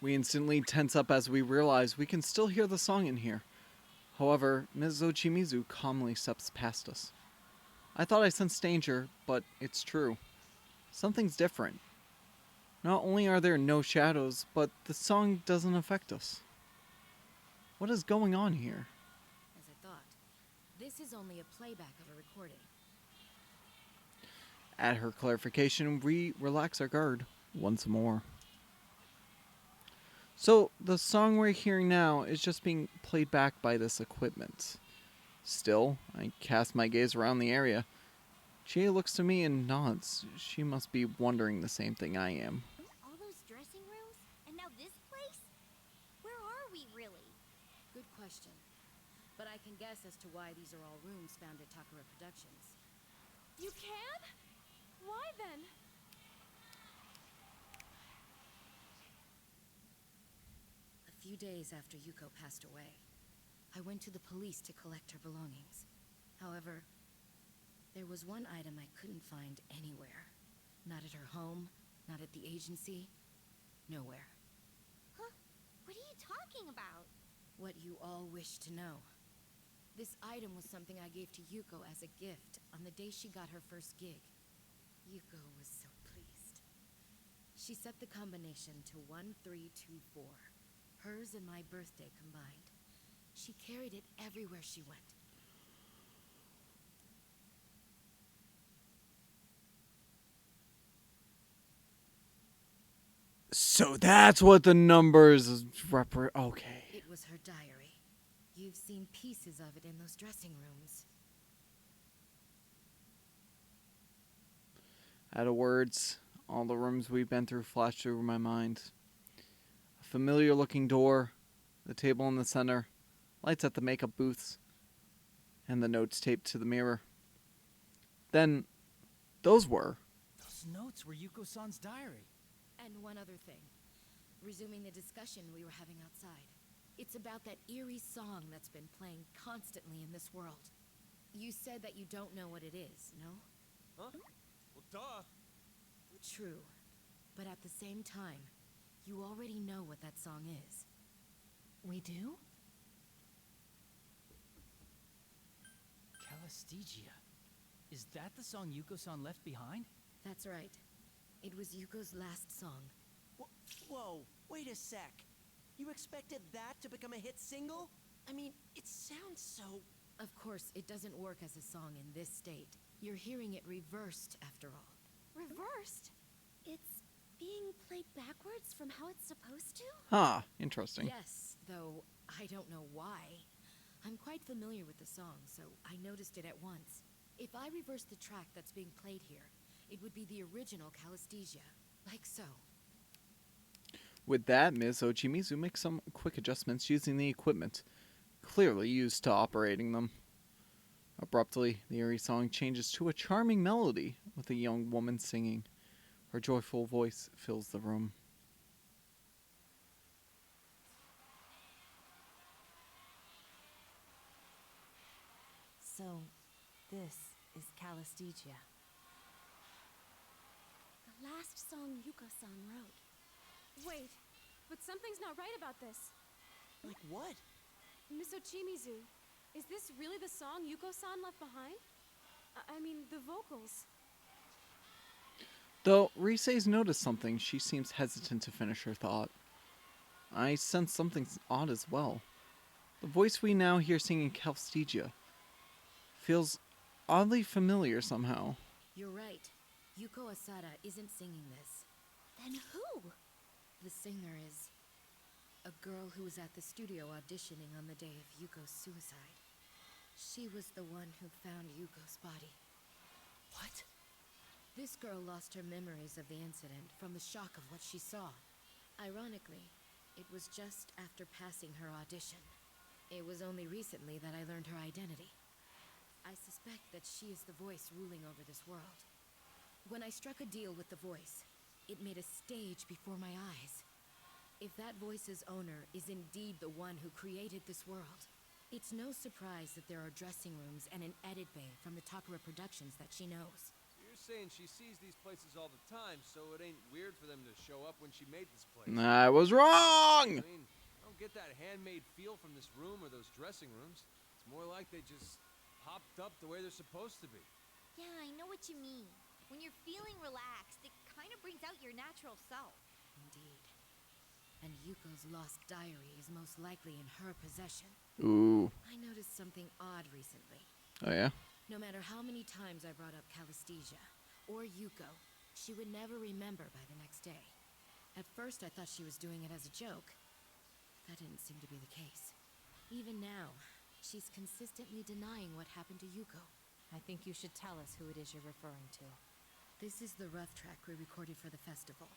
we instantly tense up as we realize we can still hear the song in here. However, Ms. Zochimizu calmly steps past us. I thought I sensed danger, but it's true. Something's different. Not only are there no shadows, but the song doesn't affect us. What is going on here? As I thought, this is only a playback of a recording. At her clarification, we relax our guard once more. So, the song we're hearing now is just being played back by this equipment. Still, I cast my gaze around the area. Chie looks to me and nods. She must be wondering the same thing I am. All those dressing rooms? And now this place? Where are we, really? Good question. but I can guess as to why these are all rooms found at Takara Productions. You can? Why then? A few days after Yuko passed away, I went to the police to collect her belongings. However, there was one item I couldn't find anywhere. Not at her home, not at the agency, nowhere. Huh? What are you talking about? What you all wish to know. This item was something I gave to Yuko as a gift on the day she got her first gig. Yuko was so pleased. She set the combination to 1324. Hers and my birthday combined. She carried it everywhere she went. So that's what the numbers okay. It was her diary. You've seen pieces of it in those dressing rooms. Out of words, all the rooms we've been through flashed through my mind. A familiar looking door, the table in the center, lights at the makeup booths, and the notes taped to the mirror. Then, those were... Those notes were Yuko-san's diary. And one other thing. Resuming the discussion we were having outside. It's about that eerie song that's been playing constantly in this world. You said that you don't know what it is, no? Huh? Well, duh. True. But at the same time, you already know what that song is. We do? Calistegia. Is that the song Yuko-san left behind? That's right. It was Yuko's last song. Whoa, wait a sec. You expected that to become a hit single? I mean, it sounds so... Of course, it doesn't work as a song in this state. You're hearing it reversed, after all. Reversed? It's being played backwards from how it's supposed to? Huh, interesting. Yes, though I don't know why. I'm quite familiar with the song, so I noticed it at once. If I reverse the track that's being played here, it would be the original Calistegia, like so. With that, Ms. Ochimizu makes some quick adjustments using the equipment, clearly used to operating them. Abruptly, the eerie song changes to a charming melody with a young woman singing. Her joyful voice fills the room. So, this is Calistegia. The last song Yuko-san wrote. Wait, but something's not right about this. Like what? Miss Ochimizu, is this really the song Yuko-san left behind? I mean, the vocals. Though Rise's noticed something, she seems hesitant to finish her thought. I sense something odd as well. The voice we now hear singing Calistegia feels oddly familiar somehow. You're right. Yuko Asada isn't singing this. Then who? The singer is a girl who was at the studio auditioning on the day of Yuko's suicide. She was the one who found Yuko's body. What? This girl lost her memories of the incident from the shock of what she saw. Ironically, it was just after passing her audition. It was only recently that I learned her identity. I suspect that she is the voice ruling over this world. When I struck a deal with the voice, it made a stage before my eyes. If that voice's owner is indeed the one who created this world, it's no surprise that there are dressing rooms and an edit bay from the Takara Productions that she knows. You're saying she sees these places all the time, so it ain't weird for them to show up when she made this place. I was wrong! I mean, I don't get that handmade feel from this room or those dressing rooms. It's more like they just popped up the way they're supposed to be. Yeah, I know what you mean. When you're feeling relaxed, it kind of brings out your natural self. Indeed. And Yuko's lost diary is most likely in her possession. Ooh. I noticed something odd recently. Oh yeah? No matter how many times I brought up Calistegia or Yuko, she would never remember by the next day. At first I thought she was doing it as a joke. That didn't seem to be the case. Even now, she's consistently denying what happened to Yuko. I think you should tell us who it is you're referring to. This is the rough track we recorded for the festival.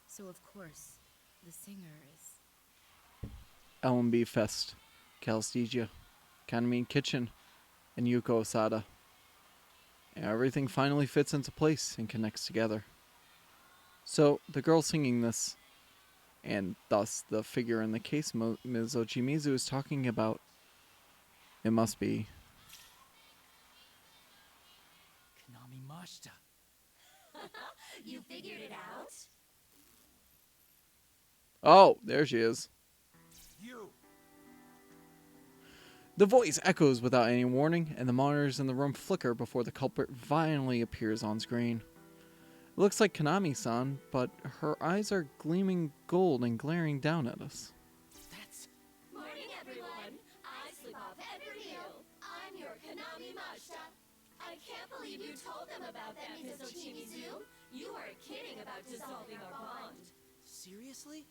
So of course, the singer is... LMB Fest. Calistegia. Kaname Kitchen, and Yuko Osada. And everything finally fits into place and connects together. So, the girl singing this, and thus the figure in the case Ms. Ochimizu is talking about, it must be Konami Mashita. You figured it out? Oh, there she is. You! The voice echoes without any warning, and the monitors in the room flicker before the culprit violently appears on screen. It looks like Konami-san, but her eyes are gleaming gold and glaring down at us. Morning, everyone. I sleep off every meal. I'm your Konami Mashita. I can't believe you told them about that, Ms. Ochimizu. You weren't kidding about dissolving our bond. Seriously?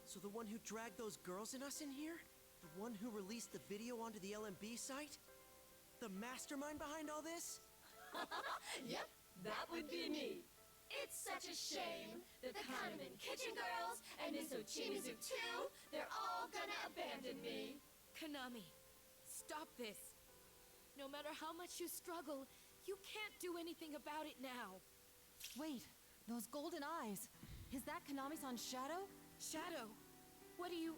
So the one who dragged those girls and us in here? The one who released the video onto the LMB site? The mastermind behind all this? Yep, that would be me. It's such a shame that the Kahneman Kitchen Girls and Miss Ochimizu too, they're all gonna abandon me. Konami, stop this. No matter how much you struggle, you can't do anything about it now. Wait, those golden eyes. Is that Konami-san's shadow? Shadow? What do you...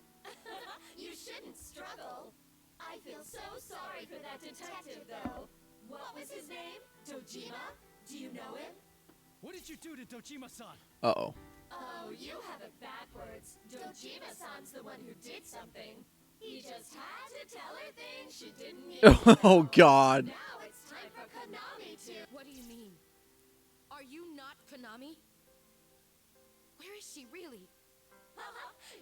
You shouldn't struggle. I feel so sorry for that detective, though. What was his name? Dojima? Do you know him? What did you do to Dojima-san? Uh-oh. Oh, you have it backwards. Dojima-san's the one who did something. He just had to tell her things she didn't need to Oh, know. God. Now it's time for Konami to... What do you mean? Are you not Konami? Where is she really?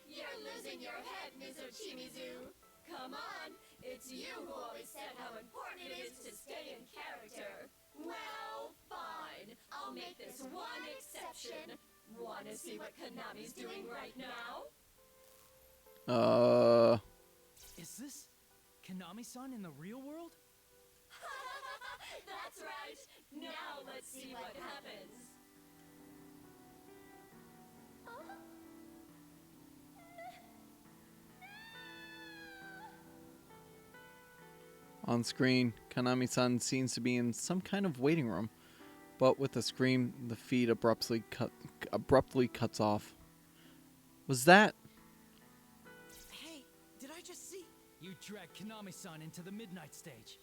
You're losing your head, Ms. Ochimizu. Come on, it's you who always said how important it is to stay in character. Well, fine. I'll make this one exception. Wanna see what Konami's doing right now? Is this Konami-san in the real world? That's right. Now let's see what happens. On screen, Konami-san seems to be in some kind of waiting room, but with a scream, the feed abruptly cuts off. Was that? Hey, did I just see? You dragged Konami-san into the midnight stage.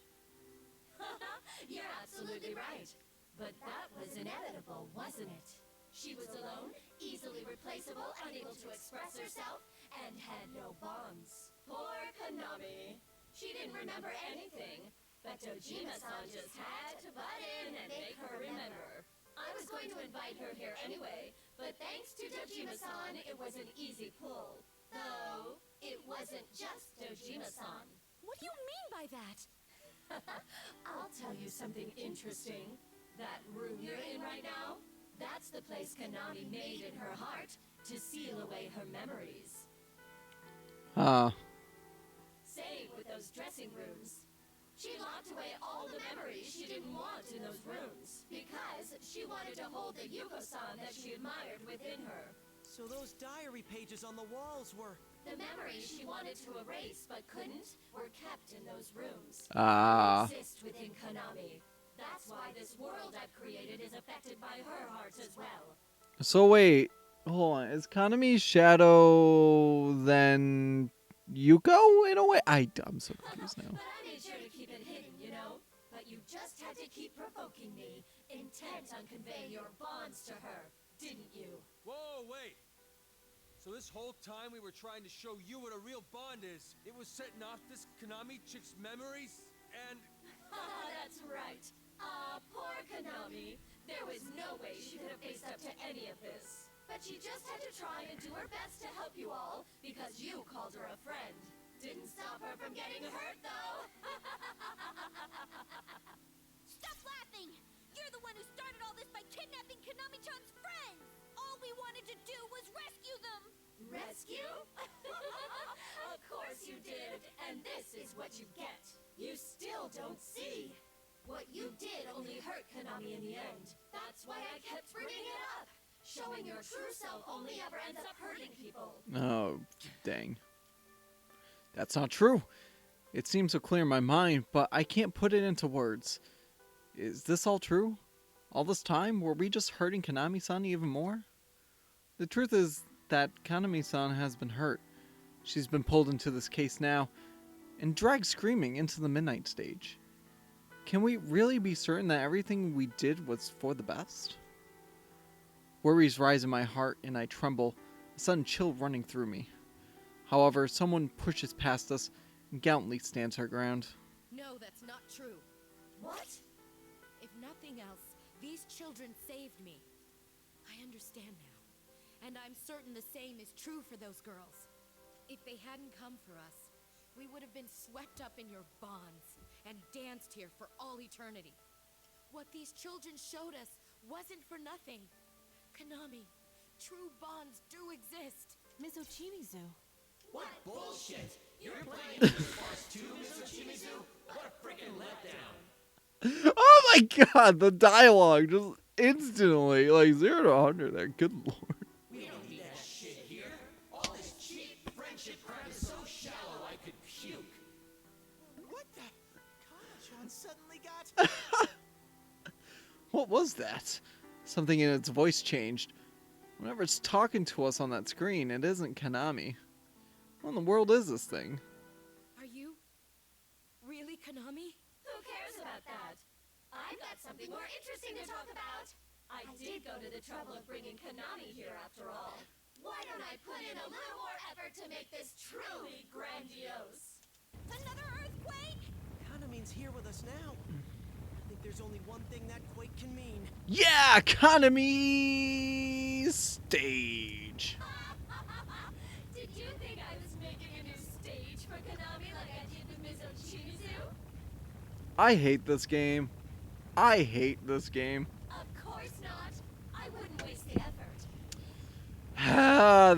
You're absolutely right. But that was inevitable, wasn't it? She was alone, easily replaceable, unable to express herself, and had no bonds. Poor Konami. She didn't remember anything, but Dojima-san just had to butt in and make her remember. I was going to invite her here anyway, but thanks to Dojima-san, it was an easy pull. Though, it wasn't just Dojima-san. What do you mean by that? I'll tell you something interesting. That room you're in right now, that's the place Konami made in her heart to seal away her memories. Same with those dressing rooms. She locked away all the memories she didn't want in those rooms because she wanted to hold the Yuko-san that she admired within her. So those diary pages on the walls were... The memories she wanted to erase but couldn't were kept in those rooms. Ah. They exist within Konami. That's why this world I've created is affected by her heart as well. So wait, hold on. Is Konami's shadow then Yuko in a way? I'm so confused now. But I made sure to keep it hidden, you know? But you just had to keep provoking me, intent on conveying your bonds to her, didn't you? Whoa, wait! So this whole time we were trying to show you what a real bond is. It was setting off this Konami chick's memories, and... That's right. Poor Konami. There was no way she could have faced up to any of this. But she just had to try and do her best to help you all, because you called her a friend. Didn't stop her from getting hurt, though. Stop laughing! You're the one who started all this by kidnapping Konami-chan's friends! All we wanted to do was rescue them! Rescue? Of course you did, and this is what you get. You still don't see. What you did only hurt Konami in the end. That's why I kept bringing it up. Showing your true self only ever ends up hurting people. Oh, dang. That's not true. It seems so clear in my mind, but I can't put it into words. Is this all true? All this time, were we just hurting Kanami-san even more? The truth is that Kanami-san has been hurt. She's been pulled into this case now, and dragged screaming into the midnight stage. Can we really be certain that everything we did was for the best? Worries rise in my heart and I tremble, a sudden chill running through me. However, someone pushes past us and gallantly stands her ground. No, that's not true. What? If nothing else, these children saved me. I understand now. And I'm certain the same is true for those girls. If they hadn't come for us, we would have been swept up in your bonds and danced here for all eternity. What these children showed us wasn't for nothing. Konami, true bonds do exist. Mizochimizu. What bullshit! You're playing into the farce too, Mizochimizu? What a freaking letdown! Oh my god, the dialogue just instantly, like 0 to 100 there, good lord. We don't need that shit here. All this cheap friendship crap is so shallow I could puke. What the? Kana-chan suddenly got... What was that? Something in its voice changed. Whenever it's talking to us on that screen, it isn't Konami. What in the world is this thing? Are you really Konami? Who cares about that? I've got something more interesting to talk about. I did go to the trouble of bringing Konami here after all. Why don't I put in a little more effort to make this truly grandiose? Another earthquake? Kanami's here with us now. I think there's only one thing that quake can mean. Yeah, Konami stage. Did you think I was making a new stage for Konami like I did with Mizochimizu? I hate this game. I hate this game. Of course not. I wouldn't waste the effort.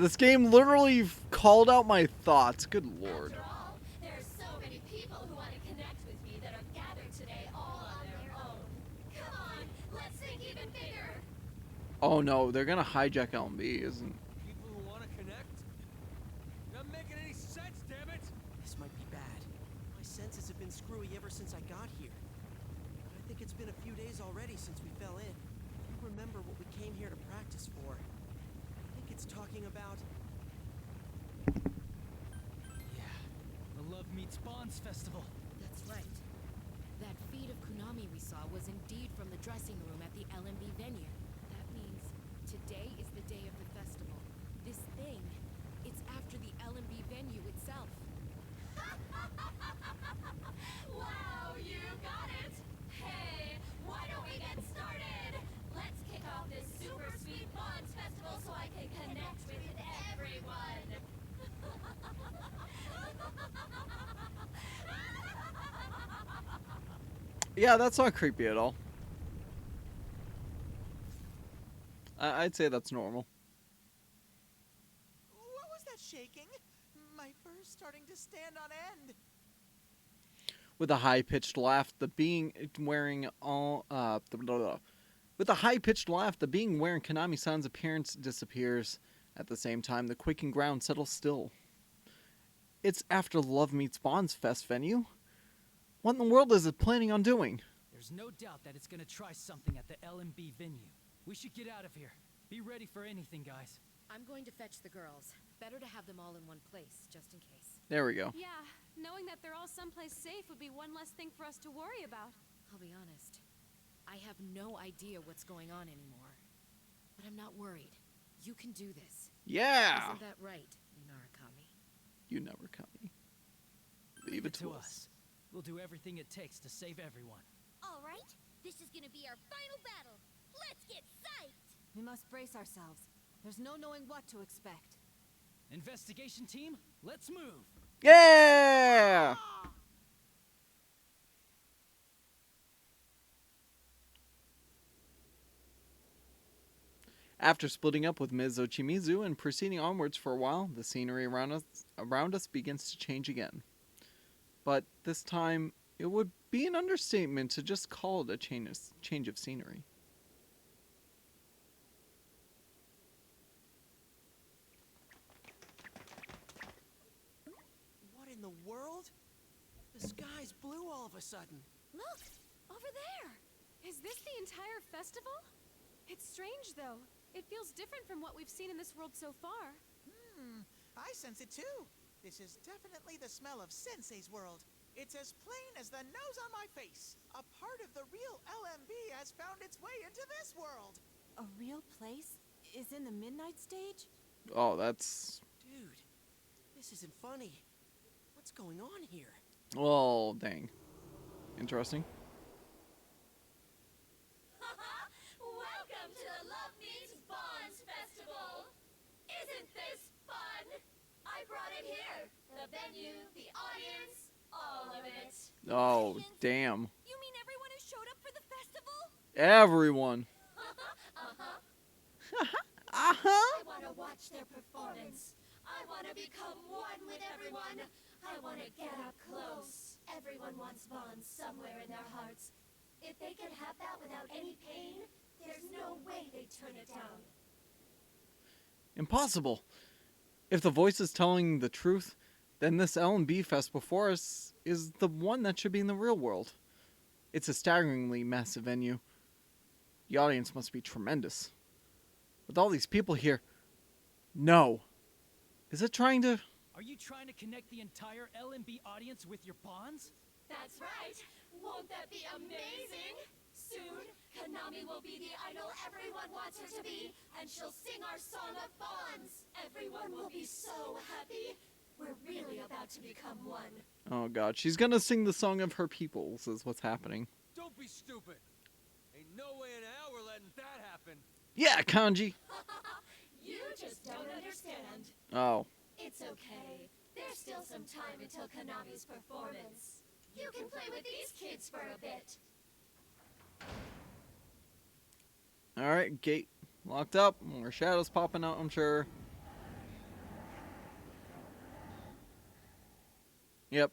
This game literally called out my thoughts. Good lord. After all, there are so many people who want to connect with me that are gathered today all on their own. Come on, let's think even bigger. Oh no, they're gonna hijack LMB, isn't? People who want to connect? Not making any sense, damn it! This might be bad. My senses have been screwy ever since I got here. But I think it's been a few days already since we fell in. If you remember what we came here to practice for, I think it's talking about... Yeah, the Love Meets Bonds Festival. That's right. That feed of Konami we saw was indeed from the dressing room at the LMB venue. That means today is the day of the festival. This thing, it's after the LMB venue itself. Wow, you got it! Hey, why don't we get started? Let's kick off this super sweet Bonds Festival so I can connect with everyone. Yeah, that's not creepy at all. I'd say that's normal. What was that shaking? My fur's starting to stand on end. With a high-pitched laugh, the being wearing With a high-pitched laugh, the being wearing Konami-san's appearance disappears. At the same time, the quaking ground settles still. It's after the Love Meets Bonds Fest venue. What in the world is it planning on doing? There's no doubt that it's gonna try something at the LMB venue. We should get out of here. Be ready for anything, guys. I'm going to fetch the girls. Better to have them all in one place, just in case. There we go. Yeah, knowing that they're all someplace safe would be one less thing for us to worry about. I'll be honest. I have no idea what's going on anymore. But I'm not worried. You can do this. Yeah! Isn't that right, Murakami? You never Kami. Leave it to us. We'll do everything it takes to save everyone. All right, this is gonna be our final battle. Let's get psyched! We must brace ourselves. There's no knowing what to expect. Investigation team, let's move! Yeah! After splitting up with Ms. Ochimizu and proceeding onwards for a while, the scenery around us begins to change again. But this time, it would be an understatement to just call it a change of scenery. What in the world? The sky's blue all of a sudden. Look! Over there! Is this the entire festival? It's strange, though. It feels different from what we've seen in this world so far. I sense it too. This is definitely the smell of Sensei's world. It's as plain as the nose on my face. A part of the real LMB has found its way into this world. A real place is in the midnight stage? Oh, that's... Dude, this isn't funny. What's going on here? Oh, dang. Interesting. Welcome to the Love Meets Bonds Festival! Isn't this fun? I brought it here. The venue, the audience, all of it. Oh, damn. You mean everyone who showed up for the festival? Everyone. I want to watch their performance. I want to become one with everyone. I want to get up close. Everyone wants bonds somewhere in their hearts. If they can have that without any pain, there's no way they'd turn it down. Impossible. If the voice is telling the truth, then this L&B Fest before us is the one that should be in the real world. It's a staggeringly massive venue. The audience must be tremendous. With all these people here, no. Is it trying to... Are you trying to connect the entire LMB audience with your bonds? That's right. Won't that be amazing? Soon, Konami will be the idol everyone wants her to be, and she'll sing our song of bonds. Everyone will be so happy. We're really about to become one. Oh god, she's gonna sing the song of her peoples is what's happening. Don't be stupid. Ain't no way in hell we're letting that happen. Yeah, Kanji! You just don't understand. Oh. It's okay. There's still some time until Konami's performance. You can play with these kids for a bit. Alright, gate locked up. More shadows popping out, I'm sure. Yep.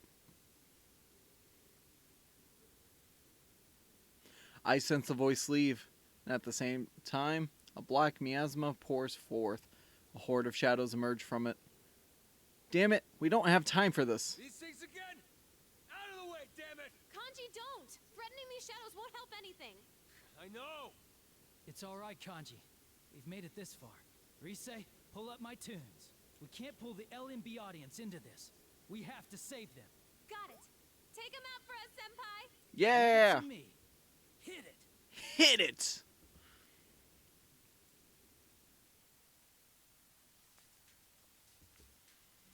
I sense a voice leave, and at the same time, a black miasma pours forth. A horde of shadows emerge from it. Damn it, we don't have time for this. These things again? Out of the way, damn it! Kanji, don't! Threatening these shadows won't help anything. I know! It's alright, Kanji. We've made it this far. Rise, pull up my tunes. We can't pull the LMB audience into this. We have to save them. Got it. Take him out for us, Senpai. Yeah! To me. Hit it! Hit it!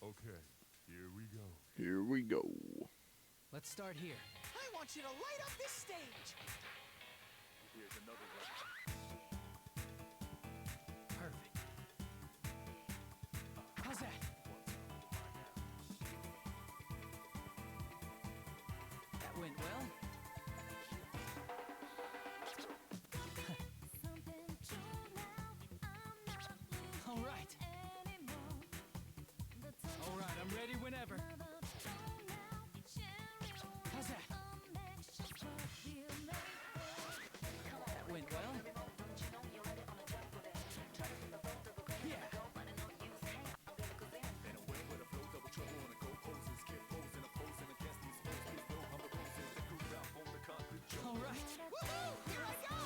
Okay, here we go. Here we go. Let's start here. I want you to light up this stage. Here's another one. Perfect. How's that? That went well. All right. All right, I'm ready whenever. How's that? That went well. Yeah. All right. Woohoo! Here I go!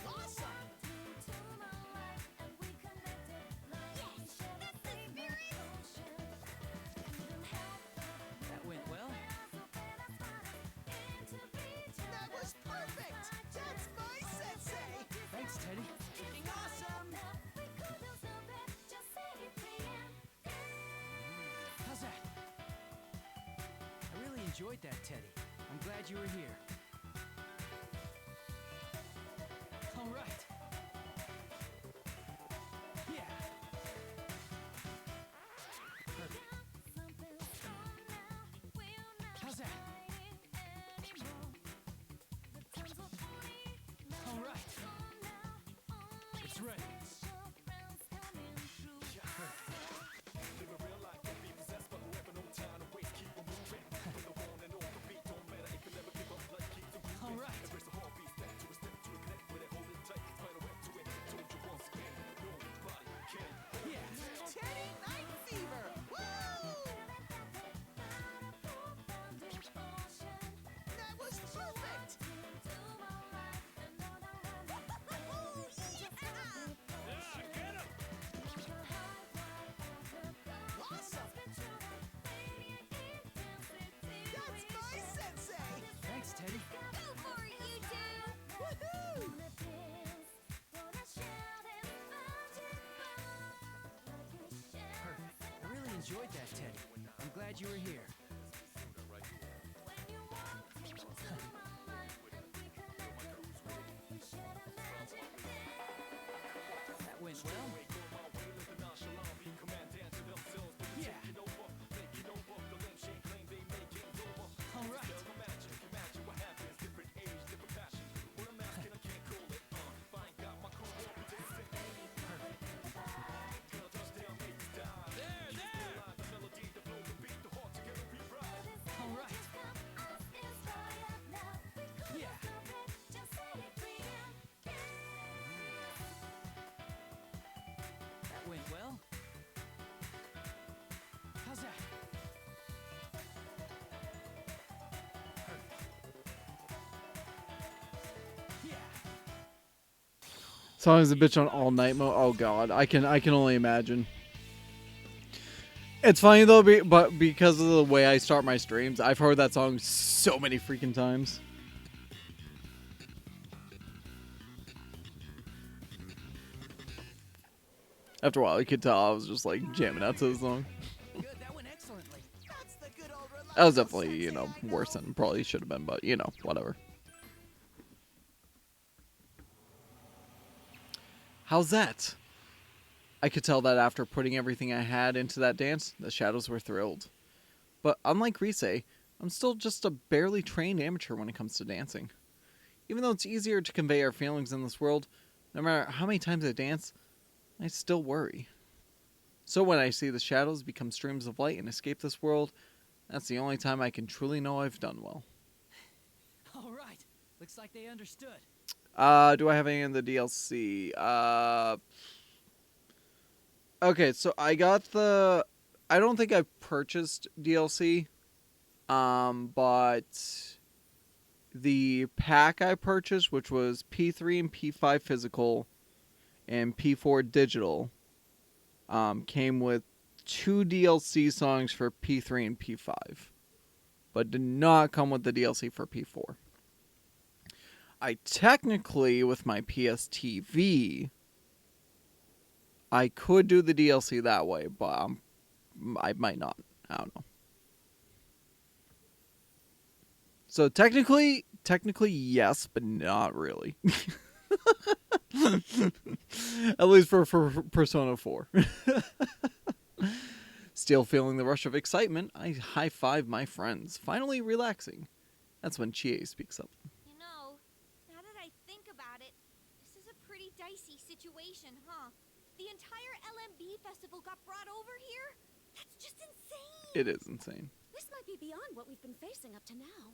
Awesome! That went well. That was perfect! That's my sensei! Thanks, Teddy. Freaking awesome! How's that? I really enjoyed that, Teddy. I'm glad you were here. All right. Yeah. Perfect. How's that? All right. It's ready. enjoyed that, Teddy. I'm glad you were here. That went well. Yeah. All right. All right. Yeah. That went well. How's that? Yeah. Song is a bitch on all night mode. Oh god, I can only imagine. It's funny though, but because of the way I start my streams, I've heard that song so many freaking times. After a while, you could tell I was just like jamming out to the song. That was definitely, you know, worse than probably should have been, but you know, whatever. How's that? I could tell that after putting everything I had into that dance, the shadows were thrilled. But unlike Rise, I'm still just a barely trained amateur when it comes to dancing. Even though it's easier to convey our feelings in this world, no matter how many times I dance, I still worry. So when I see the shadows become streams of light and escape this world, that's the only time I can truly know I've done well. All right. Looks like they understood. Do I have any in the DLC? Okay, so I got the... I don't think I've purchased DLC. But the pack I purchased, which was P3 and P5 physical and P4 digital, came with 2 DLC songs for P3 and P5. But did not come with the DLC for P4. I technically, with my PSTV, I could do the DLC that way, but I might not. I don't know. So technically yes, but not really. At least for Persona 4. Still feeling the rush of excitement, I high-five my friends, finally relaxing. That's when Chie speaks up. You know, now that I think about it, this is a pretty dicey situation, huh? The entire LMB festival got brought over here? That's just insane! It is insane. This might be beyond what we've been facing up to now.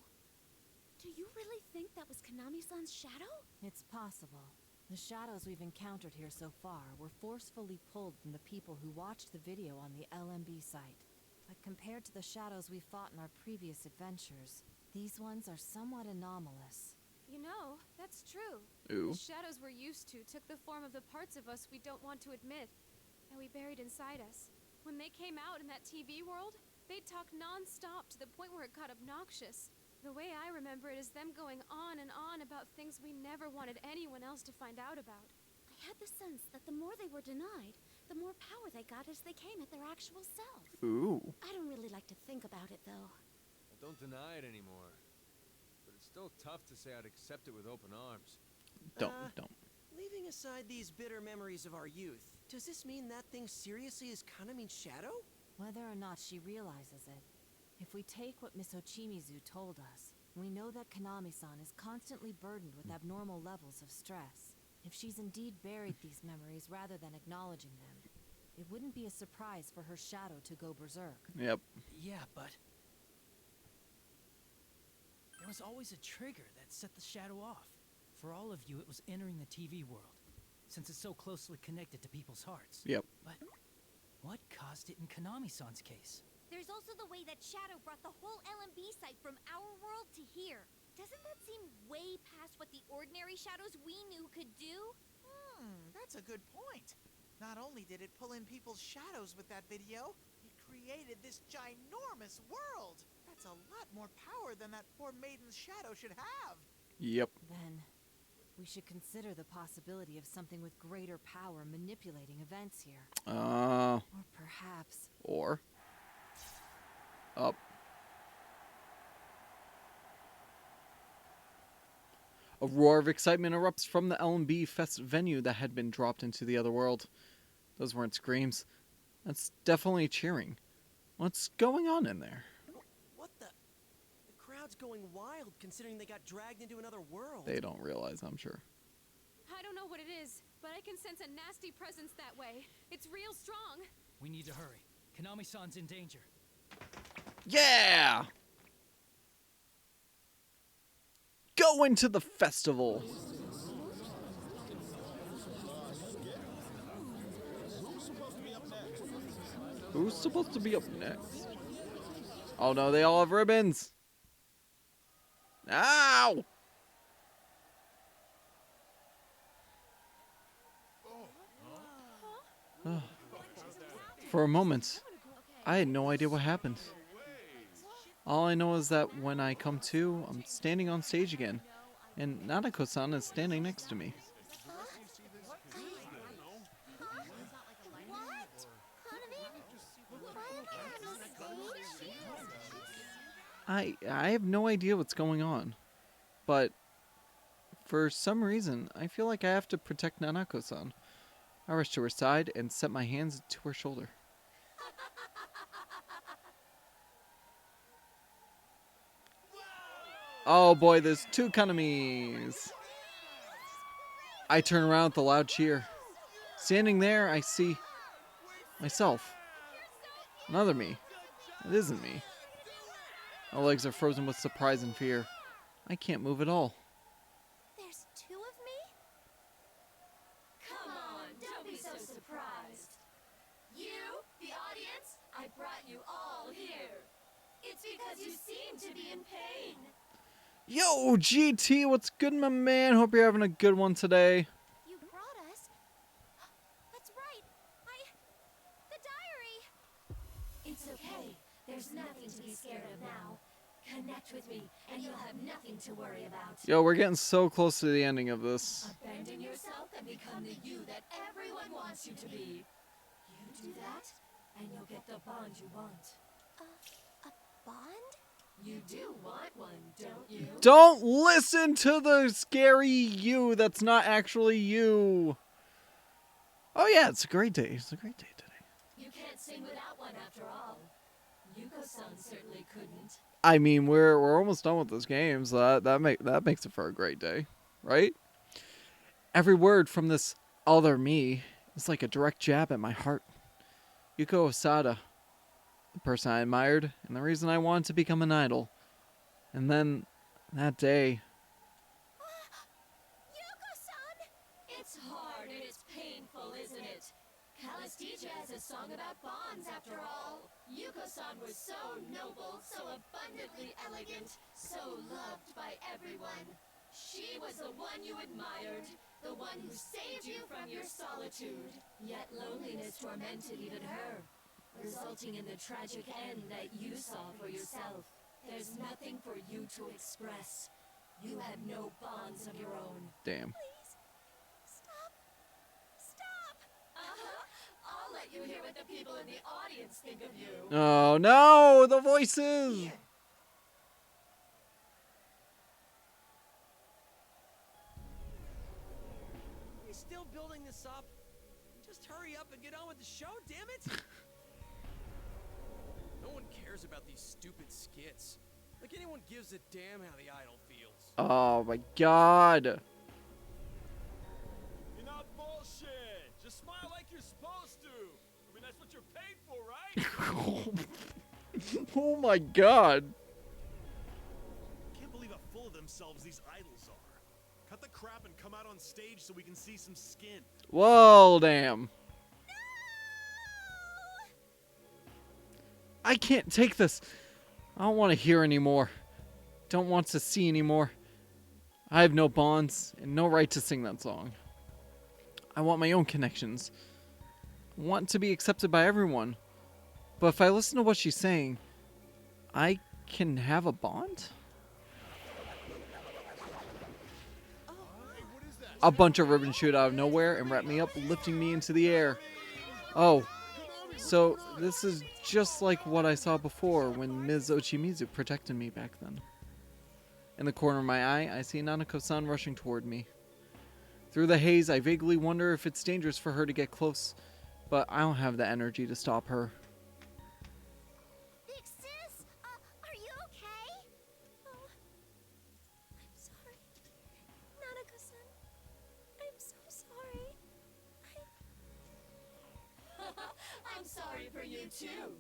Do you really think that was Konami-san's shadow? It's possible. The shadows we've encountered here so far were forcefully pulled from the people who watched the video on the LMB site. But compared to the shadows we fought in our previous adventures, these ones are somewhat anomalous. You know, that's true. Ooh. The shadows we're used to took the form of the parts of us we don't want to admit, that we buried inside us. When they came out in that TV world, they'd talk non-stop to the point where it got obnoxious. The way I remember it is them going on and on about things we never wanted anyone else to find out about. I had the sense that the more they were denied, the more power they got as they came at their actual self. Ooh. I don't really like to think about it, though. Well, don't deny it anymore. But it's still tough to say I'd accept it with open arms. Don't. Leaving aside these bitter memories of our youth, does this mean that thing seriously is Kanami's shadow? Whether or not she realizes it, if we take what Miss Ochimizu told us, we know that Konami-san is constantly burdened with abnormal levels of stress. If she's indeed buried these memories rather than acknowledging them, it wouldn't be a surprise for her shadow to go berserk. Yep. Yeah, but there was always a trigger that set the shadow off. For all of you, it was entering the TV world, since it's so closely connected to people's hearts. Yep. But what caused it in Konami-san's case? There's also the way that Shadow brought the whole LMB site from our world to here. Doesn't that seem way past what the ordinary shadows we knew could do? That's a good point. Not only did it pull in people's shadows with that video, it created this ginormous world. That's a lot more power than that poor maiden's shadow should have. Yep. Then, we should consider the possibility of something with greater power manipulating events here. Or perhaps... Up. A roar of excitement erupts from the LMB Fest venue that had been dropped into the other world. Those weren't screams. That's definitely cheering. What's going on in there? What the? The crowd's going wild considering they got dragged into another world. They don't realize, I'm sure. I don't know what it is, but I can sense a nasty presence that way. It's real strong. We need to hurry. Konami-san's in danger. Yeah! Go into the festival. Who's supposed to be up next? Oh no, they all have ribbons. Ow! For a moment, I had no idea what happened. All I know is that when I come to, I'm standing on stage again, and Nanako-san is standing next to me. I have no idea what's going on, but for some reason, I feel like I have to protect Nanako-san. I rush to her side and set my hands to her shoulder. Oh boy, there's two Kanamis. I turn around with a loud cheer. Standing there, I see myself. Another me. It isn't me. My legs are frozen with surprise and fear. I can't move at all. There's two of me? Come on, don't be so surprised. You, the audience, I brought you all here. It's because you seem to be in pain. Yo, GT, what's good, my man? Hope you're having a good one today. You brought us? That's right. The diary. It's okay. There's nothing to be scared of now. Connect with me, and you'll have nothing to worry about. Yo, we're getting so close to the ending of this. Abandon yourself and become the you that everyone wants you to be. You do that, and you'll get the bond you want. A bond? You do want one, don't you? Don't listen to the scary you that's not actually you. Oh yeah, it's a great day. It's a great day today. You can't sing without one after all. Yuko-san certainly couldn't. I mean, we're almost done with this game, so that makes it for a great day, right? Every word from this other me is like a direct jab at my heart. Yuko Osada, the person I admired, and the reason I wanted to become an idol. And then, that day... Yuko-san! It's hard and it's painful, isn't it? Calastica has a song about bonds, after all. Yuko-san was so noble, so abundantly elegant, so loved by everyone. She was the one you admired, the one who saved you from your solitude. Yet loneliness tormented even her, resulting in the tragic end that you saw for yourself. There's nothing for you to express. You have no bonds of your own. Damn. I'll let you hear what the people in the audience think of you. Oh no, the voices! Are we still building this up? Just hurry up and get on with the show, damn it! No one cares about these stupid skits. Like anyone gives a damn how the idol feels. Oh my god. You're not bullshit. Just smile like you're supposed to. I mean, that's what you're paid for, right? Oh my god. Can't believe how full of themselves these idols are. Cut the crap and come out on stage so we can see some skin. Whoa, damn. I can't take this. I don't want to hear anymore. Don't want to see anymore. I have no bonds and no right to sing that song. I want my own connections. I want to be accepted by everyone. But if I listen to what she's saying, I can have a bond? A bunch of ribbons shoot out of nowhere and wrap me up, lifting me into the air. Oh, So, this is just like what I saw before when Ms. Ochimizu protected me back then. In the corner of my eye, I see Nanako-san rushing toward me. Through the haze, I vaguely wonder if it's dangerous for her to get close, but I don't have the energy to stop her. Big sis, are you okay? Oh, I'm sorry. Nanako-san, I'm so sorry. I'm sorry for you too.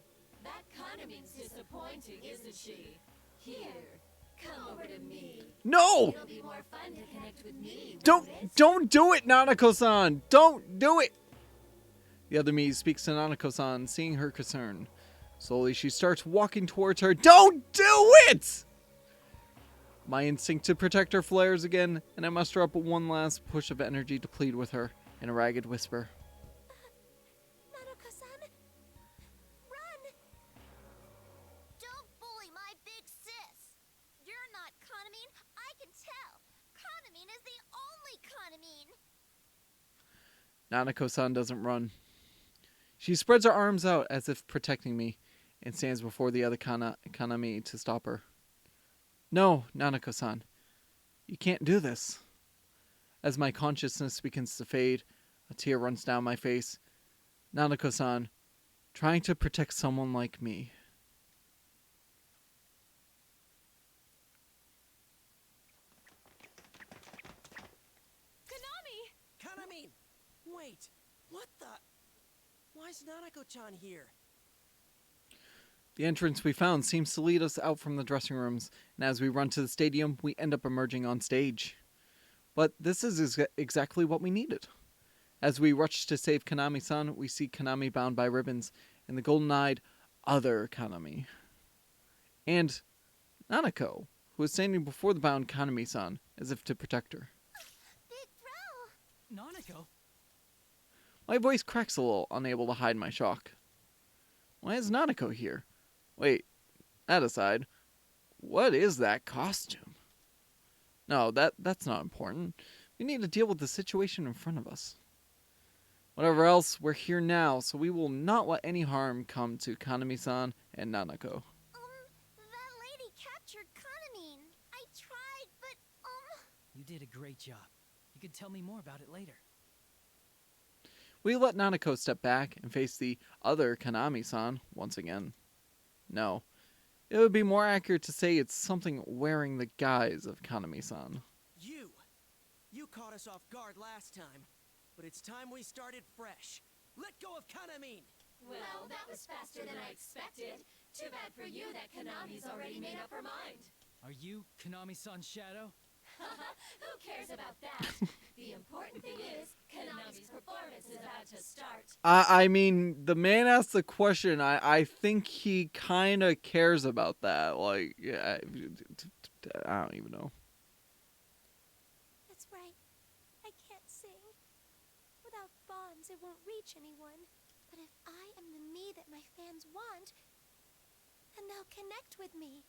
That Kanamin's disappointing, isn't she? Here, come over to me. No! It'll be more fun to connect with me. Don't do it, Nanako-san! Don't do it! The other me speaks to Nanako-san, seeing her concern. Slowly, she starts walking towards her. Don't do it! My instinct to protect her flares again, and I muster up one last push of energy to plead with her in a ragged whisper. Nanako-san, run! Don't bully my big sis. You're not Kanamin, I can tell. Kanamin is the only Kanamin. Nanako-san doesn't run. She spreads her arms out as if protecting me and stands before the other Kanami to stop her. No, Nanako-san. You can't do this. As my consciousness begins to fade, a tear runs down my face. Nanako-san, trying to protect someone like me. Kanamin! Wait, what the? Why is Nanako-chan here? The entrance we found seems to lead us out from the dressing rooms, and as we run to the stadium, we end up emerging on stage. But this is exactly what we needed. As we rush to save Kanami-san, we see Kanami bound by ribbons, and the golden-eyed other Kanami. And Nanako, who is standing before the bound Kanami-san, as if to protect her. Nanako? My voice cracks a little, unable to hide my shock. Why is Nanako here? Wait, that aside, what is that costume? No, that's not important. We need to deal with the situation in front of us. Whatever else, we're here now, so we will not let any harm come to Kanami-san and Nanako. That lady captured Kanamin. I tried, but, You did a great job. You can tell me more about it later. We let Nanako step back and face the other Kanami-san once again. No, it would be more accurate to say it's something wearing the guise of Kanami-san. You caught us off guard last time, but it's time we started fresh. Let go of Kanamin! Well, that was faster than I expected. Too bad for you that Kanami's already made up her mind. Are you Kanami-san's shadow? Who cares about that? The important thing is, Kanami's performance is about to start. I mean, the man asked the question. I think he kind of cares about that. Like, yeah, I don't even know. That's right. I can't sing. Without bonds, it won't reach anyone. But if I am the me that my fans want, then they'll connect with me.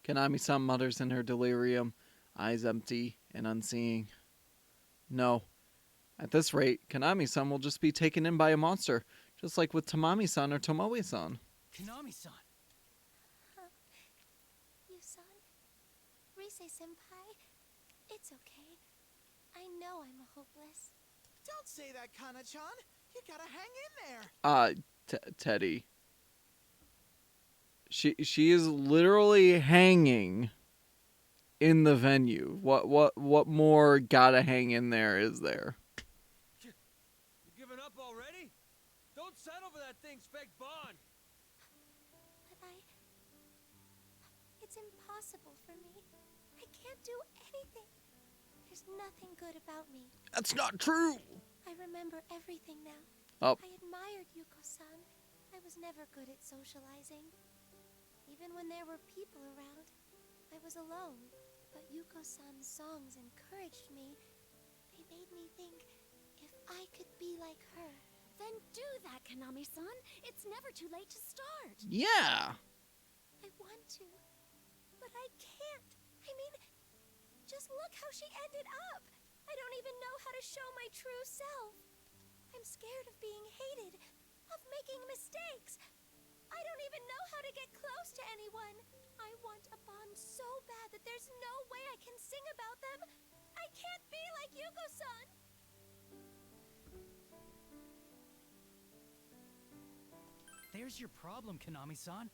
Kanami-san mutters in her delirium, eyes empty and unseeing. No. At this rate, Kanami-san will just be taken in by a monster, just like with Tamami-san or Tomoe-san. Kanami-san! You-san, Rise-senpai, it's okay. I know I'm hopeless. Don't say that, Kana-chan. You gotta hang in there. Teddy. She is literally hanging in the venue. What more gotta hang in there is there? You giving up already? Don't settle for that thing's fake bond. But it's impossible for me. I can't do anything. There's nothing good about me. That's not true. I remember everything now. Oh. I admired Yuko-san. I was never good at socializing. Even when there were people around, I was alone. But Yuko-san's songs encouraged me. They made me think if I could be like her. Then do that, Kanami-san. It's never too late to start. Yeah. I want to, but I can't. I mean, just look how she ended up. I don't even know how to show my true self. I'm scared of being hated, making mistakes. I don't even know how to get close to anyone. I want a bond so bad that there's no way I can sing about them. I can't be like Yuko-san. There's your problem, Konami-san.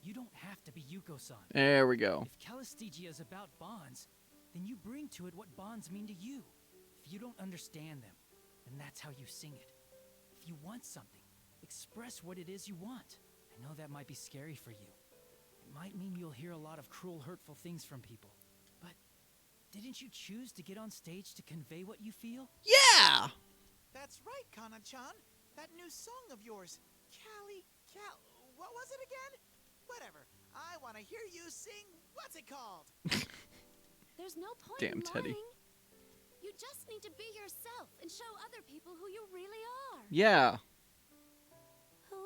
You don't have to be Yuko-san. There we go. If Calistegia is about bonds, then you bring to it what bonds mean to you. If you don't understand them, then that's how you sing it. If you want something, express what it is you want. I know that might be scary for you. It might mean you'll hear a lot of cruel, hurtful things from people. But didn't you choose to get on stage to convey what you feel? Yeah! That's right, Kana-chan. That new song of yours, what was it again? Whatever. I want to hear you sing, what's it called? There's no point Damn, in Teddy. lying. You just need to be yourself and show other people who you really are. Yeah. Who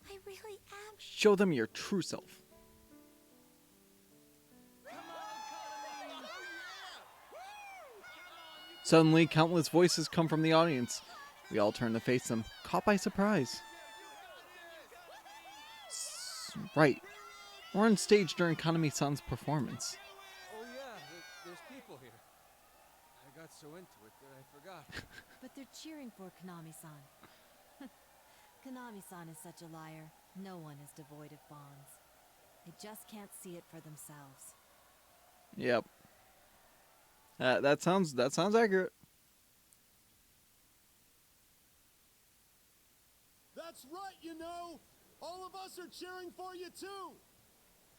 I really am. Show them your true self. Suddenly, countless voices come from the audience. We all turn to face them, caught by surprise. Right. We're on stage during Kanami-san's performance. Oh yeah, there's people here. I got so into it that I forgot. But they're cheering for Konami-san. Konami-san is such a liar. No one is devoid of bonds. They just can't see it for themselves. Yep. That sounds accurate. That's right, you know! All of us are cheering for you too!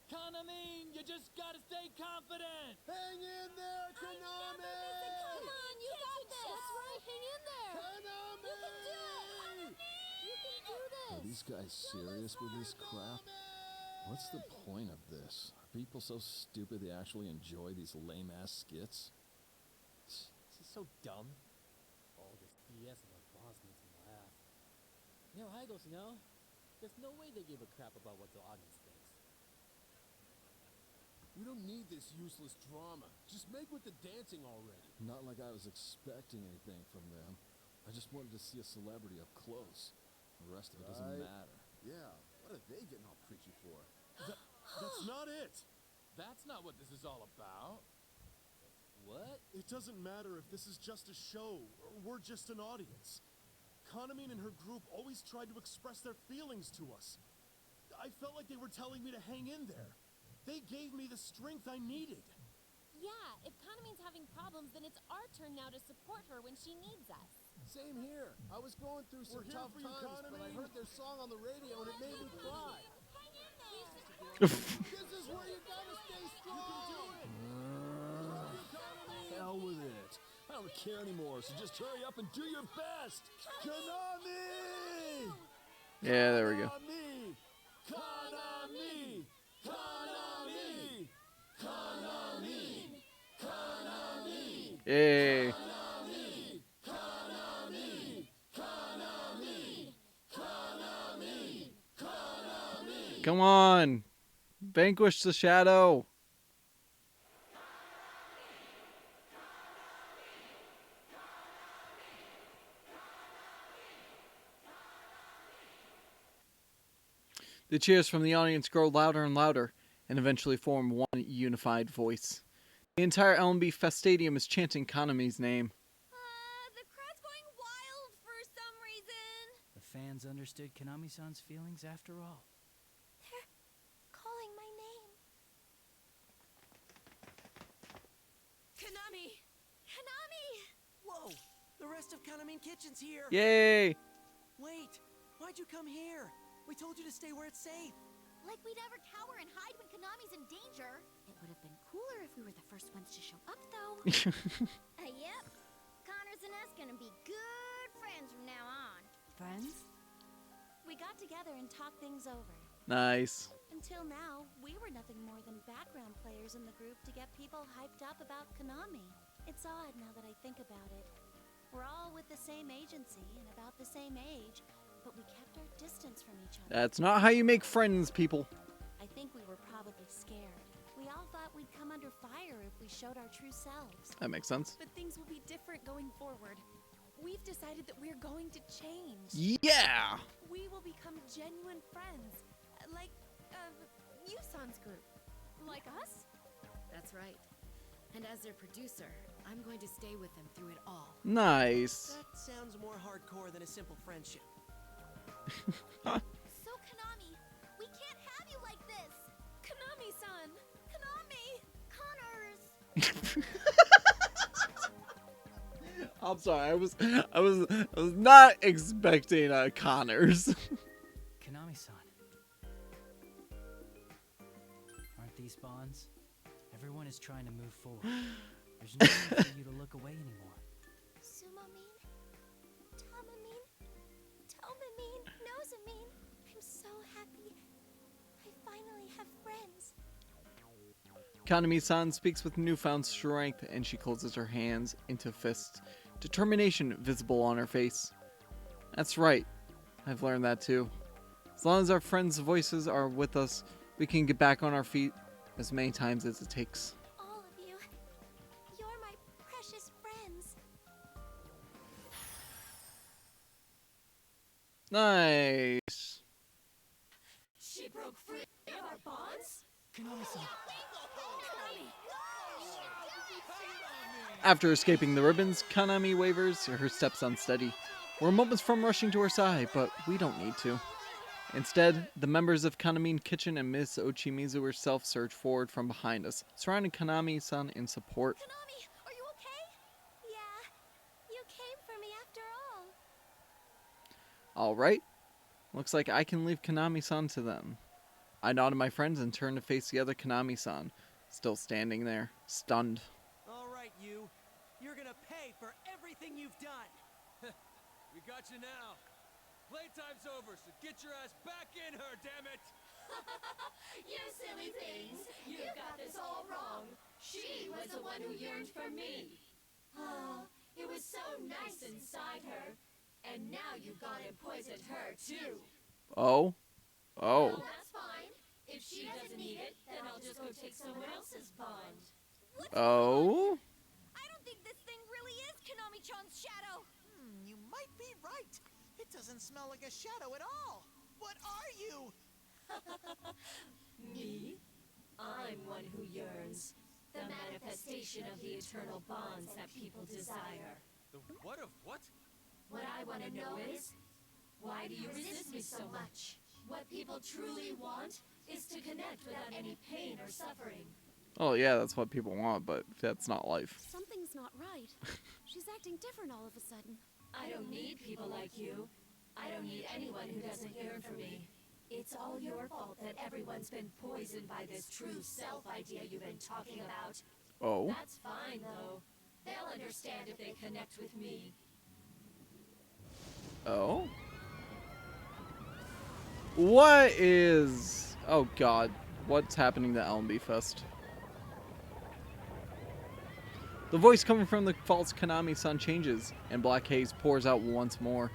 Kanami, you just gotta stay confident! Hang in there, Konami! Come on, you got this! That's right, hang in there! Konami! You can do this! Are these guys serious with this crap? What's the point of this? Are people so stupid they actually enjoy these lame-ass skits? This is so dumb. All this BS and our boss makes me laugh. They're idols, you know? There's no way they give a crap about what the audience thinks. We don't need this useless drama. Just make with the dancing already. Not like I was expecting anything from them. I just wanted to see a celebrity up close. The rest of it doesn't matter. Yeah, what are they getting all preachy for? That's not it! That's not what this is all about. What? It doesn't matter if this is just a show, or we're just an audience. Kanami and her group always tried to express their feelings to us. I felt like they were telling me to hang in there. They gave me the strength I needed. Yeah, if Kanami's having problems, then it's our turn now to support her when she needs us. Same here. I was going through some tough times, but I heard their song on the radio and it made me cry. This is where you gotta stay strong. Hell with it. I don't care anymore, so just hurry up and do your best! Konami! Yeah, there we go. Konami! Konami! Konami! Konami! Yay. Konami! Konami! Konami! Konami! Konami! Come on. Vanquish the shadow. The cheers from the audience grow louder and louder, and eventually form one unified voice. The entire LMB Fest Stadium is chanting Kanami's name. The crowd's going wild for some reason. The fans understood Konami-san's feelings after all. They're calling my name. Konami! Konami! Whoa! The rest of Kanami Kitchen's here! Yay! Wait! Why'd you come here? We told you to stay where it's safe. Like we'd ever cower and hide when Konami's in danger. It would have been cooler if we were the first ones to show up, though. Yep. Connors and us gonna be good friends from now on. Friends? We got together and talked things over. Nice. Until now, we were nothing more than background players in the group to get people hyped up about Konami. It's odd now that I think about it. We're all with the same agency and about the same age, but we kept our distance from each other. That's not how you make friends, people. I think we were probably scared. We all thought we'd come under fire if we showed our true selves. That makes sense. But things will be different going forward. we've decided that we're going to change. Yeah! We will become genuine friends. Like, Yusan's group. Like us? That's right. And as their producer, I'm going to stay with them through it all. Nice. That sounds more hardcore than a simple friendship. So, Konami, we can't have you like this! Konami-san! Konami! Connors! I'm sorry, I was not expecting Connors. Konami-san. Aren't these bonds? Everyone is trying to move forward. There's no need for you to look away anymore. Sumomin, Tamamin, Tomamin, Nozamin. I'm so happy. I finally have friends. Kanami-san speaks with newfound strength, and she closes her hands into fists. Determination visible on her face. That's right. I've learned that too. As long as our friends' voices are with us, we can get back on our feet as many times as it takes. All of you. You're my precious friends. Nice. She broke free of our bonds? Konami-san. After escaping the ribbons, Kanami wavers, her steps unsteady. We're moments from rushing to her side, but we don't need to. Instead, the members of Kanami Kitchen and Miss Ochimizu herself surge forward from behind us, surrounding Kanami-san in support. Konami, are you okay? Yeah, you came for me after all. Alright. Looks like I can leave Kanami-san to them. I nod to my friends and turn to face the other Kanami-san, still standing there, stunned. All right, you. You're gonna pay for everything you've done. We got you now. Playtime's over, so get your ass back in her, damn it! You silly things! You got this all wrong. She was the one who yearned for me. Oh, it was so nice inside her. And now you've gone and poisoned her, too. Oh? Oh. Well, that's fine. If she doesn't need it, then I'll just go take someone else's bond. Oh? I don't think this thing really is Konami-chan's shadow. You might be right. It doesn't smell like a shadow at all. What are you? Me? I'm one who yearns. The manifestation of the eternal bonds that people desire. The what of what? What I want to know is, why do you resist me so much? What people truly want is to connect without any pain or suffering. Oh yeah, that's what people want, but that's not life. Something's not right. She's acting different all of a sudden. I don't need people like you. I don't need anyone who doesn't yearn for me. It's all your fault that everyone's been poisoned by this true self idea you've been talking about. Oh? That's fine, though. They'll understand if they connect with me. Oh? What is... Oh god. What's happening to LMB Fest? The voice coming from the false Konami-san changes, and black haze pours out once more.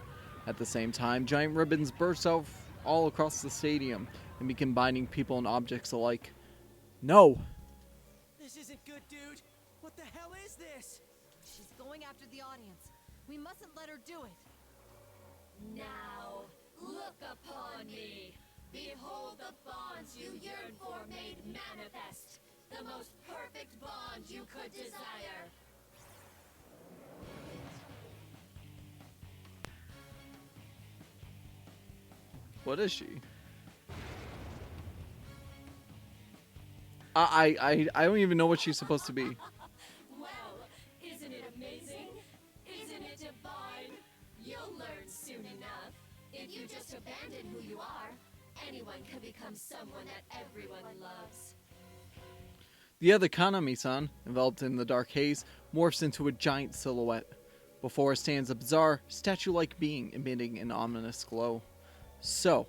At the same time, giant ribbons burst out all across the stadium and begin binding people and objects alike. No! This isn't good, dude. What the hell is this? She's going after the audience. We mustn't let her do it. Now, look upon me. Behold the bonds you yearn for made manifest. The most perfect bond you could desire. What is she? I don't even know what she's supposed to be. Well, isn't it amazing? Isn't it divine? You'll learn soon enough. If you just abandon who you are, anyone can become someone that everyone loves. The other Kanami-san, enveloped in the dark haze, morphs into a giant silhouette. Before her stands a bizarre, statue-like being emitting an ominous glow. So,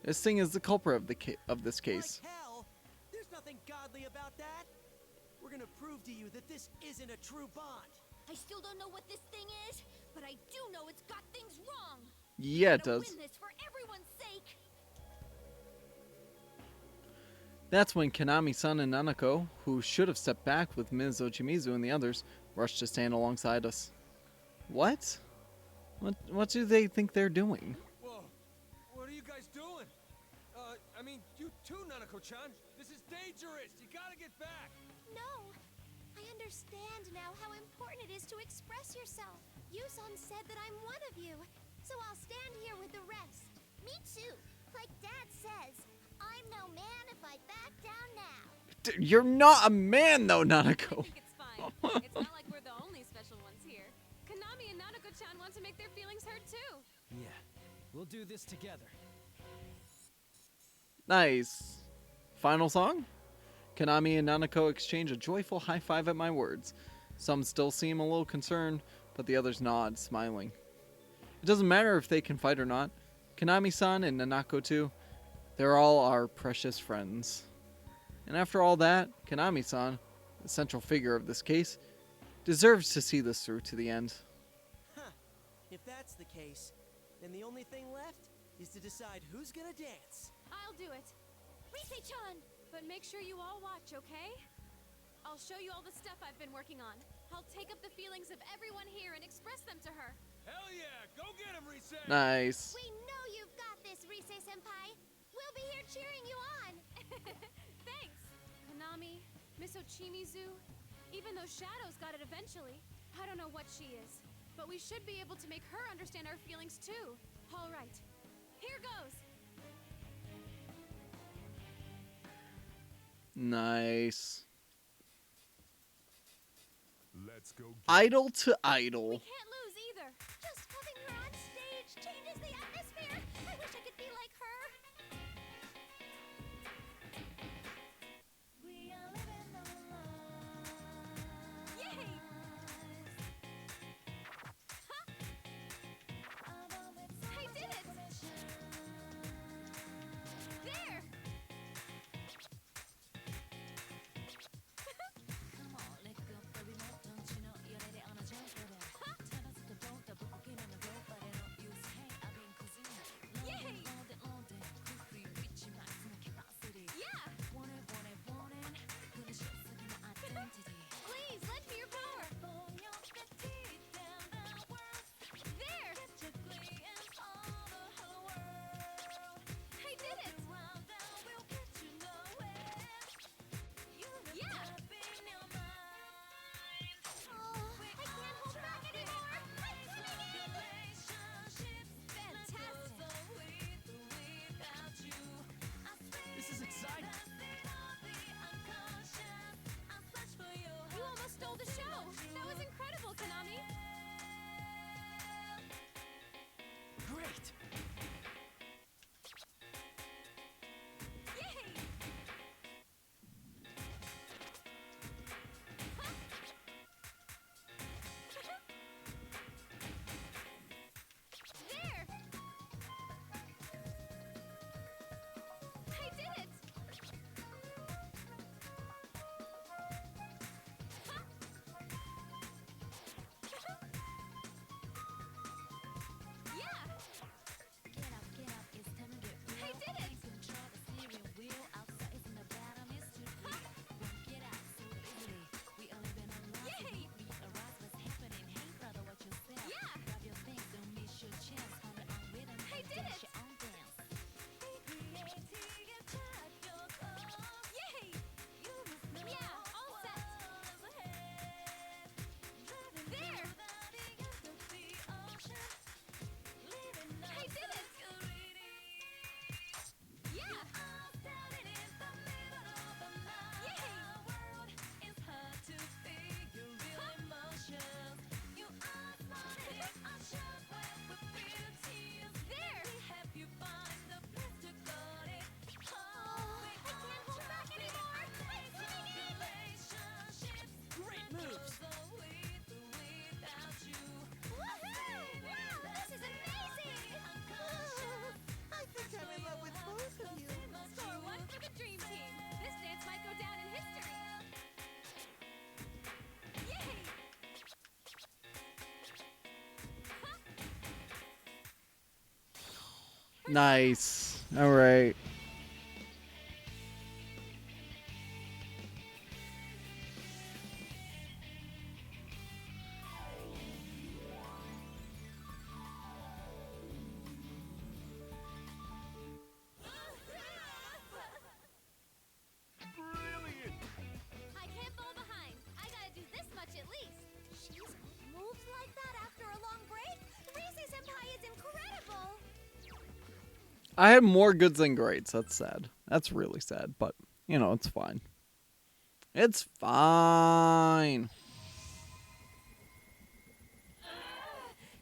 this thing is the culprit of this case. Like hell! There's nothing godly about that. We're gonna prove to you that this isn't a true bond. I still don't know what this thing is, but I do know it's got things wrong. Yeah, it We gotta does. win this for everyone's sake. That's when Konami-san and Nanako, who should have stepped back with Ms. Ochimizu and the others, rushed to stand alongside us. What? What do they think they're doing? Whoa, what are you guys doing? I mean, you too, Nanako-chan. This is dangerous. You gotta get back. No. I understand now how important it is to express yourself. Yusan said that I'm one of you, so I'll stand here with the rest. Me too. Like Dad says, I'm no man if I back down now. You're not a man, though, Nanako. It's fine. It's not like we're the only special ones here. Konami and Nanako-chan want to make their feelings heard too. Yeah, we'll do this together. Nice. Final song? Konami and Nanako exchange a joyful high five at my words. Some still seem a little concerned, but the others nod, smiling. It doesn't matter if they can fight or not. Konami-san and Nanako too. They're all our precious friends. And after all that, Konami-san, the central figure of this case, deserves to see this through to the end. Huh. If that's the case, then the only thing left is to decide who's gonna dance. I'll do it. Rise-chan! But make sure you all watch, okay? I'll show you all the stuff I've been working on. I'll take up the feelings of everyone here and express them to her. Hell yeah! Go get him, Rise! Nice. We know you've got this, Rise-senpai. We'll be here cheering you on. Thanks! Konami, Miss Ochimizu, even though Shadow's got it eventually, I don't know what she is. But we should be able to make her understand our feelings too. All right, here goes! Nice. Let's go. Idol to idol. We can't lose either. Just having her on stage changes the atmosphere. I wish I could be like her. We are living the life. Yay! I did it! There! Please, lend me your power! There! I did it! Yeah! Oh, I can't hold back anymore. I'm doing it. Fantastic! This is exciting. You almost stole the show! That was incredible, Konami! Great. Yay! There! I did it! Yeah! I did it! Yay! Yeah! I did it! Yay! Yeah, all set! There! I did it! Yeah! Yay! There! Great moves! This is amazing! I think I'm in love with both of you. Score one for the Dream Team. This dance might go down in history. Yay! Nice. All right. I had more goods than greats. That's sad. That's really sad, but you know, it's fine. It's fine.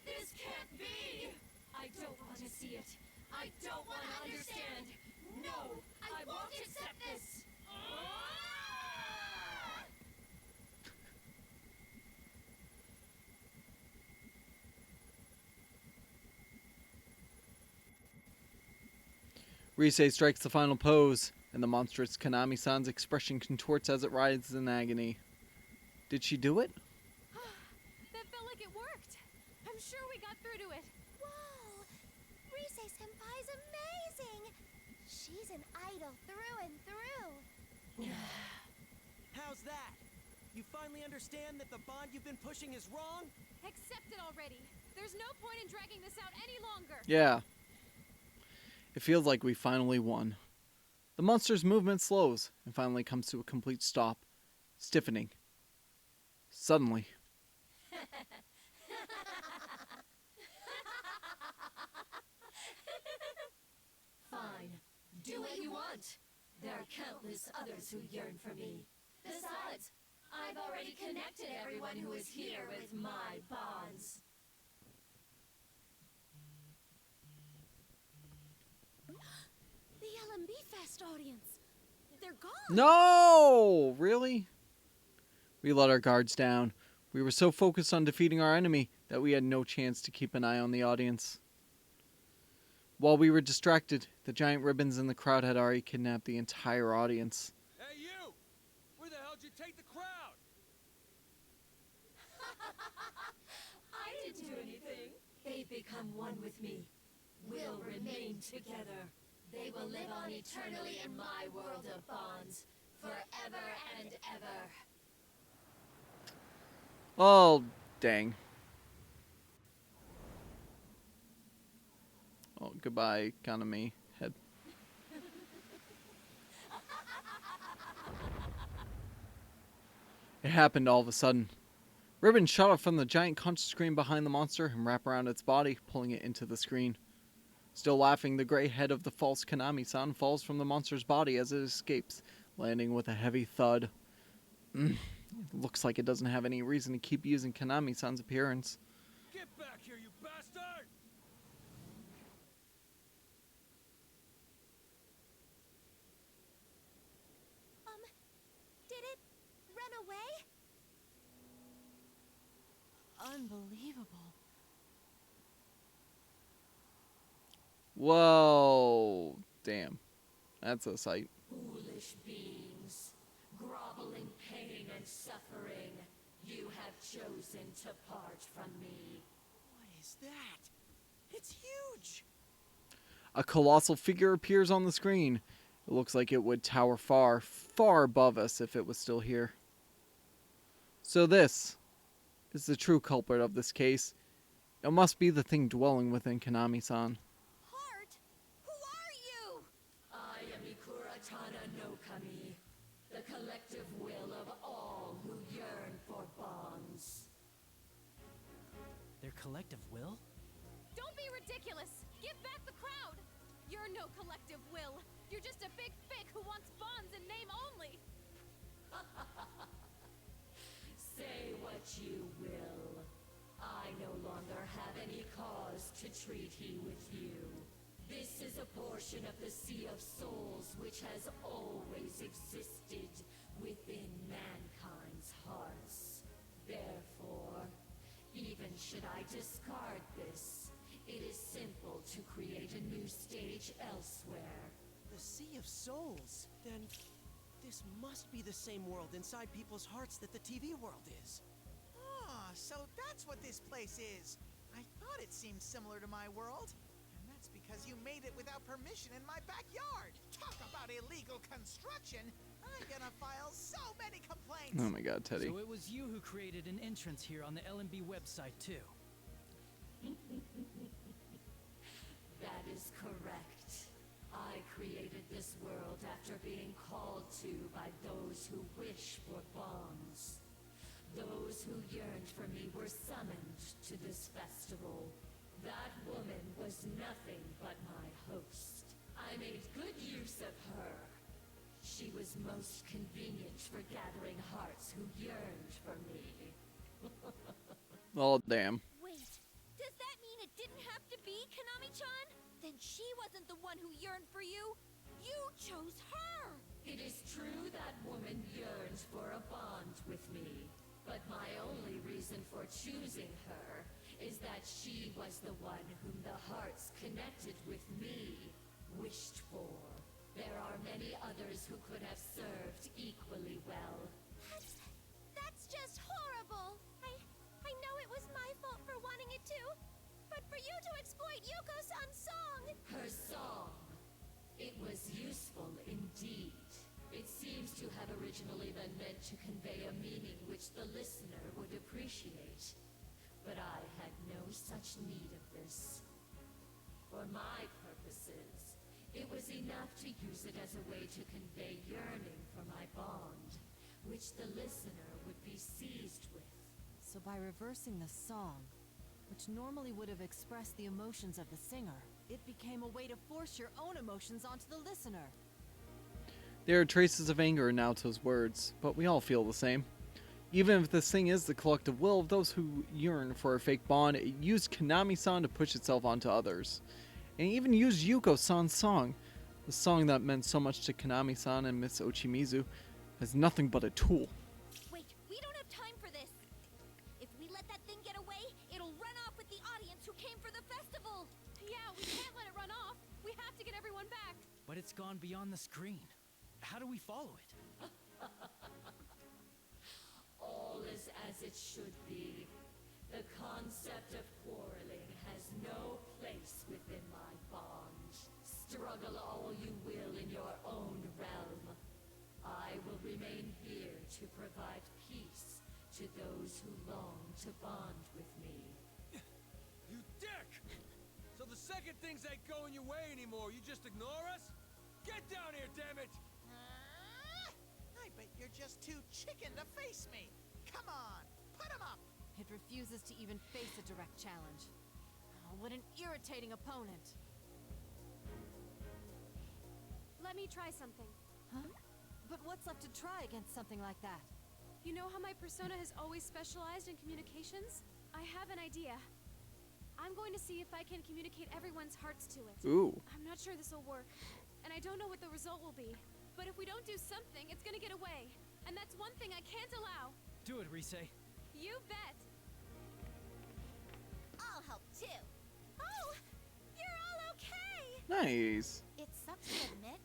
This can't be! I don't want to see it. I don't want to understand. No, I won't accept this. Rise strikes the final pose, and the monstrous Kanami-san's expression contorts as it writhes in agony. Did she do it? That felt like it worked. I'm sure we got through to it. Whoa! Rise-senpai's amazing! She's an idol through and through. How's that? You finally understand that the bond you've been pushing is wrong? Accept it already. There's no point in dragging this out any longer. Yeah. It feels like we finally won. The monster's movement slows and finally comes to a complete stop, stiffening. Suddenly. Fine. Do what you want. There are countless others who yearn for me. Besides, I've already connected everyone who is here with my bonds. The LMB Fest audience. They're gone. No! Really? We let our guards down. We were so focused on defeating our enemy that we had no chance to keep an eye on the audience. While we were distracted, the giant ribbons in the crowd had already kidnapped the entire audience. Hey, you! Where the hell did you take the crowd? I didn't do anything. They've become one with me. We'll remain together. They will live on eternally in my world of bonds, forever and ever. Oh, dang. Oh, goodbye, Kanami head. It happened all of a sudden. Ribbons shot off from the giant conscious screen behind the monster and wrap around its body, pulling it into the screen. Still laughing, the gray head of the false Kanami-san falls from the monster's body as it escapes, landing with a heavy thud. It looks like it doesn't have any reason to keep using Kanami-san's appearance. Get back here, you bastard! Did it run away? Unbelievable. Whoa. Damn. That's a sight. Foolish beings, groveling pain and suffering, you have chosen to part from me. What is that? It's huge! A colossal figure appears on the screen. It looks like it would tower far, far above us if it was still here. So this is the true culprit of this case. It must be the thing dwelling within Kanami-san. I am Ikuratana no Kami, the collective will of all who yearn for bonds. Their collective will? Don't be ridiculous. Give back the crowd. You're no collective will. You're just a big fig who wants bonds in name only. Say what you will. I no longer have any cause to treaty with you. This is a portion of the Sea of Souls which has always existed within mankind's hearts. Therefore, even should I discard this, it is simple to create a new stage elsewhere. The Sea of Souls? Then this must be the same world inside people's hearts that the TV world is. Ah, so that's what this place is. I thought it seemed similar to my world. And that's because you made it without permission in my backyard. Talk about illegal construction. I'm gonna file so many complaints. Oh my god, Teddy. So it was you who created an entrance here on the LMB website, too. That is correct. I created this world after being called to by those who wish for bonds. Those who yearned for me were summoned to this festival. That woman was nothing but my host. I made good use of her. She was most convenient for gathering hearts who yearned for me. Oh, damn. Wait, does that mean it didn't have to be Konami-chan? Then she wasn't the one who yearned for you. You chose her. It is true that woman yearned for a bond with me, but my only reason for choosing her is that she was the one whom the hearts connected with me wished for. There are many others who could have served equally well. That's just horrible. I know it was my fault for wanting it too, but for you to exploit Yuko-san's song. Her song. It was useful indeed. It seems to have originally been meant to convey a meaning which the listener would appreciate. But I had no such need of this. For my purposes, it was enough to use it as a way to convey yearning for my bond, which the listener would be seized with. So by reversing the song, which normally would have expressed the emotions of the singer, it became a way to force your own emotions onto the listener. There are traces of anger in Naoto's words, but we all feel the same. Even if this thing is the collective will of those who yearn for a fake bond, it used Konami-san to push itself onto others. And it even used Yuko-san's song, the song that meant so much to Konami-san and Miss Ochimizu, as nothing but a tool. Wait, we don't have time for this. If we let that thing get away, it'll run off with the audience who came for the festival. Yeah, we can't let it run off. We have to get everyone back. But it's gone beyond the screen. How do we follow it? All is as it should be. The concept of quarreling has no place within my bond. Struggle all you will in your own realm. I will remain here to provide peace to those who long to bond with me. You dick! So the second things ain't going your way anymore, you just ignore us? Get down here, damn it! I bet you're just too chicken to face me. Come on, put him up. It refuses to even face a direct challenge. Oh, what an irritating opponent. Let me try something. Huh? But what's left to try against something like that? You know how my persona has always specialized in communications? I have an idea. I'm going to see if I can communicate everyone's hearts to it. Ooh. I'm not sure this will work, and I don't know what the result will be. But if we don't do something, it's gonna get away. And that's one thing I can't allow. Do it, Rise. You bet. I'll help too. Oh, you're all okay. Nice. It sucks to admit,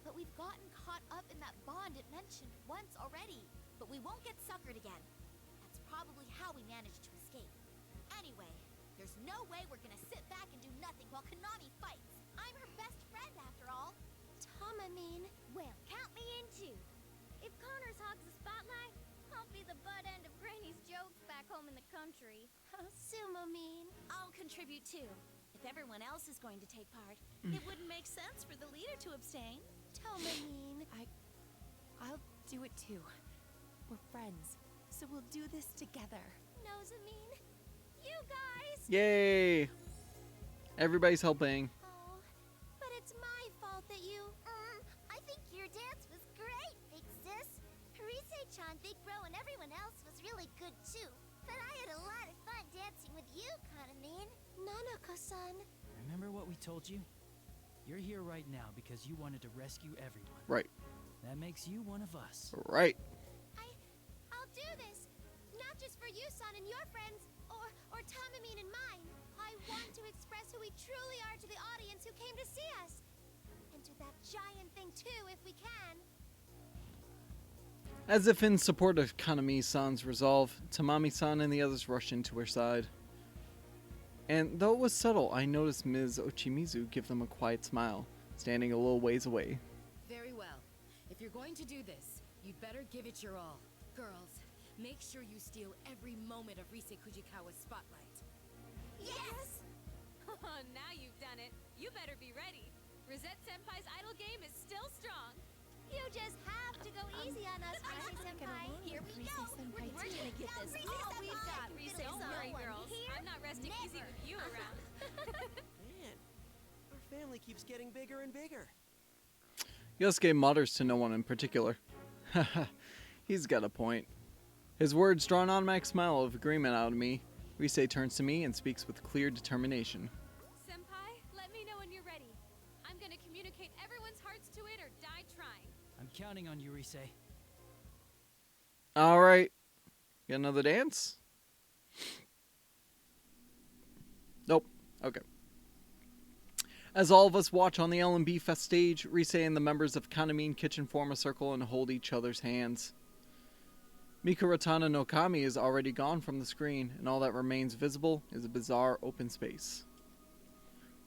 but we've gotten caught up in that bond it mentioned once already. But we won't get suckered again. That's probably how we managed to escape. Anyway, there's no way we're gonna sit back and do nothing while Konami fights. I'm her best friend after all. Tamamine. Well, count me in too. If Connors hogs the spotlight, I'll be the butt end of Granny's jokes back home in the country. Sumamine. I'll contribute too. If everyone else is going to take part, it wouldn't make sense for the leader to abstain. Tamamine. I'll do it too. We're friends, so we'll do this together. Nosamine. You guys. Yay! Everybody's helping. Oh, but it's my fault that you. I think your dance was great, Big Sis. Harise-chan, Big Bro, and everyone else was really good too. But I had a lot of fun dancing with you, Kanamine. Nanako-san. Remember what we told you? You're here right now because you wanted to rescue everyone. Right. That makes you one of us. Right. I'll do this. Not just for you, son, and your friends, or Tamamine and mine. I want to express who we truly are to the audience who came to see us. And do that giant thing too, if we can. As if in support of Kanami-san's resolve, Tamami-san and the others rushed into her side. And though it was subtle, I noticed Ms. Ochimizu give them a quiet smile, standing a little ways away. Very well. If you're going to do this, you'd better give it your all. Girls, make sure you steal every moment of Rise Kujikawa's spotlight. Yes! Now you've done it. You better be ready. Rosette Senpai's idol game is still strong. You just have to go easy on us, Rise-senpai. Here we go. We're gonna get this. Oh, we've got Rise. Don't worry, Someone girls. here? I'm not resting easy Never. with you around. Man, our only keeps getting bigger and bigger. Yosuke mutters to no one in particular. Haha, he's got a point. His words draw an automatic smile of agreement out of me. Rise turns to me and speaks with clear determination. Senpai, let me know when you're ready. I'm gonna communicate everyone's hearts to it or die trying. I'm counting on you, Rise. Alright. Got another dance? Nope. Okay. As all of us watch on the LMB Fest stage, Rise and the members of Kanamine Kitchen form a circle and hold each other's hands. Mikuratana no Kami is already gone from the screen, and all that remains visible is a bizarre open space.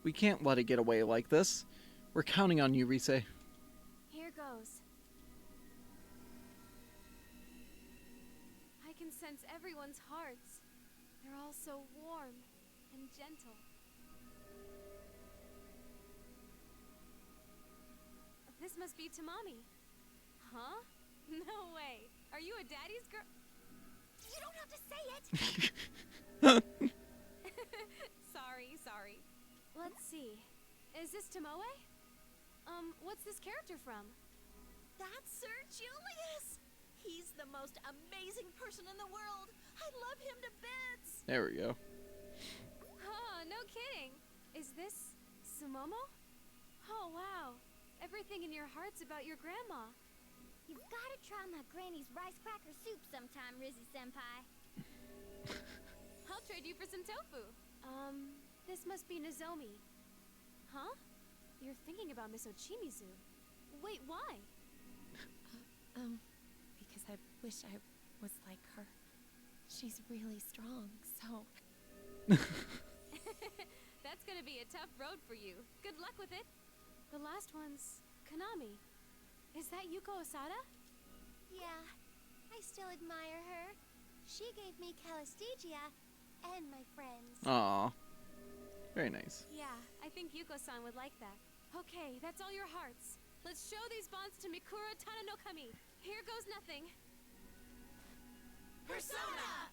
We can't let it get away like this. We're counting on you, Rise. Here goes. I can sense everyone's hearts. They're all so warm and gentle. This must be Tamami. Huh? No way. Are you a daddy's girl? You don't have to say it! Sorry. Let's see. Is this Tomoe? What's this character from? That's Sir Julius! He's the most amazing person in the world! I love him to bits! There we go. Huh, no kidding. Is this Sumomo? Oh, wow. Everything in your heart's about your grandma. You've gotta try my granny's rice cracker soup sometime, Rizzy-senpai. I'll trade you for some tofu. This must be Nozomi. Huh? You're thinking about Miss Ochimizu. Wait, why? Because I wish I was like her. She's really strong, so... That's gonna be a tough road for you. Good luck with it. The last one's Kanami. Is that Yuko Osada? Yeah, I still admire her. She gave me Calistegia and my friends. Aww. Very nice. Yeah, I think Yuko-san would like that. Okay, that's all your hearts. Let's show these bonds to Mikura Tana no Kami. Here goes nothing. Persona!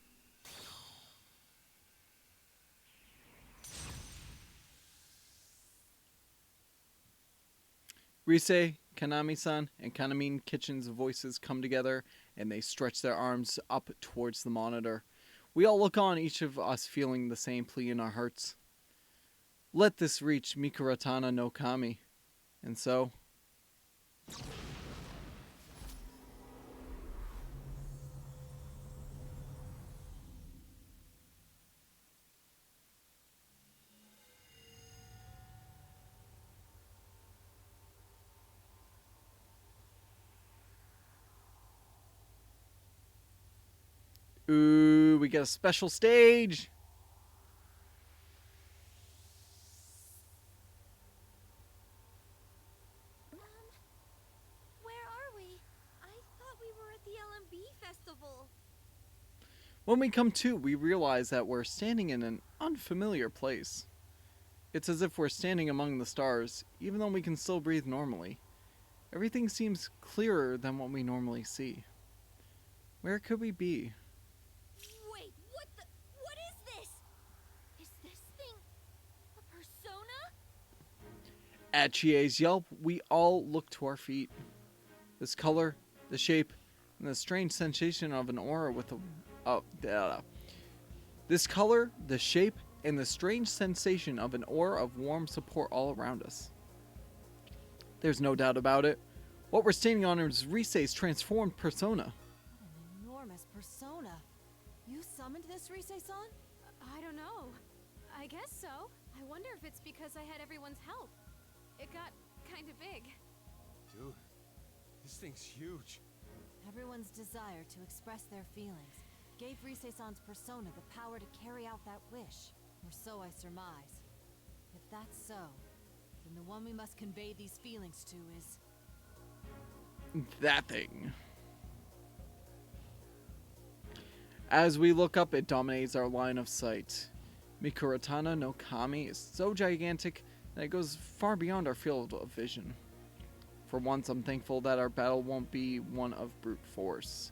Rise, Kanami-san, and Kanamine Kitchen's voices come together, and they stretch their arms up towards the monitor. We all look on, each of us feeling the same plea in our hearts. Let this reach Mikuratana no Kami. And so... Ooh, we got a special stage! Where are we? I thought we were at the LMB festival. When we come to, we realize that we're standing in an unfamiliar place. It's as if we're standing among the stars, even though we can still breathe normally. Everything seems clearer than what we normally see. Where could we be? Wait, what is this? Is this thing a persona? At Chie's yelp, we all look to our feet. This color, the shape, and the strange sensation of an aura with This color, the shape, and the strange sensation of an aura of warm support all around us. There's no doubt about it. What we're standing on is Rise's transformed persona. An enormous persona. You summoned this, Rise-san? I don't know. I guess so. I wonder if it's because I had everyone's help. It got kind of big. Dude, this thing's huge. Everyone's desire to express their feelings gave Rise-san's persona the power to carry out that wish. Or so I surmise. If that's so, then the one we must convey these feelings to is... that thing. As we look up, it dominates our line of sight. Mikuratana no Kami is so gigantic that it goes far beyond our field of vision. For once, I'm thankful that our battle won't be one of brute force.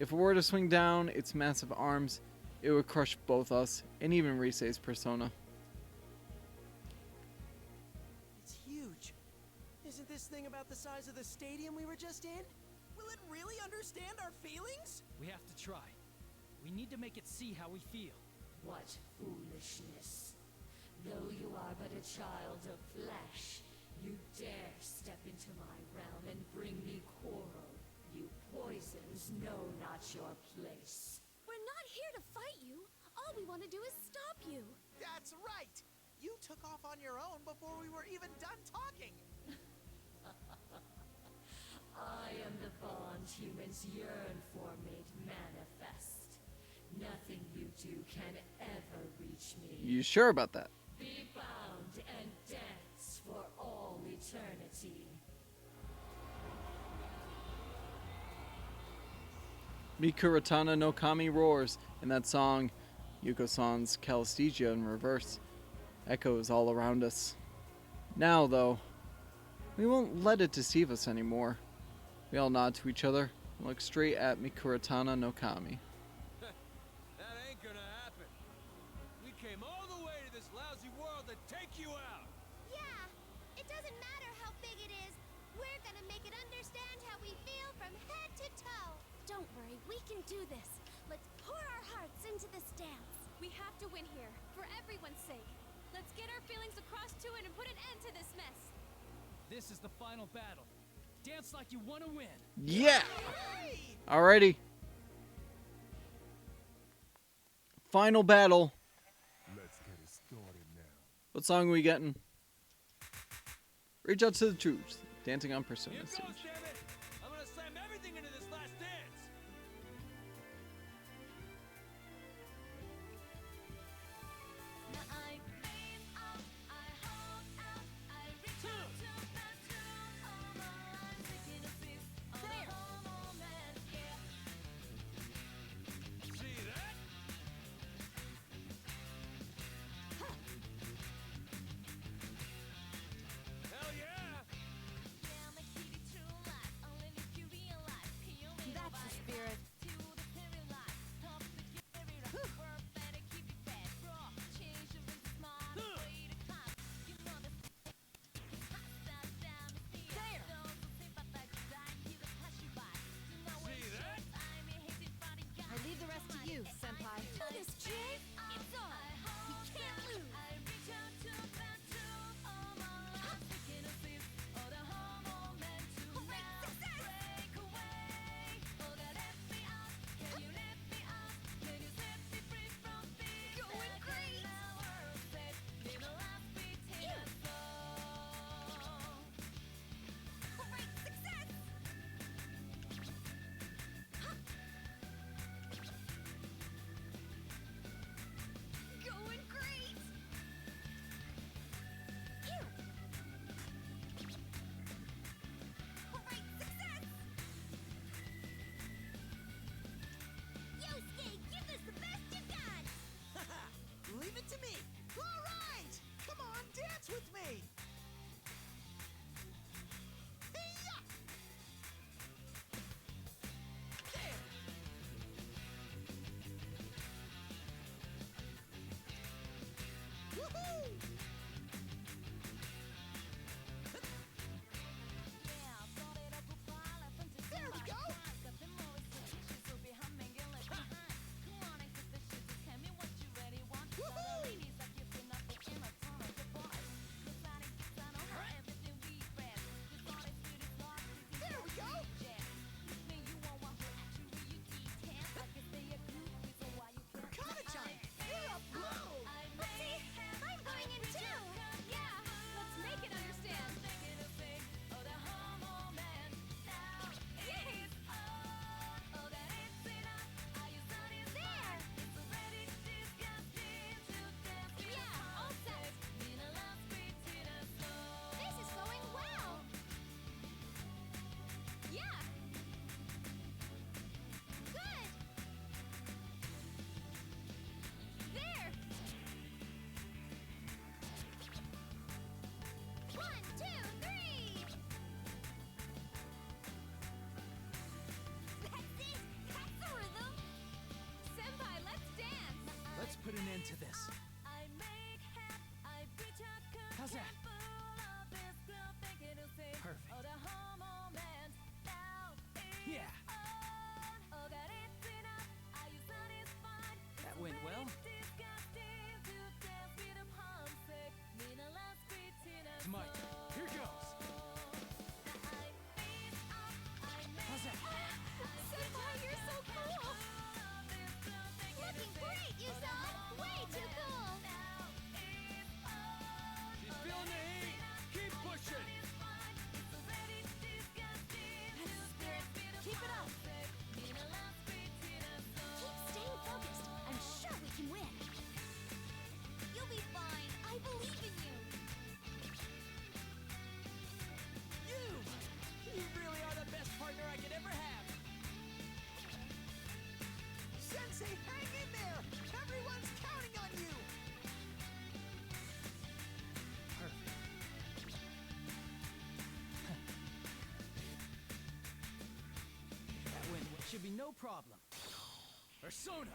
If it were to swing down its massive arms, it would crush both us and even Rise's persona. It's thing about the size of the stadium we were just in? Will it really understand our feelings? We have to try. We need to make it see how we feel. What foolishness. Though you are but a child of flesh, you dare step into my realm and bring me quarrel. You poisons know not your place. We're not here to fight you. All we want to do is stop you. That's right! You took off on your own before we were even done talking! I am the bond humans yearn for made manifest. Nothing you do can ever reach me. You sure about that? Be bound and dance for all eternity. Mikuratana no Kami roars, and that song, Yuko-san's Calisthesia in reverse, echoes all around us. Now, though, we won't let it deceive us anymore. We all nod to each other and look straight at Mikuratana no Kami. That ain't gonna happen. We came all the way to this lousy world to take you out. Yeah, it doesn't matter how big it is. We're gonna make it understand how we feel from head to toe. Don't worry, we can do this. Let's pour our hearts into this dance. We have to win here, for everyone's sake. Let's get our feelings across to it and put an end to this mess. This is the final battle. Dance like you want to win. Yeah! Alrighty. Final battle. Let's get it started now. What song are we getting? Reach out to the troops. Dancing on Persona Here stage. goes, damn it! I'm gonna slam everything into this last dance. See that? Hell yeah! should be no problem. Persona!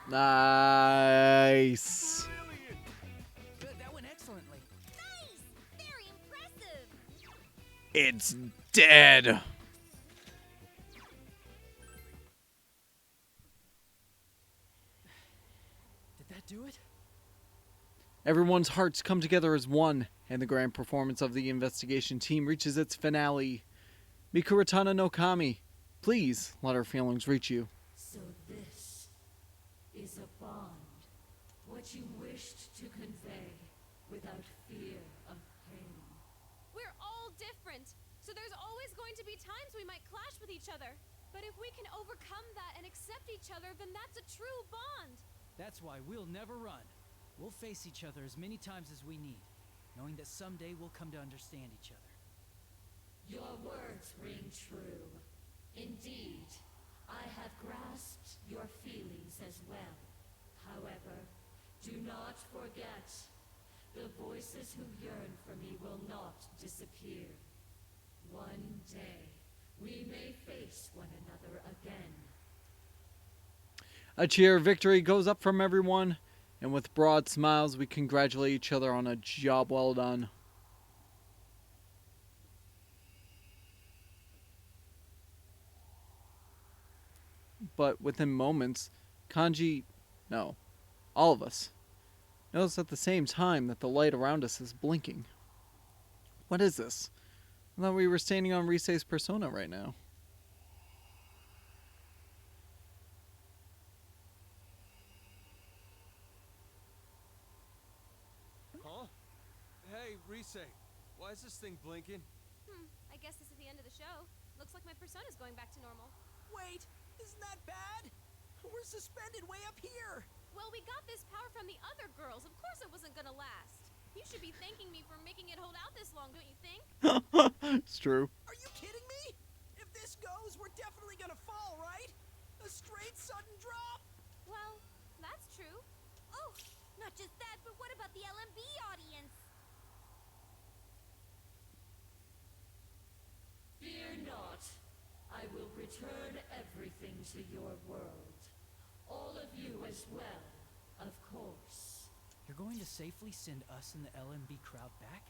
Nice. That went excellently. Nice! Very impressive! It's dead. Did that do it? Everyone's hearts come together as one, and the grand performance of the investigation team reaches its finale. Mikuratana no Kami, please let our feelings reach you. So this is a bond. What you wished to convey without fear of pain. We're all different, so there's always going to be times we might clash with each other. But if we can overcome that and accept each other, then that's a true bond. That's why we'll never run. We'll face each other as many times as we need, knowing that someday we'll come to understand each other. Your words ring true. Indeed, I have grasped your feelings as well. However, do not forget, the voices who yearn for me will not disappear. One day, we may face one another again. A cheer of victory goes up from everyone, and with broad smiles we congratulate each other on a job well done. But within moments, Kanji, no, all of us, notice at the same time that the light around us is blinking. What is this? I thought we were standing on Risei's persona right now. Huh? Hey, Risei, why is this thing blinking? I guess this is the end of the show. Looks like my persona's going back to normal. Wait, isn't that bad? We're suspended way up here. Well, we got this power from the other girls. Of course it wasn't gonna last. You should be thanking me for making it hold out this long, don't you think? It's true. Are you kidding me? If this goes, we're definitely gonna fall, right? A straight sudden drop. Well, that's true. Oh, not just that, but what about the LMB audience? Fear not. I will return everything to your world. All of you as well, of course. You're going to safely send us and the LMB crowd back?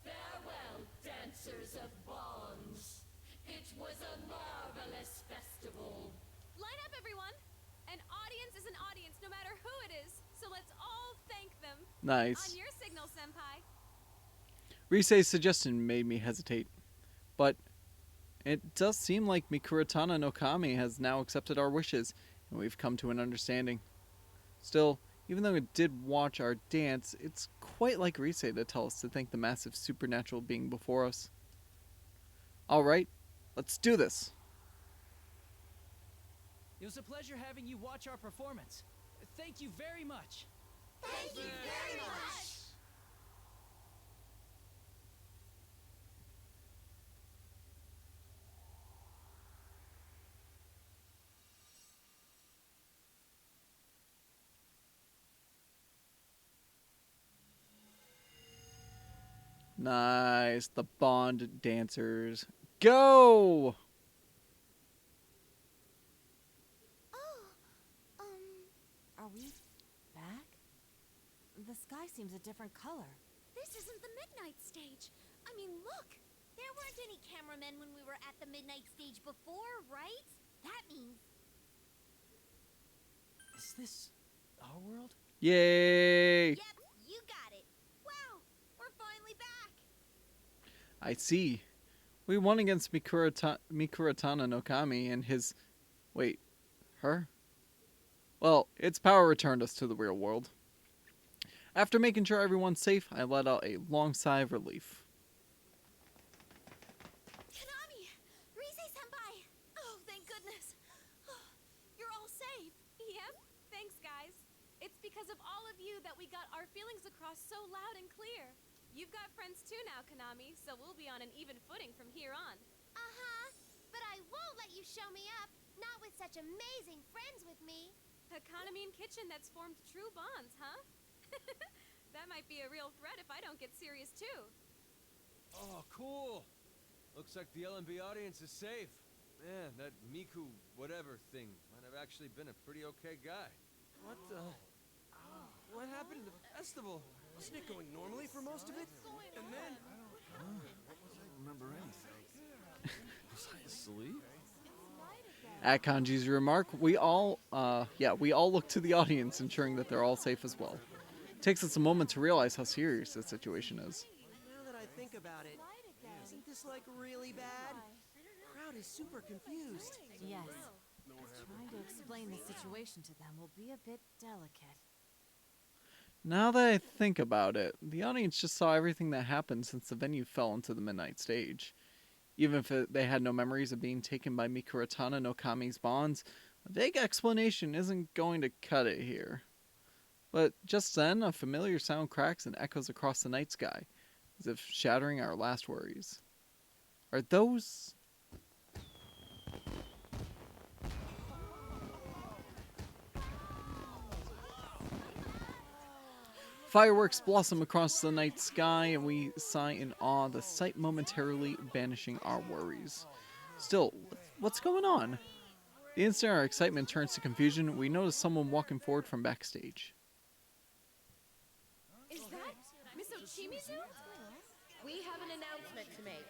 Farewell, dancers of bonds. It was a marvelous festival. Line up, everyone! An audience is an audience, no matter who it is. So let's all thank them. Nice. On your signal, Senpai. Risei's suggestion made me hesitate, but it does seem like Mikuratana no Kami has now accepted our wishes, and we've come to an understanding. Still, even though it did watch our dance, it's quite like Risei to tell us to thank the massive supernatural being before us. Alright, let's do this. It was a pleasure having you watch our performance. Thank you very much. Thank you very much! Nice. The Bond dancers. Go! Are we back? The sky seems a different color. This isn't the midnight stage. I mean, look! There weren't any cameramen when we were at the midnight stage before, right? That means... Is this our world? Yay! Yep, you got it. Wow, we're finally back. I see. We won against Mikuratana no Kami and his... Wait, her? Well, its power returned us to the real world. After making sure everyone's safe, I let out a long sigh of relief. Konami! Risei-senpai! Oh, thank because of all of you that we got our feelings across so loud and clear. You've got friends too now, Konami, so we'll be on an even footing from here on. Uh-huh. But I won't let you show me up. Not with such amazing friends with me. A Konami Kitchen that's formed true bonds, huh? That might be a real threat if I don't get serious too. Oh, cool. Looks like the LMB audience is safe. Man, that Miku whatever thing might have actually been a pretty okay guy. What the... What happened to the festival? Wasn't it going normally for most of it? And then... I don't remember anything. Was I asleep? At Kanji's remark, we all look to the audience, ensuring that they're all safe as well. It takes us a moment to realize how serious the situation is. Now that I think about it, isn't this like really bad? The crowd is super confused. Yes. Trying to explain the situation to them will be a bit delicate. Now that I think about it, the audience just saw everything that happened since the venue fell into the midnight stage. Even if they had no memories of being taken by Mikuratana no Kami's bonds, a vague explanation isn't going to cut it here. But just then, a familiar sound cracks and echoes across the night sky, as if shattering our last worries. Are those... Fireworks blossom across the night sky, and we sigh in awe, the sight momentarily banishing our worries. Still, what's going on? The instant our excitement turns to confusion, we notice someone walking forward from backstage. Is that Miss Ochimizu? We have an announcement to make.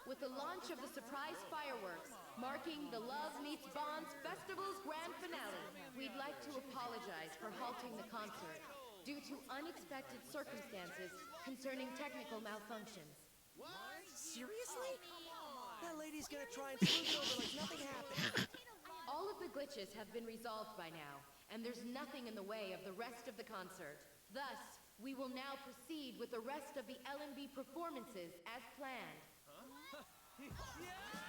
With the launch of the surprise fireworks, marking the Love Meets Bonds Festival's grand finale, we'd like to apologize for halting the concert due to unexpected circumstances concerning technical malfunctions. What? Seriously? That lady's gonna try and smooth it over like nothing happened. All of the glitches have been resolved by now, and there's nothing in the way of the rest of the concert. Thus, we will now proceed with the rest of the LMB performances as planned.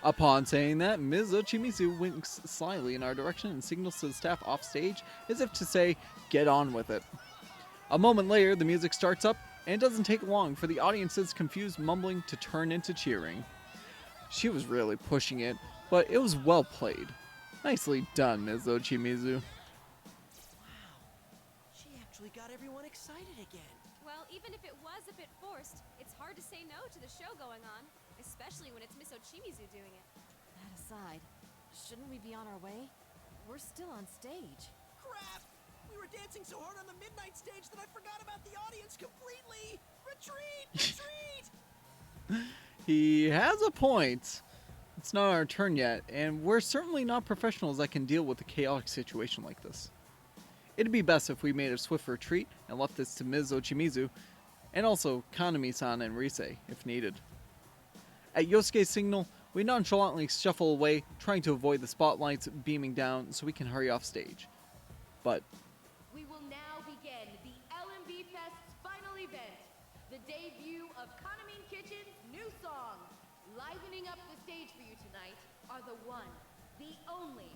Upon saying that, Ms. Ochimizu winks slyly in our direction and signals to the staff off stage as if to say, get on with it. A moment later, the music starts up, and it doesn't take long for the audience's confused mumbling to turn into cheering. She was really pushing it, but it was well played. Nicely done, Ms. Ochimizu. She actually got everyone excited again. Well, even if it was a bit forced, it's hard to say no to the show going on, especially when it's Miss Ochimizu doing it. That aside, shouldn't we be on our way? We're still on stage. Crap! We were dancing so hard on the midnight stage that I forgot about the audience completely! Retreat! Retreat! He has a point. It's not our turn yet, and we're certainly not professionals that can deal with a chaotic situation like this. It'd be best if we made a swift retreat and left this to Ms. Ochimizu, and also Kanami-san and Rise, if needed. At Yosuke's signal, we nonchalantly shuffle away, trying to avoid the spotlights beaming down so we can hurry off stage. But We will now begin the LMB Fest's final event, the debut of Kanami Kitchen's new song. Livening up the stage for you tonight are the one, the only,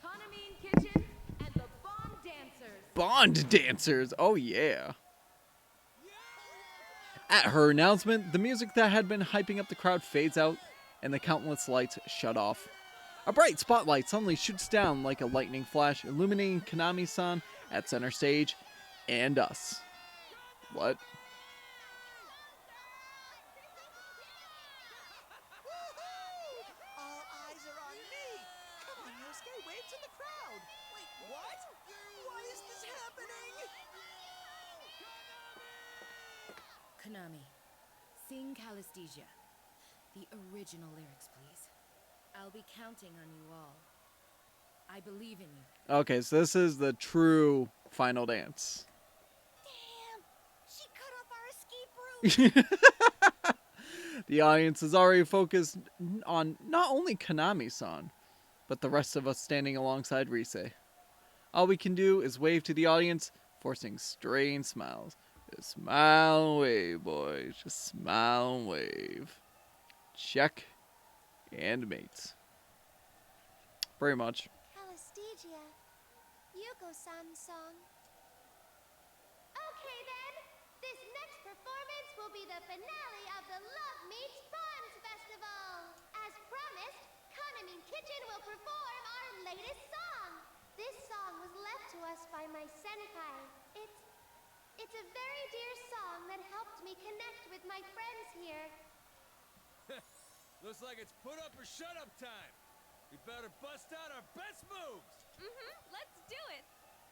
Kanami Kitchen and the Bond Dancers. Bond Dancers, oh yeah. At her announcement, the music that had been hyping up the crowd fades out, and the countless lights shut off. A bright spotlight suddenly shoots down like a lightning flash, illuminating Kanami-san at center stage, and us. What? All eyes are on me! Come on, Yosuke, wave to the crowd! Wait, what? Why is this happening? Konami, sing Calisthesia. The original lyrics, please. I'll be counting on you all. I believe in you. Okay, so this is the true final dance. She cut off our escape route! The audience is already focused on not only Kanami-san, but the rest of us standing alongside Rise. All we can do is wave to the audience, forcing strained smiles. Just smile and wave, boys. Just smile and wave. Check. And mates. Very much. Calisthesia, Yuko-san's song. performance will be the finale of the Love Meets Bonds Festival. As promised, Kaname Kitchen will perform our latest song. This song was left to us by my senpai. It's a very dear song that helped me connect with my friends here. Looks like it's put up or shut up time. We better bust out our best moves. Let's do it.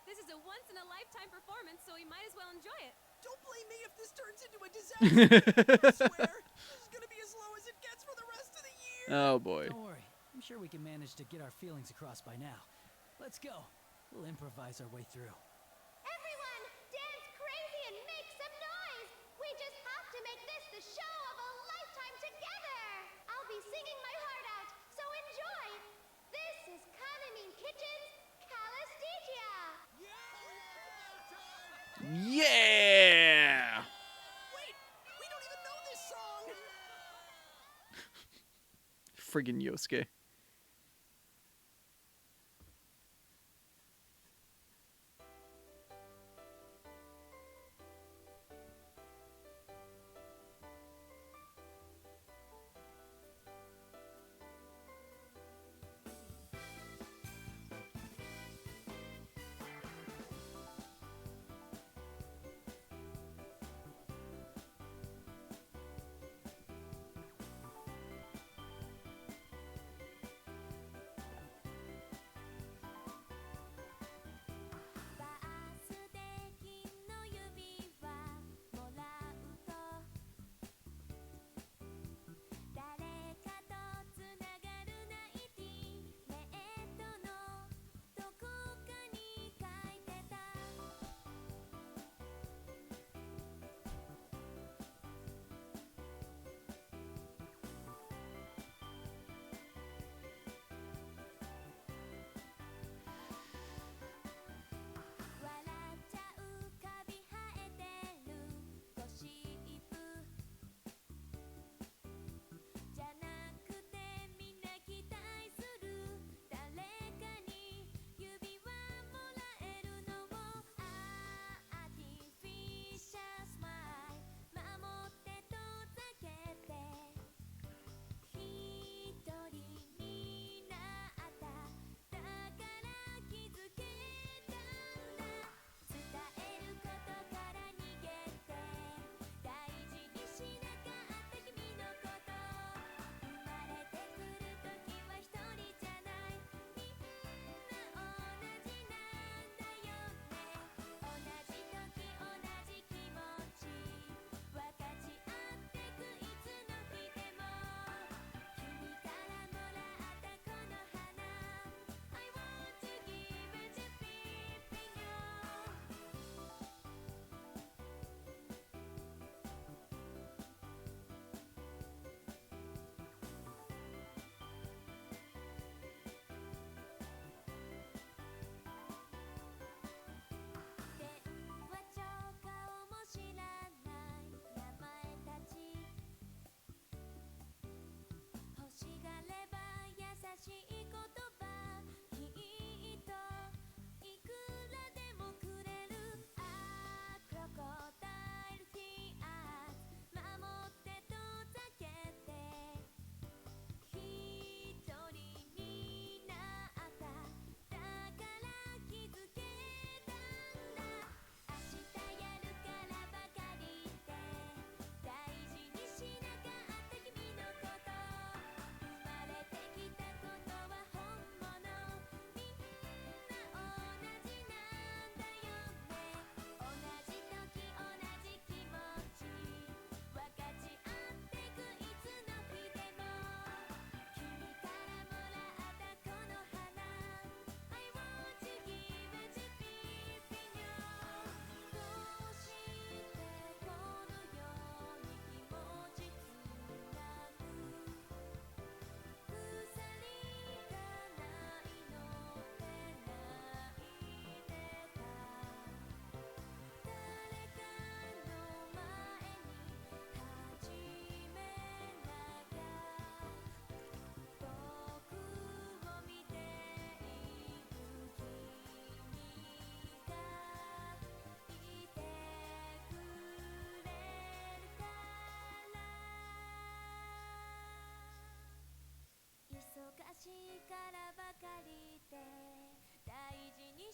This is a once-in-a-lifetime performance, so we might as well enjoy it. Don't blame me if this turns into a disaster. I swear, this is gonna be as low as it gets for the rest of the year. Oh boy. Don't worry. I'm sure we can manage to get our feelings across by now. Let's go. We'll improvise our way through. Everyone, dance crazy and make some noise. We just have to make this the show of a lifetime together. I'll be singing my heart out, so enjoy. This is Kaname Kitchen's Calisthesia. Yeah! Wait, we don't even know this song. Friggin' Yosuke.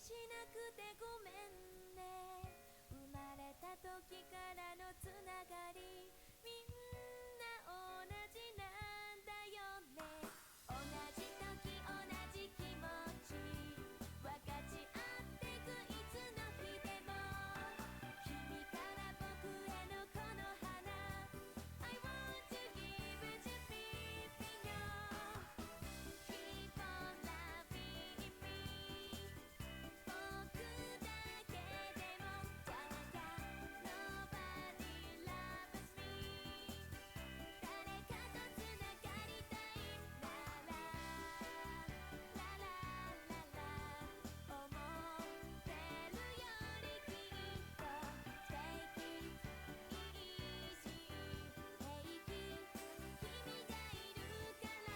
しなくてごめんね生まれた時からのつながりみんな同じなんだよね同じ時同じ気持ち分かち合ってくいつの日でも君から僕へのこの花 I want to give it to Filipino Keep on loving me 僕だけでもじゃなきゃ Nobody loves me 誰かとつながりたいならララララ思ってるよりきっと Take it easy 平気君がいるから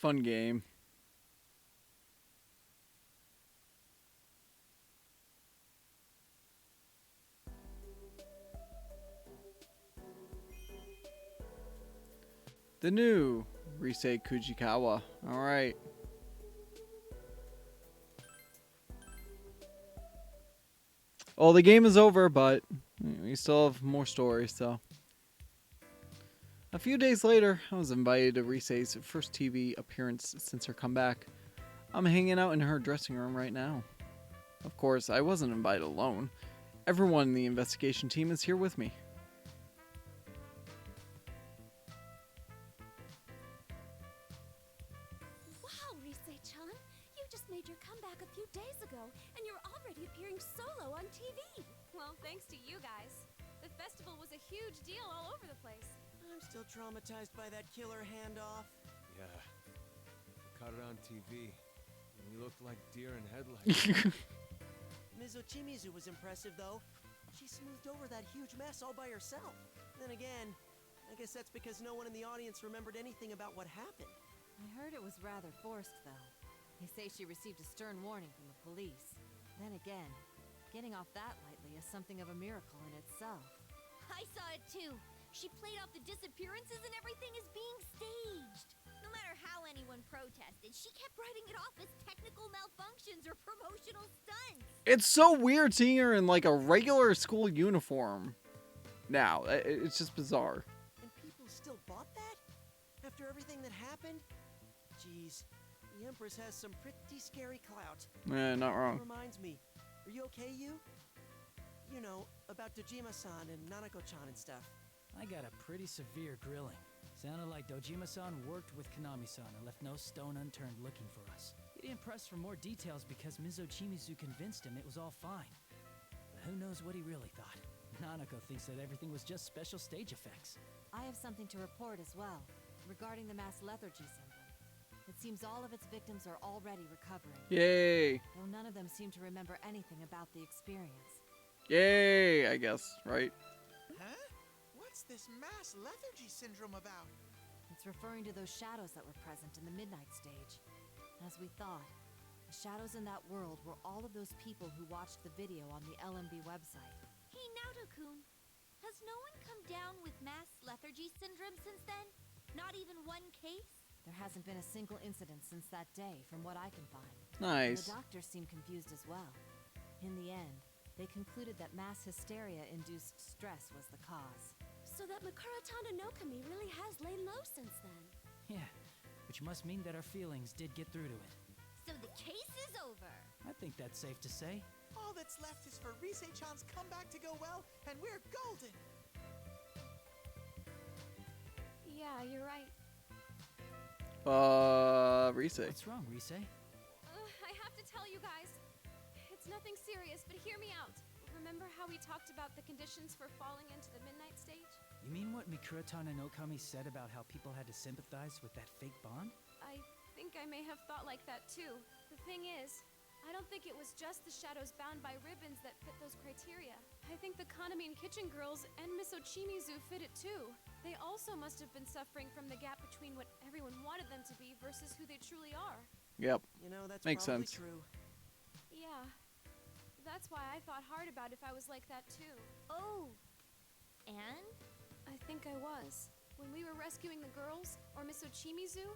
Fun game. The new Risei Kujikawa. Alright. Well, the game is over, but we still have more stories, so. A few days later, I was invited to Risei's first TV appearance since her comeback. I'm hanging out in her dressing room right now. Of course, I wasn't invited alone. Everyone in the investigation team is here with me. Wow, Risei-chan! You just made your comeback a few days ago, and you're already appearing solo on TV! Well, thanks to you guys. The festival was a huge deal all over the place. I'm still traumatized by that killer handoff. Yeah. Caught it on TV. And we looked like deer in headlights. Mizo Chimizu was impressive, though. She smoothed over that huge mess all by herself. Then again, I guess that's because no one in the audience remembered anything about what happened. I heard it was rather forced, though. They say she received a stern warning from the police. Then again, getting off that lightly is something of a miracle in itself. I saw it too. She played off the disappearances and everything as being staged. No matter how anyone protested, she kept writing it off as technical malfunctions or promotional stunts. It's so weird seeing her in like a regular school uniform. Now, it's just bizarre. And people still bought that? After everything that happened? Jeez, the Empress has some pretty scary clout. Not wrong. Reminds me, are you okay, you? You know, about Dojima-san and Nanako-chan and stuff. I got a pretty severe grilling. Sounded like Dojima-san worked with Konami-san and left no stone unturned looking for us. He didn't press for more details because Mizo Chimizu convinced him it was all fine. But who knows what he really thought? Nanako thinks that everything was just special stage effects. I have something to report as well, regarding the mass lethargy syndrome. It seems all of its victims are already recovering. Yay! Though none of them seem to remember anything about the experience. Yay, I guess, right? Huh? What's this mass lethargy syndrome about? It's referring to those shadows that were present in the midnight stage. As we thought, the shadows in that world were all of those people who watched the video on the LMB website. Hey, Naoto-kun, has no one come down with mass lethargy syndrome since then? Not even one case? There hasn't been a single incident since that day, from what I can find. Nice. The doctors seem confused as well. In the end, they concluded that mass hysteria-induced stress was the cause. So that Mikura Tanonokami really has laid low since then. Yeah, which must mean that our feelings did get through to it. So the case is over. I think that's safe to say. All that's left is for Risei-chan's comeback to go well, and we're golden! Yeah, you're right. Risei. What's wrong, Risei? I have to tell you guys. It's nothing serious, but hear me out. Remember how we talked about the conditions for falling into the midnight stage? You mean what Mikura Tanonokami said about how people had to sympathize with that fake bond? I think I may have thought like that too. The thing is, I don't think it was just the shadows bound by ribbons that fit those criteria. I think the Kaname and Kitchen Girls and Miss Ochimizu fit it too. They also must have been suffering from the gap between what everyone wanted them to be versus who they truly are. Yep. You know, that's Makes probably sense. true. Yeah. That's why I thought hard about if I was like that too. Oh. And? I think I was. When we were rescuing the girls, or Miss Ochimizu,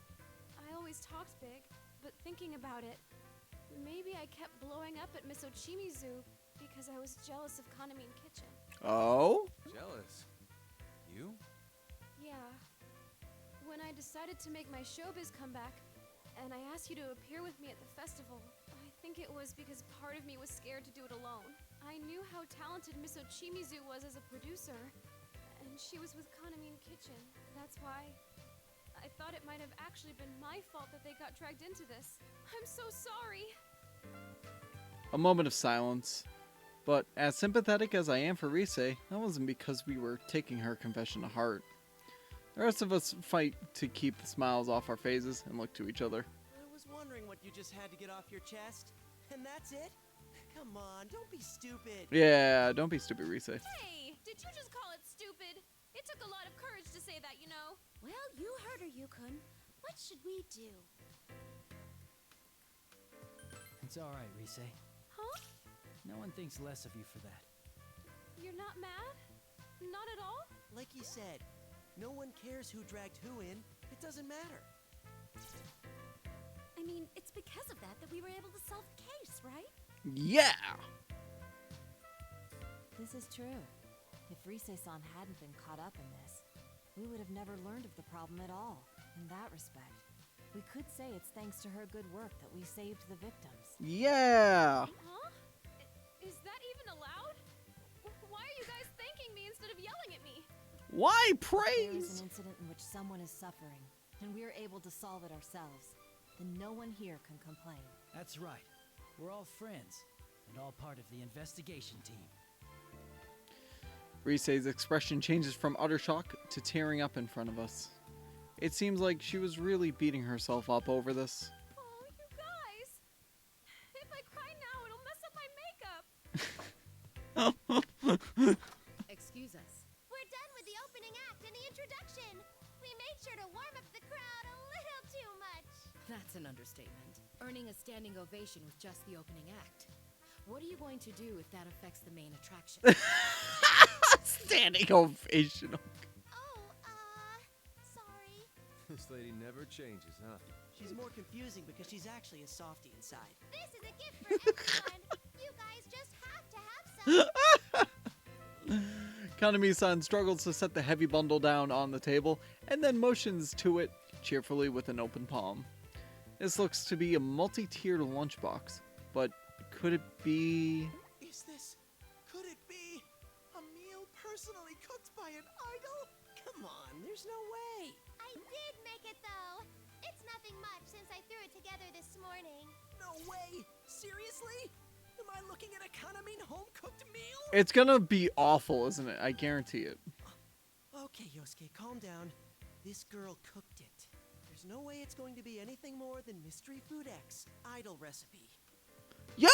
I always talked big, but thinking about it, maybe I kept blowing up at Miss Ochimizu because I was jealous of Kaname Kitchen. Oh? Jealous? You? Yeah. When I decided to make my showbiz comeback, and I asked you to appear with me at the festival, I think it was because part of me was scared to do it alone. I knew how talented Miss Ochimizu was as a producer, and she was with Kaname Kitchen. That's why I thought it might have actually been my fault that they got dragged into this. I'm so sorry. A moment of silence. But as sympathetic as I am for Rise, that wasn't because we were taking her confession to heart. The rest of us fight to keep the smiles off our faces and look to each other. I was wondering what you just had to get off your chest. And that's it? Come on, don't be stupid. Yeah, don't be stupid, Rise. Hey, did you just call it stupid? It took a lot of courage to say that, you know. Well, you heard her, Yukon. What should we do? It's alright, Rise. Huh? No one thinks less of you for that. You're not mad? Not at all? Like you said, no one cares who dragged who in. It doesn't matter. I mean, it's because of that we were able to solve the case, right? Yeah! This is true. If Rise-san hadn't been caught up in this, we would have never learned of the problem at all. In that respect, we could say it's thanks to her good work that we saved the victims. Yeah! Huh? Is that even allowed? Why are you guys thanking me instead of yelling at me? Why If there is praise? an incident in which someone is suffering, and we are able to solve it ourselves, then no one here can complain. That's right. We're all friends, and all part of the investigation team. Rise's expression changes from utter shock to tearing up in front of us. It seems like she was really beating herself up over this. Oh, you guys! If I cry now, it'll mess up my makeup. Excuse us. We're done with the opening act and the introduction. We made sure to warm up the crowd a little too much. That's an understatement. Earning a standing ovation with just the opening act. What are you going to do if that affects the main attraction? Standing ovation. Sorry. This lady never changes, huh? She's more confusing because she's actually a softie inside. This is a gift for everyone. You guys just have to have some. Kaname-san struggles to set the heavy bundle down on the table and then motions to it cheerfully with an open palm. This looks to be a multi-tiered lunchbox, but could it be... Could it be a meal personally cooked by an idol? Come on, there's no way. I did make it though. It's nothing much since I threw it together this morning. No way. Seriously? Am I looking at a Kaname home-cooked meal? It's gonna be awful, isn't it? I guarantee it. Okay, Yosuke, calm down. This girl cooked it. There's no way it's going to be anything more than Mystery Food X idol recipe. Yo,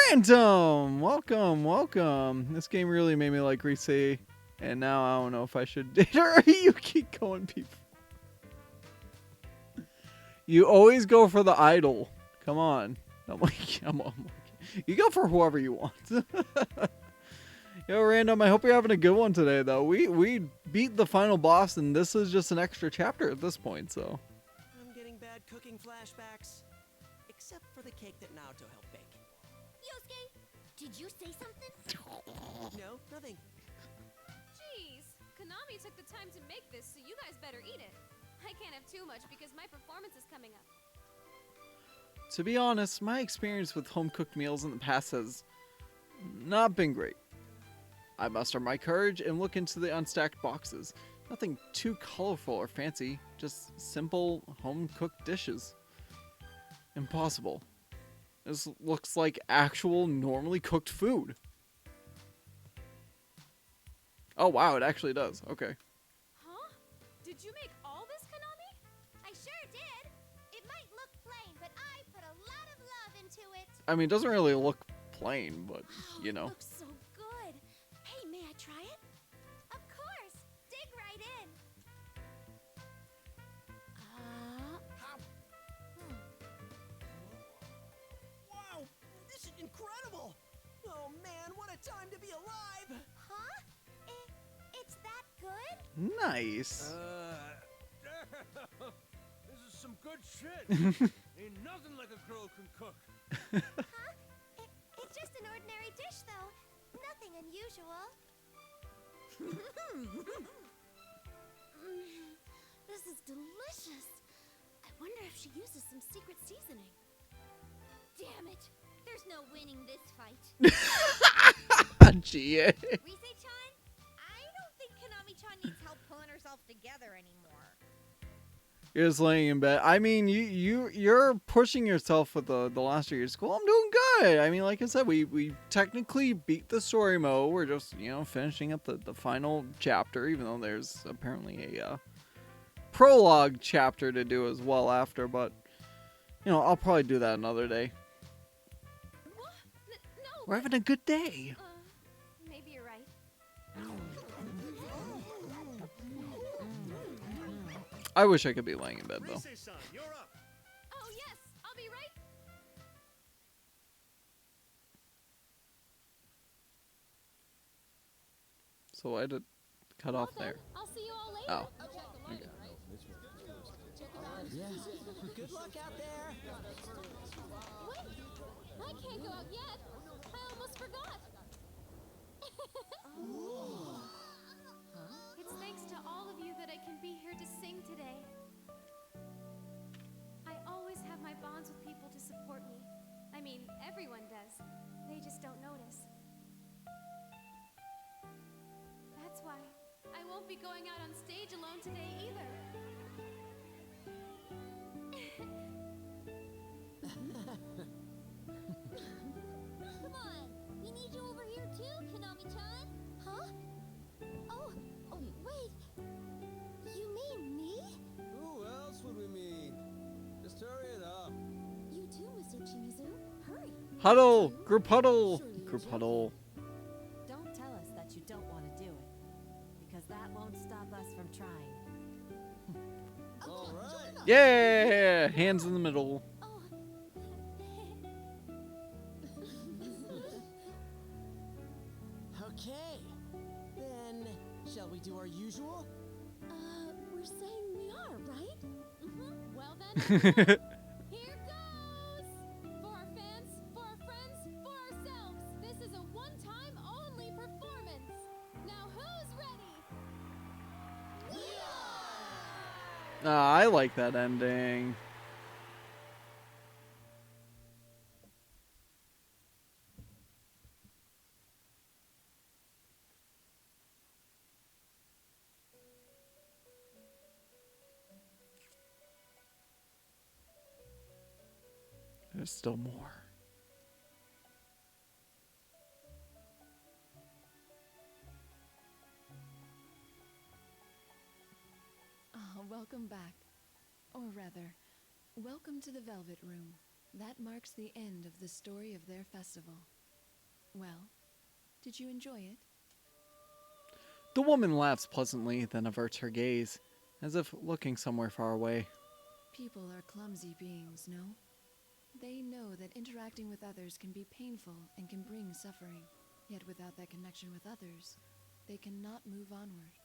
Random! Welcome, welcome. This game really made me like Rise, and now I don't know if I should date her. You keep going, people. You always go for the idol. Come on. I'm like, come on. You go for whoever you want. Yo, Random, I hope you're having a good one today, though. We beat the final boss, and this is just an extra chapter at this point, so. I'm getting bad cooking flashbacks. Except for the cake that Naoto helped bake. Yosuke, did you say something? No, nothing. Jeez, Konami took the time to make this, so you guys better eat it. I can't have too much because my performance is coming up. To be honest, my experience with home-cooked meals in the past has not been great. I muster my courage and look into the unstacked boxes. Nothing too colorful or fancy, just simple home-cooked dishes. Impossible. This looks like actual normally cooked food. Oh wow, it actually does. Okay. Huh? Did you make all this, Konami? I sure did. It might look plain, but I put a lot of love into it. I mean, it doesn't really look plain, but, you know. It looks so good. Hey, may I try it? Of course. Dig right in. Nice. This is some good shit. Ain't nothing like a girl can cook. It's just an ordinary dish, though. Nothing unusual. This is delicious. I wonder if she uses some secret seasoning. Damn it! There's no winning this fight. Gee. Rise-chan, I don't think Konami-chan needs help pulling herself together anymore. You're just laying in bed. I mean, you're pushing yourself with the last year of school. I'm doing good. I mean, like I said, we technically beat the story mode. We're just, finishing up the final chapter, even though there's apparently a prologue chapter to do as well after. But, I'll probably do that another day. What? No. We're having a good day. Maybe you're right. I wish I could be laying in bed, though. Rise-san, you're up. Oh, yes. I'll be right. So I had to cut off there. I'll see you all later. Oh. Okay. Yeah. Good luck out there. Wait. I can't go out yet. I almost forgot. It's thanks to all of you that I can be here to sing today. I always have my bonds with people to support me. I mean, everyone does. They just don't notice. That's why I won't be going out on stage alone today either. Come on, we need you over here too, Konami-chan. Huh? Oh, wait. You mean me? Who else would we mean? Just hurry it up. You too, Mr. Chimizu. Hurry. Huddle! Group huddle! Group huddle. Don't tell us that you don't want to do it, because that won't stop us from trying. All right. Yeah! Hands in the middle. Okay. Then, shall we do our usual? We're saying we are, right? Mm-hmm. Well then, here goes! For our fans, for our friends, for ourselves. This is a one-time only performance. Now who's ready? I like that ending. There's still more. Welcome back. Or rather, welcome to the Velvet Room. That marks the end of the story of their festival. Well, did you enjoy it? The woman laughs pleasantly, then averts her gaze, as if looking somewhere far away. People are clumsy beings, no? They know that interacting with others can be painful and can bring suffering. Yet without that connection with others, they cannot move onward.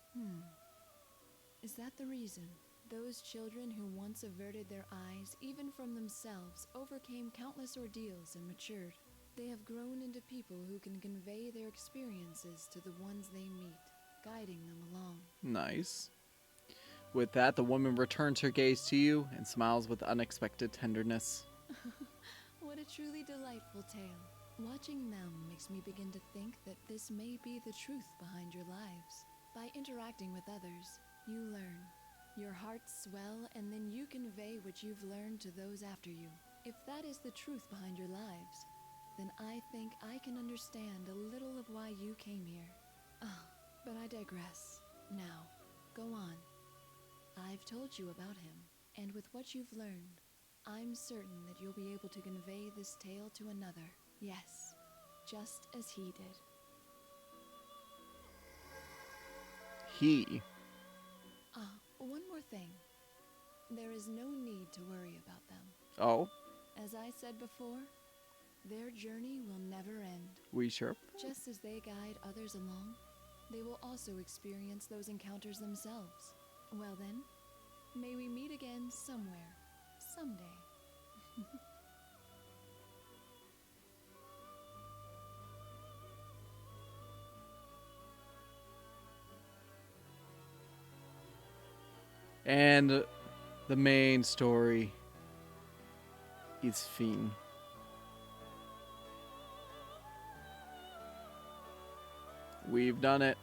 Is that the reason those children who once averted their eyes, even from themselves, overcame countless ordeals and matured? They have grown into people who can convey their experiences to the ones they meet, guiding them along. Nice. With that, the woman returns her gaze to you and smiles with unexpected tenderness. What a truly delightful tale. Watching them makes me begin to think that this may be the truth behind your lives. By interacting with others, you learn. Your hearts swell, and then you convey what you've learned to those after you. If that is the truth behind your lives, then I think I can understand a little of why you came here. But I digress. Now, go on. I've told you about him, and with what you've learned, I'm certain that you'll be able to convey this tale to another. Yes, just as he did. He. One more thing. There is no need to worry about them. Oh? As I said before, their journey will never end. We sure? Just as they guide others along, they will also experience those encounters themselves. Well then, may we meet again somewhere, someday. And the main story is Finn. We've done it.